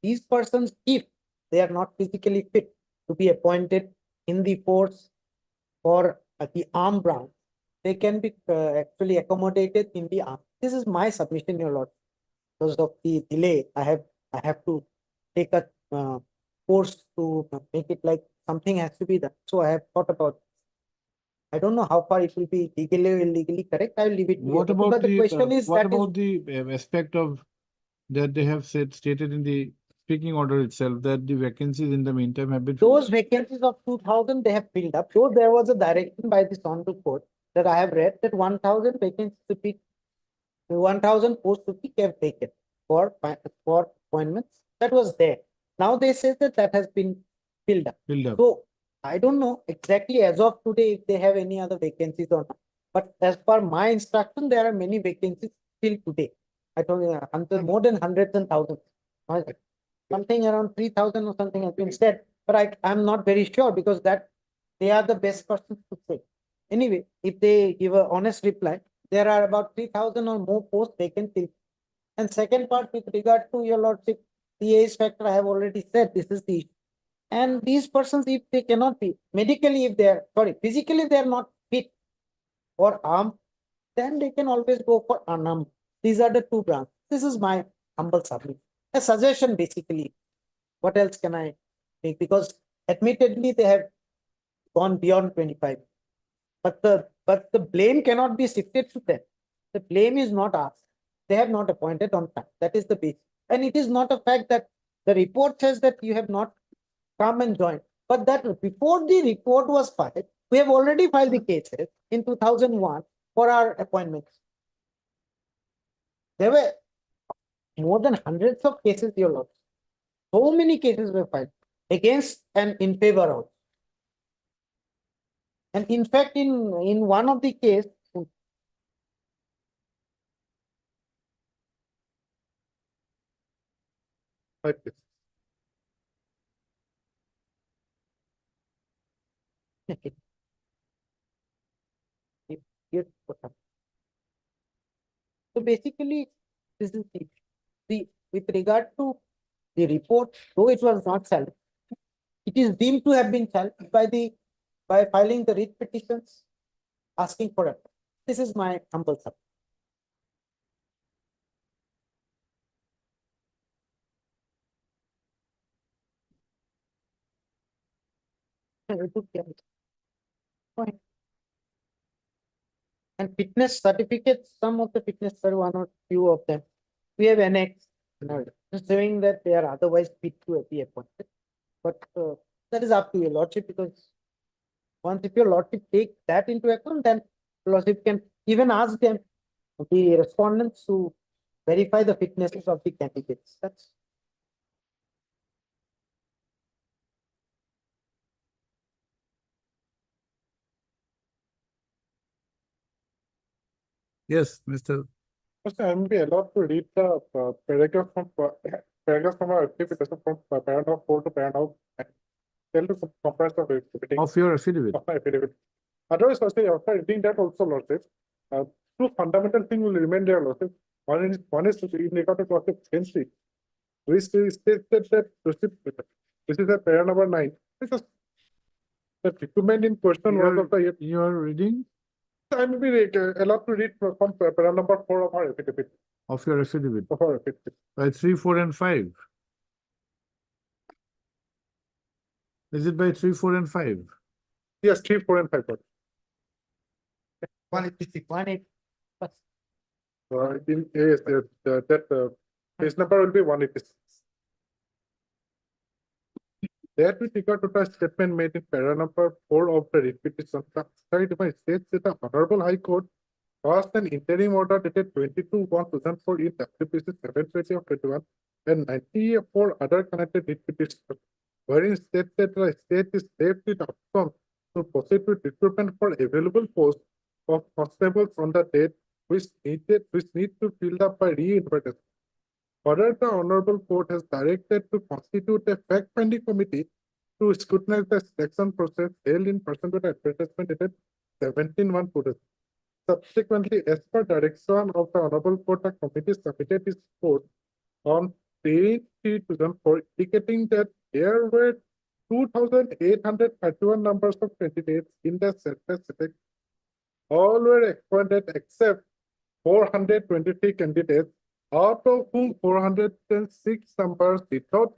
These persons, if they are not physically fit to be appointed in the force or the armed branch, they can be actually accommodated in the arm. This is my submission, your lord. Because of the delay, I have to take a course to make it like something has to be done. So I have thought about it. I don't know how far it will be legally or illegally correct. I will leave it to you. What about But the question is what that about the aspect of that they have stated in the speaking order itself that the vacancies in the meantime have been those vacancies of 2000 they have filled up. So there was a direction by the Honorable Court that I have read that 1000 vacancies to be 1000 posts to be kept vacant for appointments. That was there. Now they say that has been filled up. So I don't know exactly as of today if they have any other vacancies or not. But as per my instruction, there are many vacancies still today. I told you until more than hundreds and thousands. Something around 3000 or something has been said, but I'm not very sure because that they are the best persons to say. Anyway, if they give an honest reply, there are about 3000 or more posts vacancies. And second part with regard to your lordship, the age factor, I have already said this is the issue. And these persons, if they cannot be medically, if they are physically they are not fit or armed, then they can always go for unarmed. These are the two branches. This is my humble submission. A suggestion basically. What else can I make? Because admittedly they have gone beyond 25. But the blame cannot be shifted to them. The blame is not ours. They have not appointed on time. That is the base. And it is not a fact that the report says that you have not come and joined. But that before the report was filed, we have already filed the cases in 2001 for our appointments. There were more than hundreds of cases, your lord. So many cases were filed against and in favor of. And in fact, in one of the case, so basically, this is the with regard to the report, though it was not challenged, it is deemed to have been challenged by filing the writ petitions, asking for it. This is my humble submission. And fitness certificates, some of the fitness are one or few of them. We have annexed, showing that they are otherwise fit to be appointed. But that is up to your lordship, because once if your lordship take that into account, then lordship can even ask them, the respondents, to verify the fitnesses of the candidates. That's Yes, Mr. Mr. I'm be allowed to read the paragraph from our application from paragraph 4 to paragraph 10 to comprise of repeating Of your affidavit. of my affidavit. Otherwise, after reading that also, lordship, two fundamental things will remain there, lordship. One is in regard to lordship agency. We stated that this is a paragraph number 9. Because the recruitment in question was of the You are reading I may be allowed to read from paragraph number 4 of our affidavit. of your affidavit Of our affidavit. by 3, 4, and 5. Is it by 3, 4, and 5? Yes, 3, 4, and 5. 180. Yes, that page number will be 186. That with regard to the statement made in para number 4 of the writ petition, the certified states that the Honorable High Court passed an interim order dated 22/1/2004 in WPC 720 of 21 and 94 other connected writ petitions, wherein states that the state is left with option to proceed with recruitment for available posts of constables on the date which need to fill up by re-invitation. Further, the Honorable Court has directed to constitute a fact-finding committee to scrutinize the selection process held in person to the advertisement dated 17/1/2000. Subsequently, as per direction of the Honorable Court, the committee submitted its report on 3/3/2004, indicating that there were 2,831 numbers of candidates in the select. All were appointed except 423 candidates, out of whom 406 numbers did not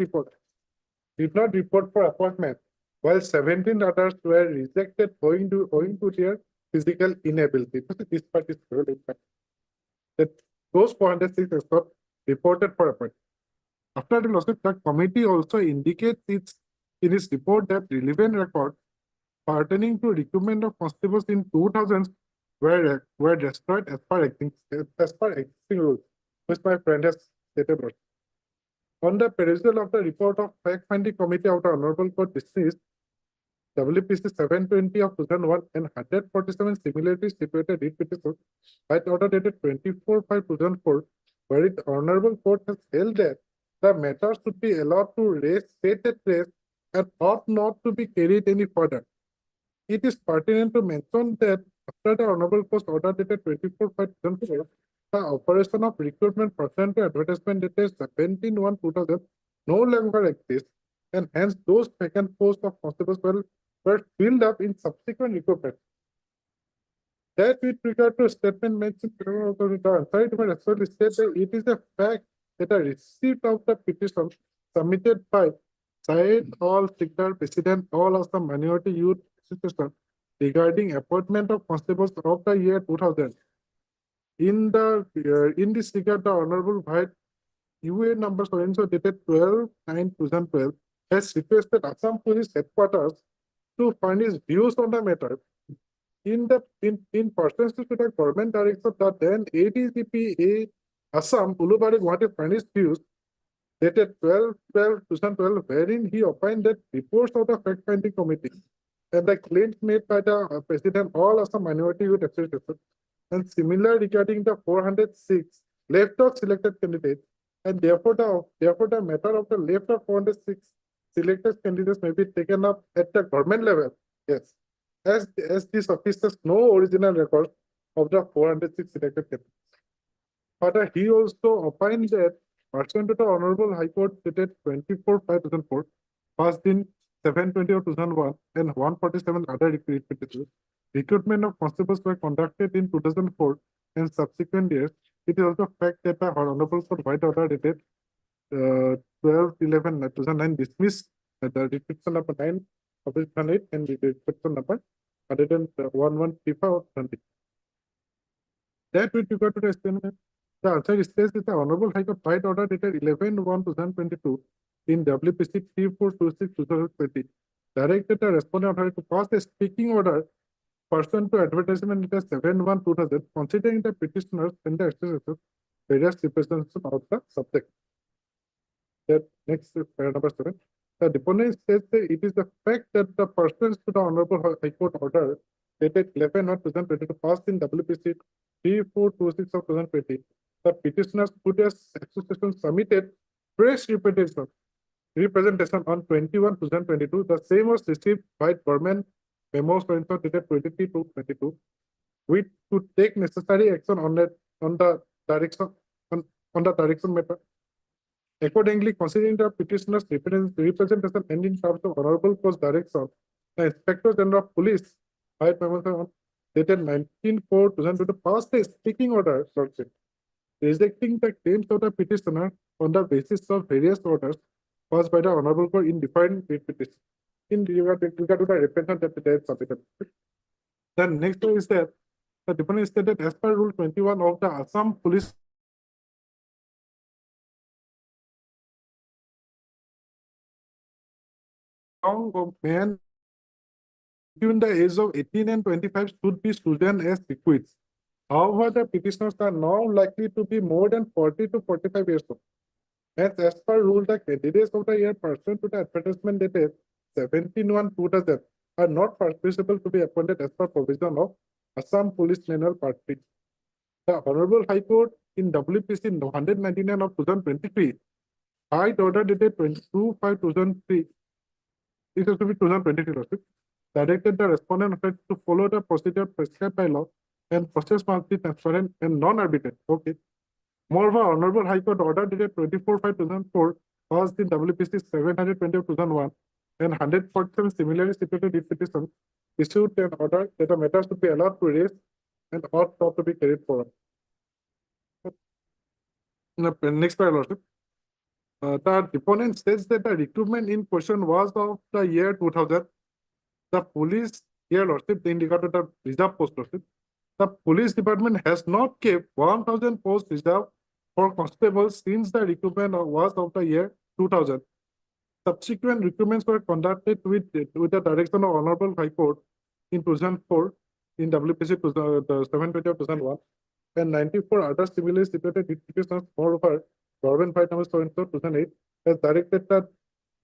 report for appointment, while 17 others were rejected owing to their physical inability. This part is really important. That those 406 is not reported for appointment. After the lawsuit, the committee also indicates in its report that relevant records pertaining to recruitment of constables in 2000s were destroyed as per existing rules, which my friend has stated. On the perusal of the report of fact-finding committee of the Honorable Court dismissed WPC 720 of 2001 and 147 similarly situated writ petitions by order dated 24/5/2004, wherein the Honorable Court has held that the matter should be allowed to set at rest and ought not to be carried any further. It is pertinent to mention that after the Honorable Court's order dated 24/5/2004, the operation of recruitment pursuant to advertisement dated 17/1/2000 no longer exists, and hence those vacant posts of constables were filled up in subsequent recruitment. That with regard to a statement mentioned, it is a fact that a receipt of the petition submitted by Syed All Sikdar President All Assam Minority Youth Association regarding appointment of constables of the year 2000. In this regard, the Honorable Bhai UA number so dated 12/9/2012 has requested Assam Police Headquarters to furnish views on the matter. In pursuance to the government direction, the then ADGP Assam Ulubari Guwahati furnished views dated 12/12/2012, wherein he opined that reports of the fact-finding committee and the claims made by the President All Assam Minority Youth Association and similar regarding the 406 left-out selected candidates, and therefore the matter of the left-out 406 selected candidates may be taken up at the government level. Yes, as these officers no original record of the 406 selected candidates. Further, he also opined that pursuant to the Honorable High Court dated 24/5/2004, passed in 720 of 2001 and 147 other petitions, recruitment of constables were conducted in 2004 and subsequent years. It is also a fact that the Honorable Court White Order dated 12/11/2009 dismissed the petition number 9 of 2008 and the petition number 11135 of 20. That with regard to the statement, the answer states that the Honorable High Court White Order dated 11/1/2022 in WPC 3426/2020 directed the respondent authority to pass a speaking order pursuant to advertisement dated 7/1/2000, considering the petitioners and the associations various representations of the subject. That next is number 7. The deponent says that it is the fact that the pursuant to the Honorable High Court Order dated 11/1/2022 passed in WPC 3426 of 2020, the petitioners put as association submitted press representation on 21/2022. The same was received by government memos dated 23/2/22, which to take necessary action on the direction matter. Accordingly, considering the petitioner's representation and in terms of Honorable Court's direction, the Inspector General of Police dated 19/4/2022 passed a speaking order rejecting the claims of the petitioner on the basis of various orders passed by the Honorable Court in defined petition. In regard to the representation that they have submitted. The next one is that the deponent stated as per Rule 21 of the Assam Police young man between the age of 18 and 25 should be chosen as recruits. However, the petitioners are now likely to be more than 40 to 45 years old. As per rule, the candidates of the year pursuant to the advertisement dated 17/1/2000 are not permissible to be appointed as per provision of Assam Police Manual Part 3. The Honorable High Court in WPC 199 of 2023, High Order dated 22/5/2003, this is to be 2023, directed the respondent to follow the procedure prescribed by law and process must be transparent and non-arbitrary. Okay. Moreover, Honorable High Court order dated 24/5/2004 passed in WPC 720 of 2001 and 147 similarly situated writ petitions issued an order that the matter should be allowed to raise and ought not to be carried forward. Next paragraph. The deponent states that the recruitment in question was of the year 2000. The police, here lordship, they indicated the reserve post lordship. The police department has not kept 1,000 posts reserved for constables since the recruitment was of the year 2000. Subsequent recruitments were conducted with the direction of Honorable High Court in 2004 in WPC 720 of 2001 and 94 other similarly situated institutions. Moreover, Government Fight number 2008 has directed the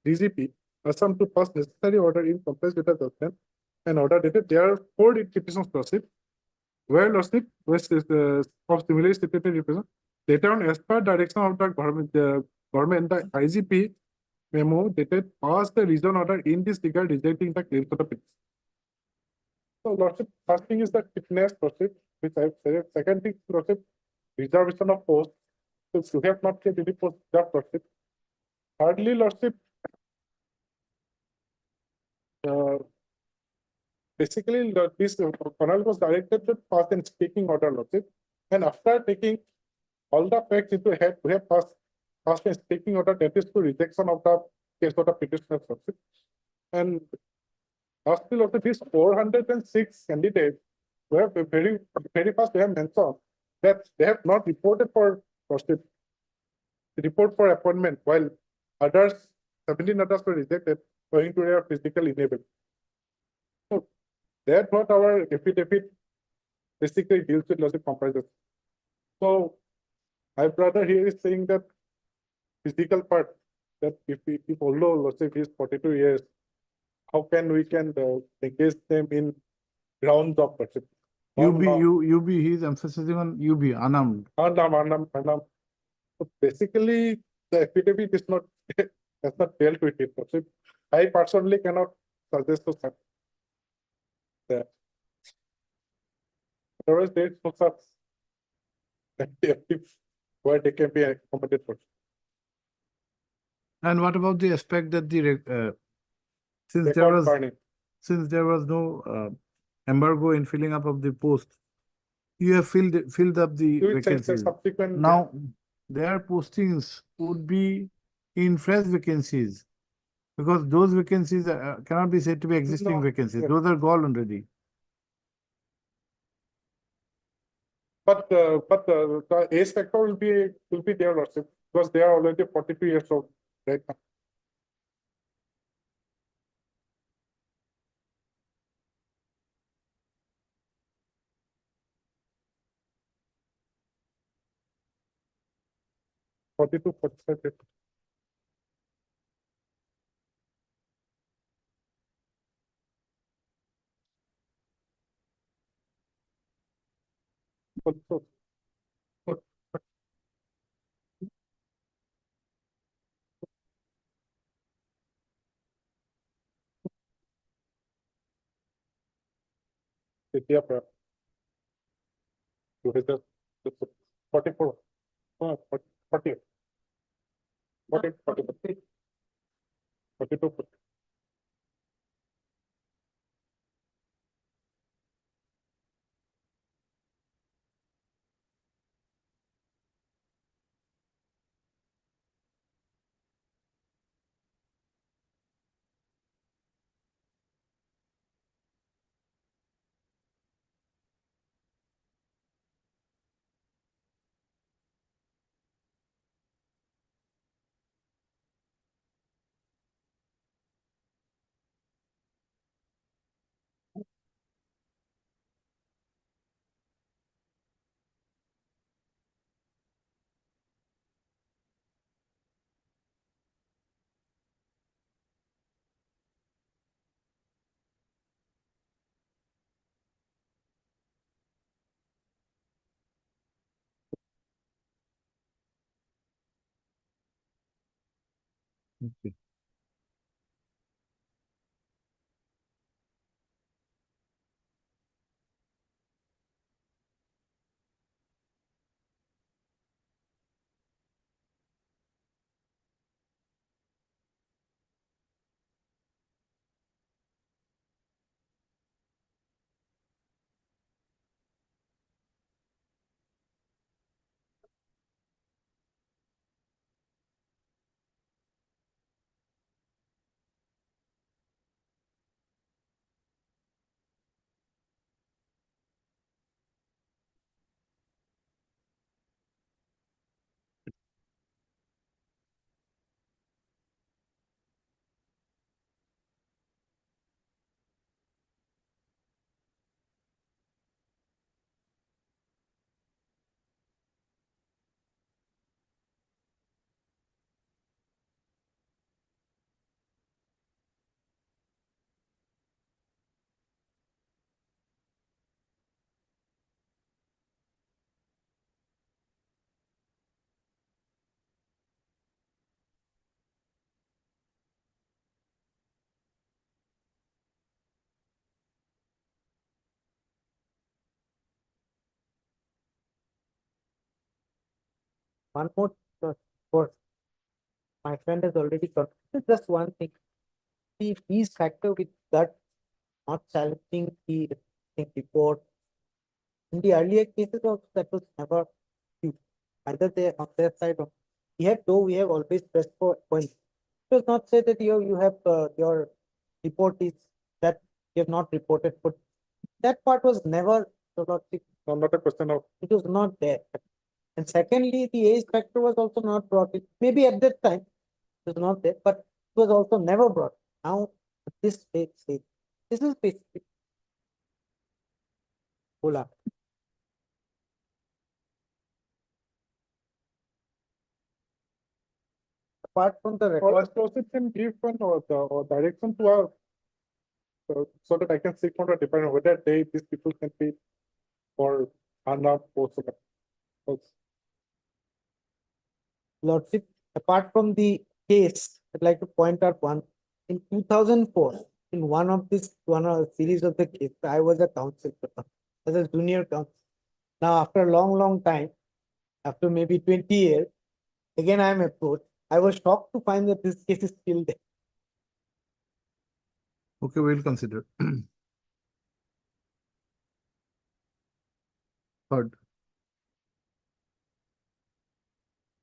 DGP Assam to pass necessary order in compliance with the judgment and order dated. There are 4 petitions lordship, where lordship was of similarly situated petitions. Later on, as per direction of the government, the IGP memo dated passed the reason order in this regard rejecting the claims of the petition. So lordship, first thing is the fitness lordship, which I have said. Second thing, lordship, reservation of post. So you have not kept any post reserved lordship. Thirdly, lordship, basically this panel was directed to pass in speaking order lordship, and after taking all the facts into head, we have passed a speaking order that is to rejection of the case of the petitioner's lordship. And lastly, also these 406 candidates, we have very first we have mentioned that they have not reported for lordship, report for appointment, while others, 17 others were rejected owing to their physical inability. So that's what our affidavit basically deals with lordship comprises. So my brother here is saying that physical part, that if although lordship is 42 years, how can we engage them in ground job lordship? UB, he's emphasizing on UB, unarmed. Unarmed. So basically, the affidavit is not has not dealt with it. So I personally cannot suggest to such that. Otherwise, there is no such active where they can be accommodated for. And what about the aspect that the since there was no embargo in filling up of the post, you have filled up the vacancies. Now their postings would be in fresh vacancies, because those vacancies cannot be said to be existing vacancies. Those are gone already. But the age factor will be there lordship, because they are already 42 years old right now. Forty-two, 45. Yeah, 44. 40. 42. Okay. One more, for my friend has already covered. Just one thing. The fees factor with that not challenging the report. In the earlier cases also that was never used. Either they on their side or we have always pressed for points. It was not said that you have your report is that you have not reported, but that part was never not Not a question of it was not there. And secondly, the age factor was also not brought in. Maybe at that time it was not there, but it was also never brought. Now at this stage, this is basically Hola. Apart from the record, explosive can give one or direction to our so that I can see from the department whether these people can be for unarmed forces. Lordship, apart from the case, I'd like to point out one. In 2004, in one of series of the case, I was a counsel as a junior counsel. Now, after a long time, after maybe 20 years, again I am approached. I was shocked to find that this case is still there. Okay, we'll consider. Third.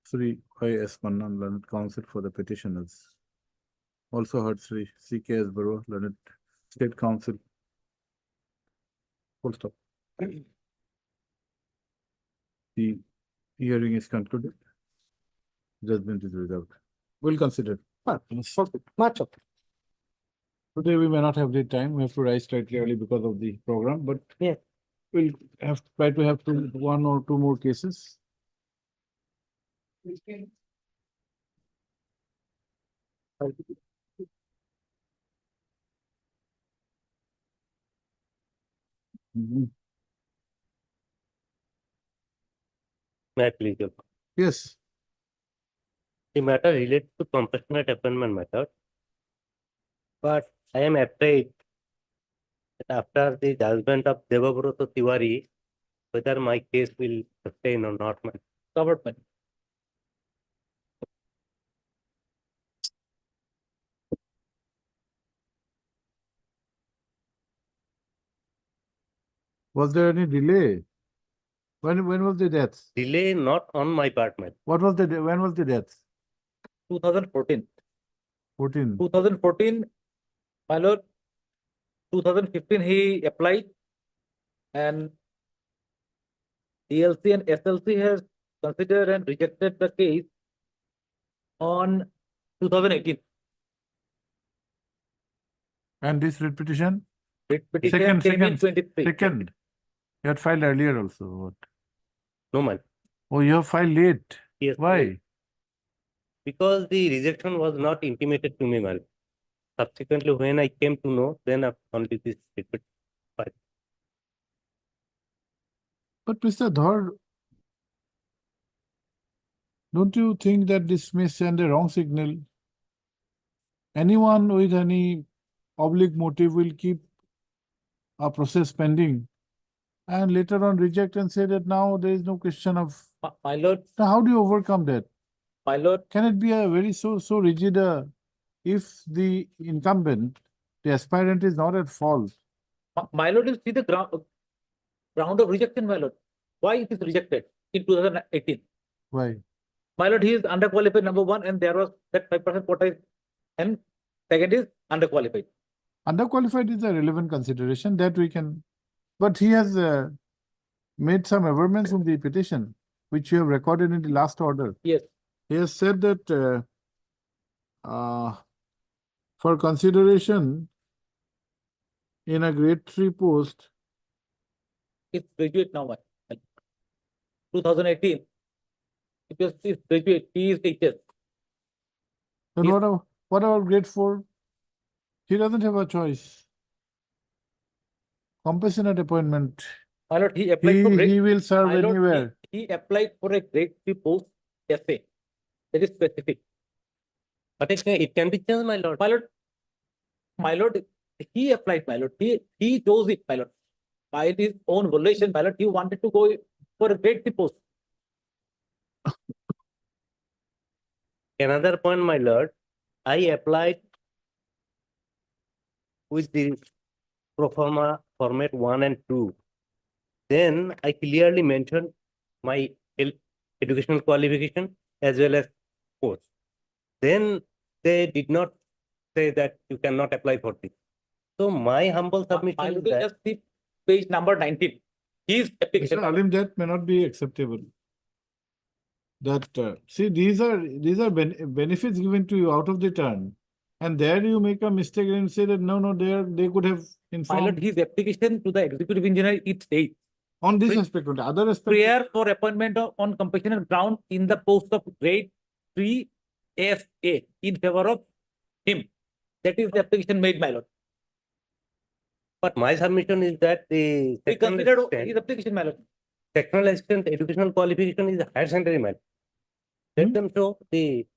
Sri Y.S. Mannan, learned counsel for the petitioners. Also heard Sri C.K.S. Barua, learned state counsel. Full stop. The hearing is concluded. Judgment is reserved. We'll consider. Much of it. Today we may not have the time. We have to rise slightly early because of the program, but yeah, we'll have try to have one or two more cases. May I please? Yes. The matter relates to compassionate appointment method, but I am afraid that after the judgment of Devabroto Tiwari, whether my case will sustain or not. Government. Was there any delay? When was the death? Delay not on my part, man. When was the death? 2014. 14. 2014, my lord. 2015 he applied, and DLC and SLC has considered and rejected the case on 2018. And this writ petition? Writ petition came in 23. Second. You had filed earlier also. What? No, man. Oh, you have filed late. Yes. Why? Late. Because the rejection was not intimated to me, man. Subsequently, when I came to know, then only this repeat filed. But Mr. Dhar, don't you think that this may send a wrong signal anyone with any oblique motive will keep a process pending and later on reject and say that now there is no question of. My lord, Now, how do you overcome that? my lord, Can it be a very so rigid, if the incumbent, the aspirant is not at fault? my lord, you see the ground of rejection, my lord. Why it is rejected in 2018? Why? My lord, he is underqualified, number one, and there was that 5% quota is, and second is underqualified. Underqualified is a relevant consideration that we can, but he has made some amendments in the petition, which you have recorded in the last order. Yes. He has said that for consideration in a grade 3 post, It's graduate now, 2018. It was his graduate, he is teacher. then Yes. what about grade 4? He doesn't have a choice. Compassionate appointment. My lord, he applied for grade. He will serve My lord, anywhere. he applied for a grade 3 post essay. That is specific. But it can be changed, my lord. My lord, he applied, my lord. He chose it, my lord. By his own volition, my lord, he wanted to go for a grade 3 post. Another point, my lord, I applied with the pro forma format 1 and 2. Then I clearly mentioned my educational qualification as well as post. Then they did not say that you cannot apply for this. So my humble submission My is lord, that just see page number 19. His application. Mr. Alim, that may not be acceptable. That see, these are benefits given to you out of the turn, and there you make a mistake and say that no, they could have My informed. lord, his application to the executive engineer, it states On this aspect, on the other aspect. prayer for appointment on compassionate ground in the post of grade 3 SA in favor of him. That is the application made, my lord. but my submission is that the We sectional considered assistant, his application, my lord. sectional assistant educational qualification is a higher secondary, man. Let them show the.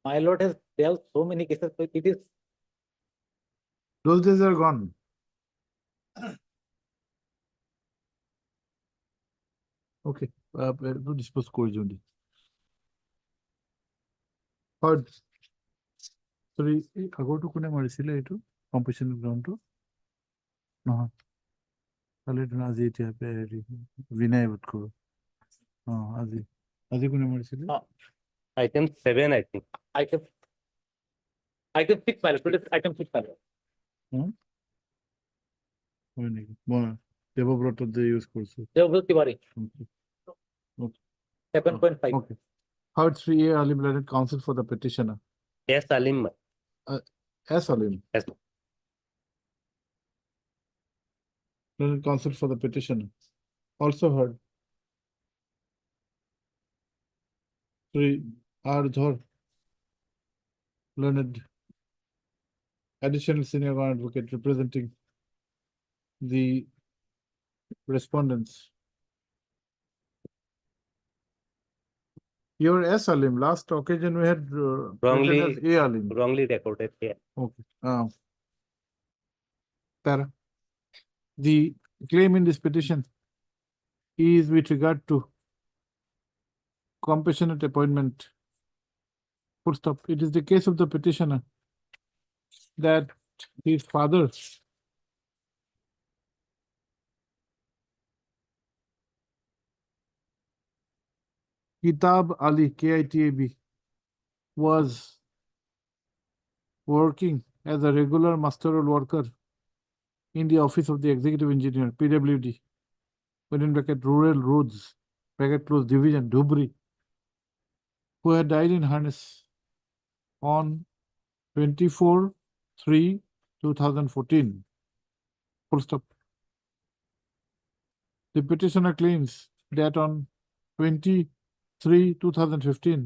My lord has dealt so many cases, so it is. Those days are gone. Okay, dispose codes only. Third, sorry, আগৰটো কোনে মাৰিছিলে এইটো competition গ্ৰাউণ্ডটো নহয় কালি আজি এতিয়া হেৰি বিনয় বোধ কৰো আজি কোনে মাৰিছিলে Item 7, I think. Item 6, my lord. Item 6, my lord. হয় নেকি মই দেৱব্ৰতত যে ইউজ কৰিছো Devabrata Tiwari. Okay. 7.5. Okay. Third 3A Alim Learned Counsel for the petitioner. Yes, Alim. S. Alim. Yes. Learned Counsel for the petitioner. Also heard. 3 R. Dhar. Learned additional senior law advocate representing the respondents. Your S. Alim. Last occasion we had written as A. Alim. Wrongly recorded here. Okay. Para. The claim in this petition is with regard to compassionate appointment. Full stop. It is the case of the petitioner that his father Kitab Ali, KITAB, was working as a regular masteral worker in the office of the executive engineer, PWD, within bracket rural roads, bracket close division, Dhubri, who had died in harness on 24/3/2014. Full stop. The petitioner claims that on 23/2015,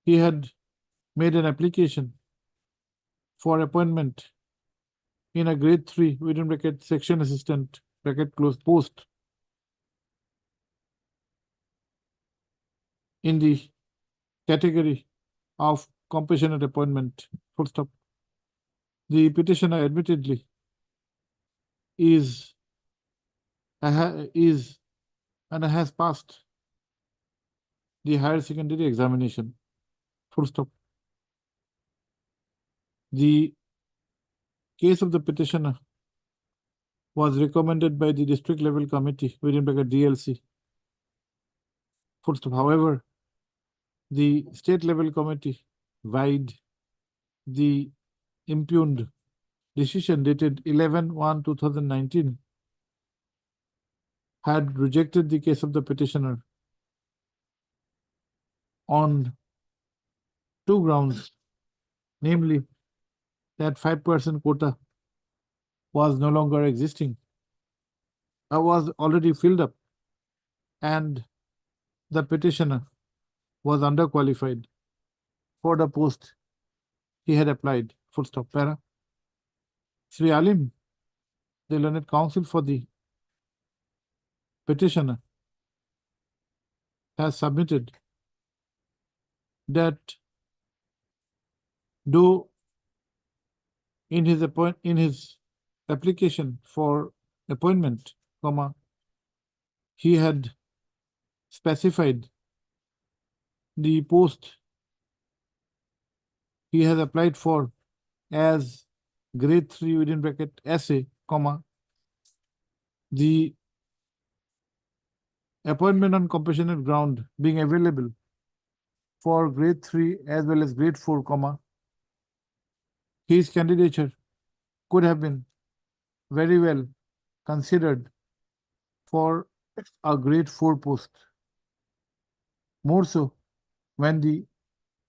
he had made an application for appointment in a grade 3 within bracket section assistant bracket close post in the category of compassionate appointment, full stop. The petitioner admittedly is and has passed the higher secondary examination, full stop. The case of the petitioner was recommended by the district level committee within bracket DLC, full stop. However, the state level committee vied the impugned decision dated 11/1/2019 had rejected the case of the petitioner on two grounds, namely that 5% quota was no longer existing, was already filled up, and the petitioner was underqualified for the post he had applied, full stop. Para. Sri Alim, the learned counsel for the petitioner, has submitted that though in his application for appointment, he had specified the post he has applied for as grade 3 within bracket essay, the appointment on compassionate ground being available for grade 3 as well as grade 4, his candidature could have been very well considered for a grade 4 post. More so when the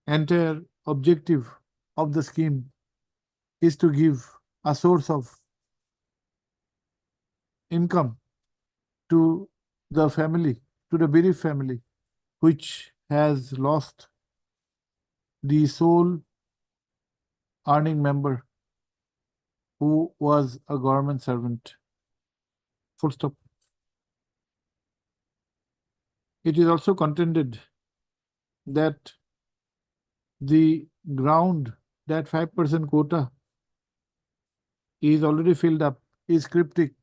entire objective of the scheme is to give a source of income to the family, to the bereaved family, which has lost the sole earning member who was a government servant. Full stop. It is also contended that the ground that 5% quota is already filled up is cryptic,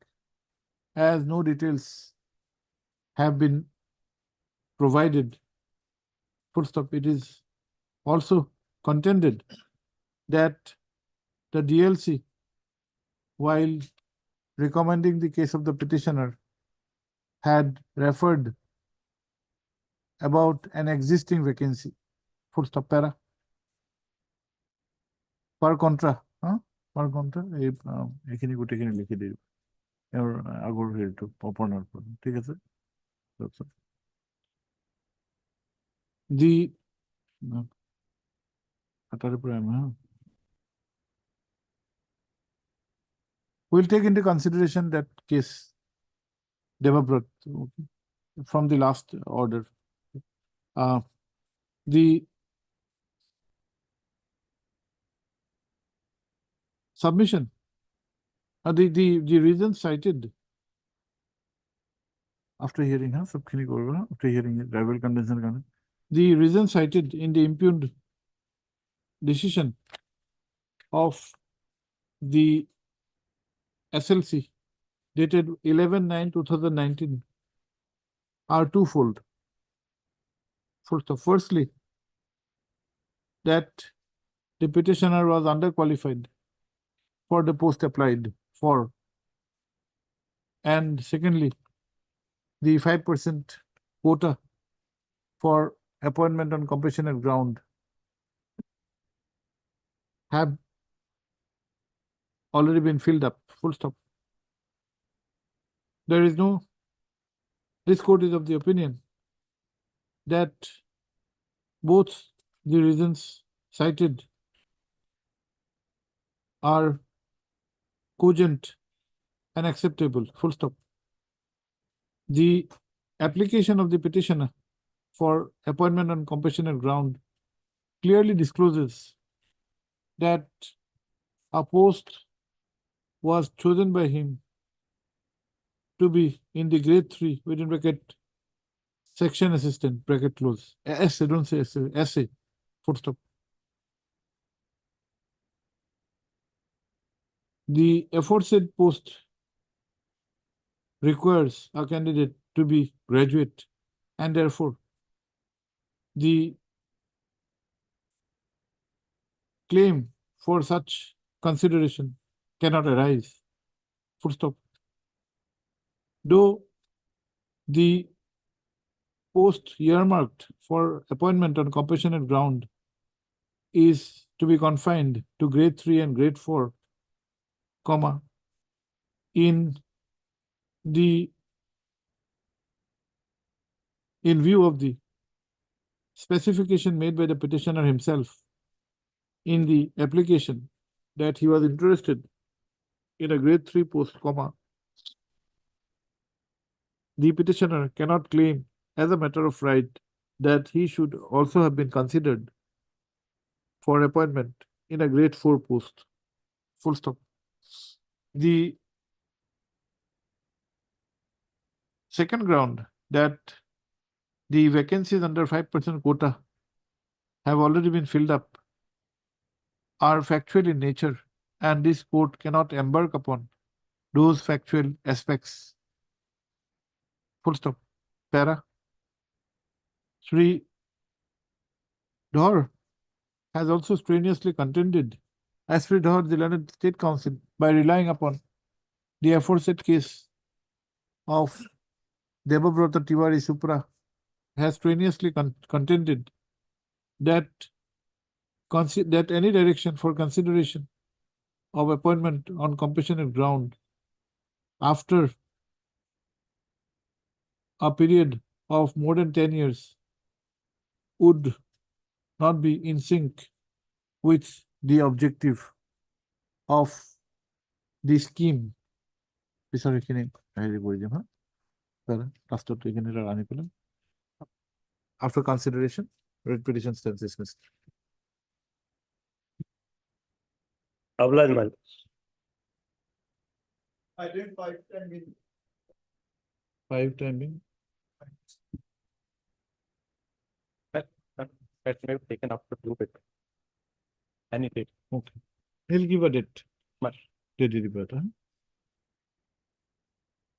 as no details have been provided. Full stop. It is also contended that the DLC, while recommending the case of the petitioner, had referred about an existing vacancy. Full stop. Para. Per contra, per contra, এখানে গোটেইখিনি লিখি দিও আগৰ হেৰিটো অপৰ্ণৰ পৰা, ঠিক আছে। We'll take into consideration that case, Devabrat, from the last order. The submission, the reasons cited after hearing, after hearing rival contention, the reasons cited in the impugned decision of the SLC dated 11/9/2019 are twofold. Firstly, that the petitioner was underqualified for the post applied for, and secondly, the 5% quota for appointment on compassionate ground have already been filled up. Full stop. This court is of the opinion that both the reasons cited are cogent and acceptable. Full stop. The application of the petitioner for appointment on compassionate ground clearly discloses that a post was chosen by him to be in the grade 3 within bracket section assistant, bracket close. Essay, don't say essay, essay, full stop. The aforesaid post requires a candidate to be graduate, and therefore the claim for such consideration cannot arise. Full stop. Though the post earmarked for appointment on compassionate ground is to be confined to grade 3 and grade 4, comma, in view of the specification made by the petitioner himself in the application that he was interested in a grade 3 post, comma, the petitioner cannot claim as a matter of right that he should also have been considered for appointment in a grade 4 post. Full stop. The second ground that the vacancies under 5% quota have already been filled up are factual in nature, and this court cannot embark upon those factual aspects. Full stop. Para. Sri Dhar has also strenuously contended, as Sri Dhar, the Learned State Council, by relying upon the aforesaid case of Debabrata Tiwari Supra, has strenuously contended that any direction for consideration of appointment on compassionate ground after a period of more than 10 years would not be in sync with the objective of the scheme. Sorry, after consideration, writ petition stands dismissed. Avlan I did 5 times. 5 timing. That may have taken up to 2 bit. Any date. Okay. He'll give a date. Much. Date is better.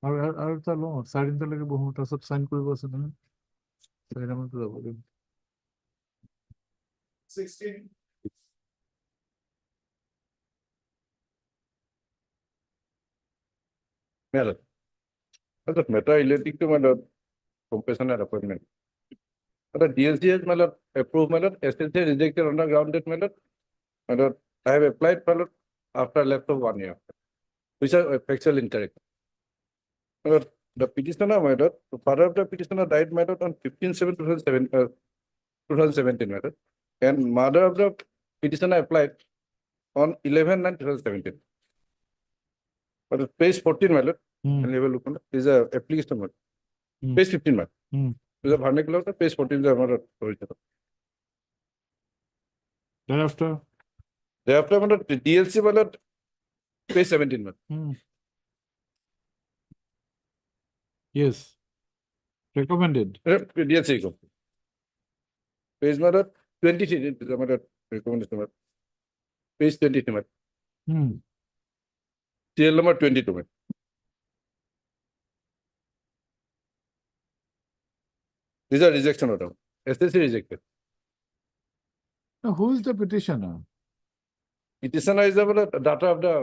আৰু এটা লওঁ 4 বহো তাৰপিছত sign কৰিব আছে নহয় 4 যাব লাগিব 16. Well, that's matter relating to my compassionate appointment. The DLC has my approved my SLC rejected on the ground that my I have applied for after a lapse of 1 year, which are factual incorrect. The petitioner, my the father of the petitioner died my on 15/7/2017, and mother of the petitioner applied on 11/9/2017. But page 14, my lord, is a application. Page 15, my is a vernacular. Page 14 is a original. Thereafter, my lord, DLC, my lord, page 17, my. Yes. Recommended. DLC go. Page my lord, 23, my lord, recommendation, my. Page 23, my. TL number 22, my. These are rejection order. SSC rejected. Now, who is the petitioner? Petitioner is the data of the.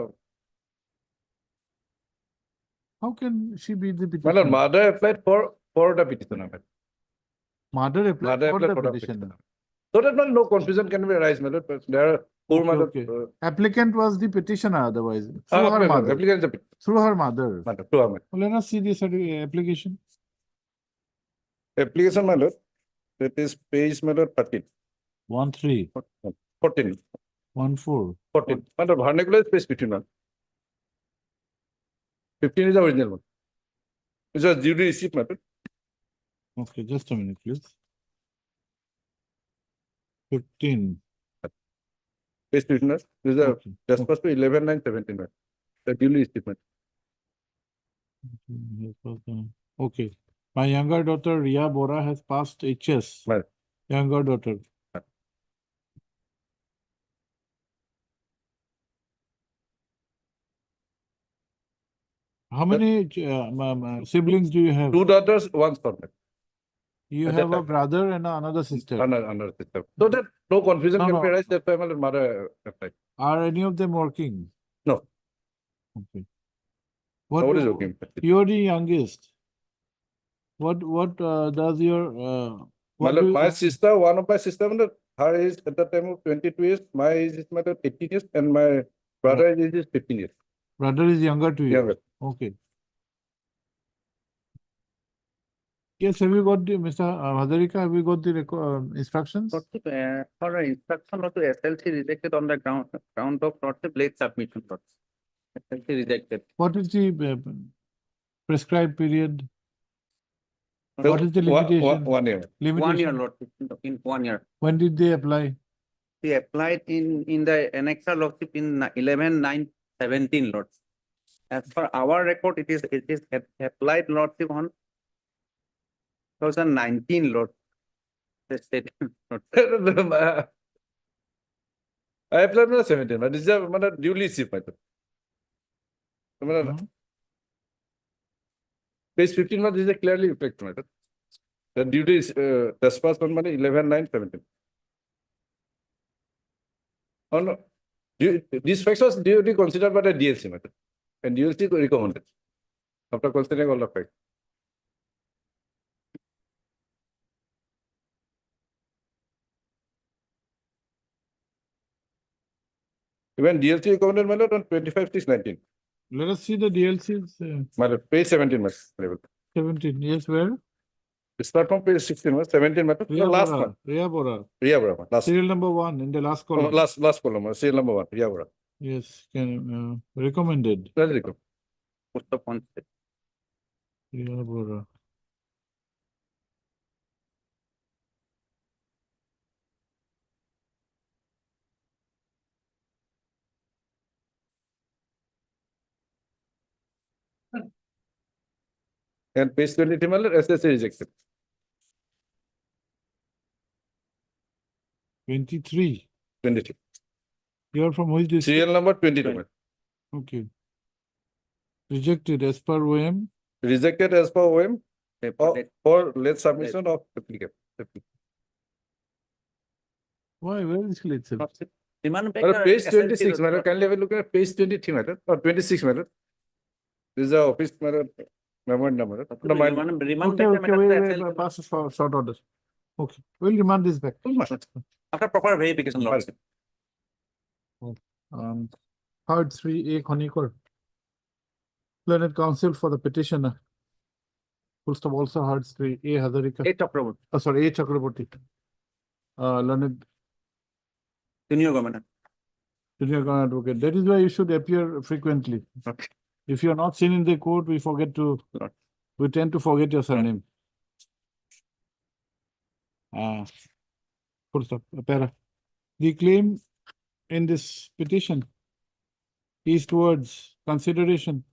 How can she be the petitioner? My lord, mother applied for the petitioner. Mother applied Mother for applied the for the petitioner. So that no confusion can be arise, my lord. But there are four Okay, mother. okay. Applicant was the petitioner otherwise. Through her mother. Applicant is the Through her mother. mother. Through her mother. Well, let us see this application. Application, my lord. That is page, my lord, 13. 13. 14. 14. 14. My lord, vernacular is page 15, man. 15 is the original one. Which was duly received, my lord. Okay, just a minute, please. 15. Page 15, this is a Okay. supposed to 11/9/17, man. The duly received, man. Okay. My younger daughter Ria Bora has passed HS. Right. Younger daughter. How many siblings do you have? Two daughters, one son. You At have that a time. brother and another sister. Another system. So that no confusion No, can be no. arise that time and mother applied. Are any of them working? No. Okay. Nobody is working. You're the youngest. What does your what do My you, sister, one of my sister, her age at the time of 22 years, my age is 18 years, and my brother age is 15 years. brother is younger to you? Younger. Okay. Yes, have you got the Mr. Hazarika, have you got the instructions? For instruction of to SLC rejected on the ground of late submission. SLC rejected. What is the prescribed period? So, What is the limitation? 1 year. 1 year, Limitation? Lordship, in 1 year. When did they apply? He applied in the annexal Lordship in 11/9/17, Lordship. As per our record, it is applied Lordship on 2019, Lord. The state. I applied on 17, but this is duly shipped. Page 15, this is a clearly effect matter. The duty is trespass on money 11/9/17. Oh no, this facts was duly considered by the DLC matter, and DLC recommended after considering all the facts. Even DLC recommended matter on 25/6/19. Let us see the DLCs. Matter page 17 matter. 17. Yes, where? Start from page 16 matter, 17 matter. Ria Last Bora. one. Ria Bora. Ria Bora. Last. Serial number 1 in the last column. Last column. Serial number 1. Ria Bora. Yes, can recommended. Let's recommend. Ria Bora. And page 23 matter, SSA rejected. 23. 23. You are from which district? Serial number 22. Okay. Rejected as per OM. Rejected as per OM for late submission of applicant. Why? Where is late submission? Page 26 matter. Kindly have a look at page 23 matter or 26 matter. This is the office matter. Memorandum matter. Okay, pass short order. Okay, we'll remand this back. After proper verification, Lordship. Part 3A Khonikor. Learned counsel for the petitioner. Full stop also heard 3A Hazarika. A Chakraborty. Sorry, A Chakraborty. Learned Junior governor. junior government advocate. That is why you should appear frequently. Okay. If you are not seen in the court, we tend to forget your surname. Full stop. Para. The claim in this petition is towards consideration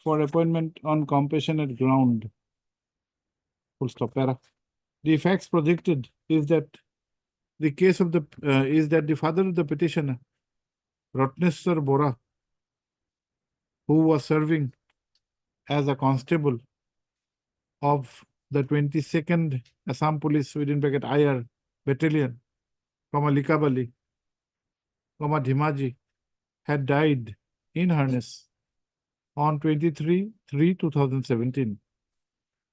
for appointment on compassionate ground. Full stop. Para. The facts projected is that the case of the is that the father of the petitioner, Ratneswar Bora, who was serving as a constable of the 22nd Assam Police within bracket IR Battalion, Likabali, Dhimaji, had died in harness on 23/3/2017.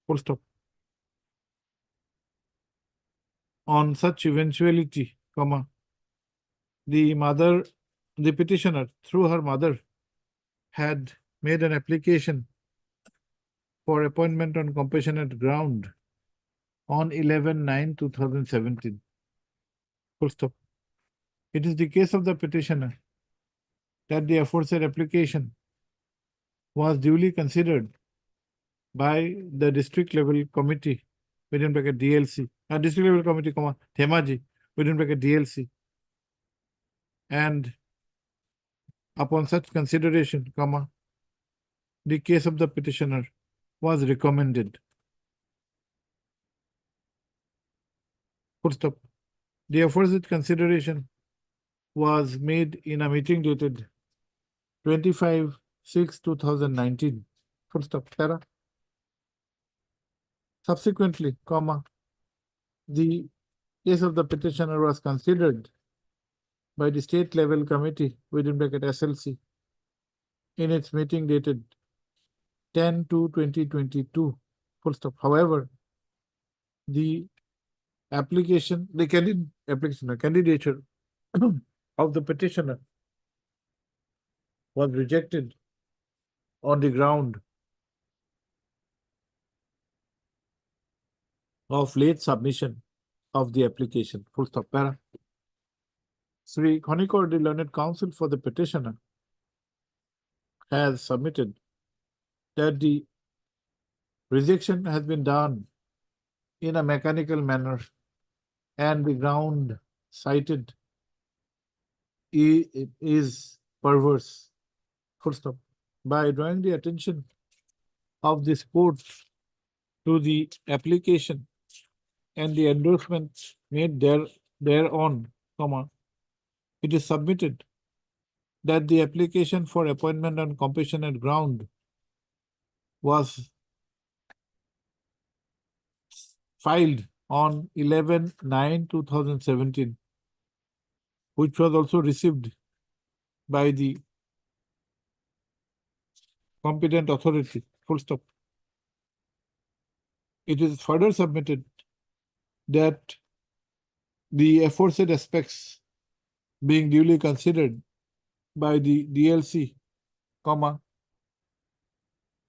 Full stop. On such eventuality, the petitioner, through her mother, had made an application for appointment on compassionate ground on 11/9/2017. Full stop. It is the case of the petitioner that the aforesaid application was duly considered by the district level committee within bracket DLC, district level committee, Dhemaji within bracket DLC, and upon such consideration, the case of the petitioner was recommended Full stop. The aforesaid consideration was made in a meeting dated 25/6/2019. Full stop. Para. Subsequently, comma, the case of the petitioner was considered by the state level committee within bracket SLC in its meeting dated 10/2/2022. Full stop. However, the candidature of the petitioner was rejected on the ground of late submission of the application. Full stop. Para. Sri Khonikor, the learned counsel for the petitioner, has submitted that the rejection has been done in a mechanical manner and the ground cited is perverse. Full stop. By drawing the attention of this court to the application and the endorsement made thereon, comma, it is submitted that the application for appointment on compassionate ground was filed on 11/9/2017, which was also received by the competent authority. Full stop. It is further submitted that the aforesaid aspects being duly considered by the DLC, comma,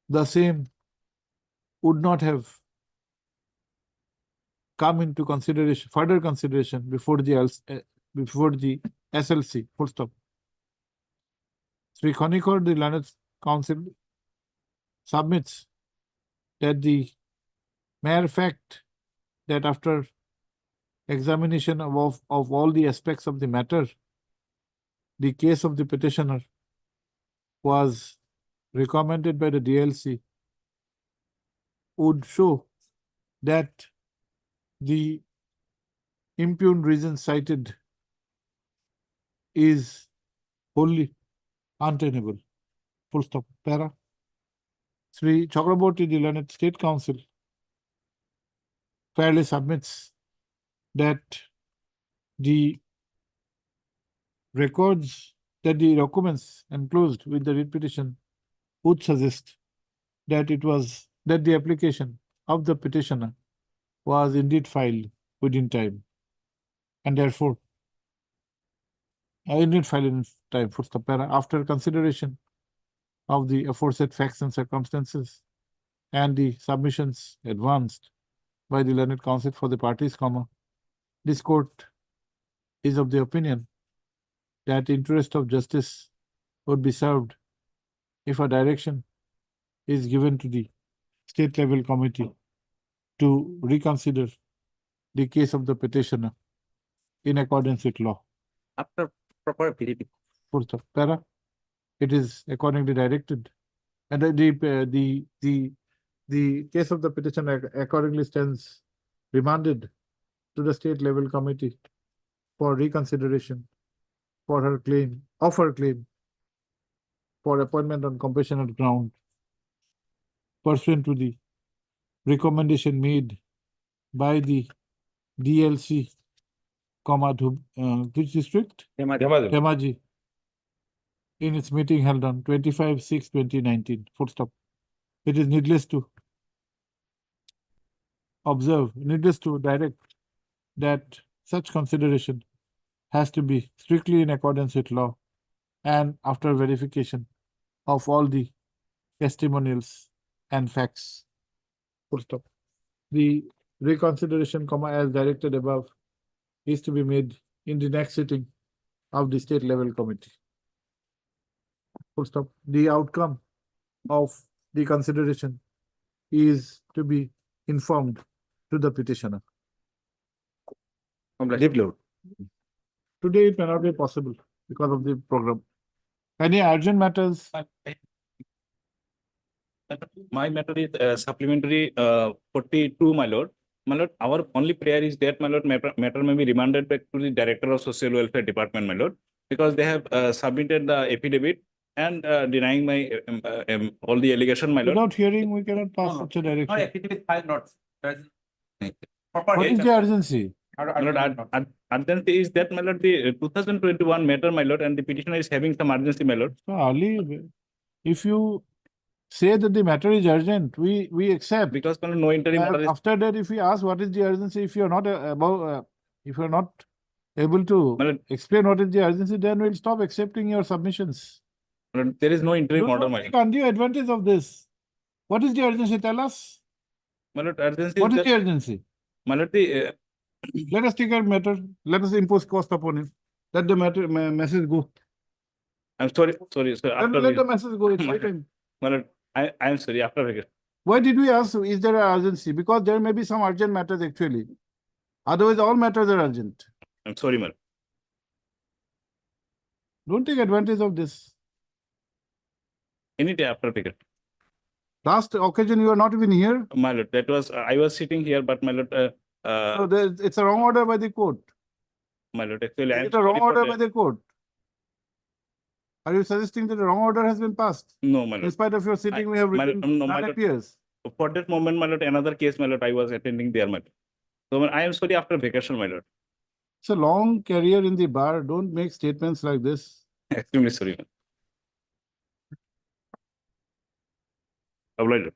the same would not have come into consideration, further consideration before the SLC. Full stop. Sri Khonikor, the learned counsel, submits that the mere fact that after examination of all the aspects of the matter, the case of the petitioner was recommended by the DLC would show that the impugned reason cited is wholly untenable. Full stop. Para. Sri Chakraborty, the learned state counsel, fairly submits that the records, that the documents enclosed with the writ petition would suggest that the application of the petitioner was indeed filed within time, and therefore indeed filed in time. Full stop. Para. After consideration of the aforesaid facts and circumstances and the submissions advanced by the learned counsel for the parties, comma, this court is of the opinion that the interest of justice would be served if a direction is given to the state level committee to reconsider the case of the petitioner in accordance with law. After proper verification. Full stop. Para. It is accordingly directed, and the case of the petitioner accordingly stands remanded to the state level committee for reconsideration for her claim for appointment on compassionate ground pursuant to the recommendation made by the DLC, comma, which district? Dhemaji, in its meeting held on 25/6/2019. Full stop. It is needless to direct that such consideration has to be strictly in accordance with law and after verification of all the testimonials and facts. Full stop. The reconsideration, comma, as directed above is to be made in the next sitting of the state level committee. Full stop. The outcome of the consideration is to be informed to the petitioner. Today it may not be possible because of the program. Any urgent matters? My matter is supplementary 42, my lord. My lord, our only prayer is that, my lord, matter may be remanded back to the Director of Social Welfare Department, my lord, because they have submitted the affidavit and denying my all the allegation, my lord. Without hearing, we cannot pass No, such a no, direction. affidavit file not. What is the urgency? My lord, urgency is that, my lord, the 2021 matter, my lord, and the petitioner is having some urgency, my lord. So early, if you say that the matter is urgent, we accept. Because, my lord, no interim order is. After that, if we ask what is the urgency, if you're not if you're not able to My lord, explain what is the urgency, then we'll stop accepting your submissions. my lord, there is no interim order, Don't my take lord. undue advantage of this. What is the urgency? Tell us. My lord, urgency What is is that, the urgency? my lord, the Let us take a matter. Let us impose cost upon him. Let the message go. I'm sorry, sir. After Let the message go. It's my high time. lord, I am sorry. After vacation. Why did we ask? Is there an urgency? Because there may be some urgent matters actually. Otherwise, all matters are urgent. I'm sorry, my lord. Don't take advantage of this. Any day after vacation. Last occasion, you are not even here. My lord, that was I was sitting here, but my lord, So it's a wrong order by the court. my lord, actually, I Is am it a wrong sorry for order that. by the court? Are you suggesting that the wrong order has been passed? No, my In lord. spite of your sitting, we have my written lord, no, my non lord. appears. For that moment, my lord, another case, my lord, I was attending there, my lord. So I am sorry after vacation, my lord. It's a long career in the bar. Don't make statements like this. Extremely sorry, my lord. Obliged.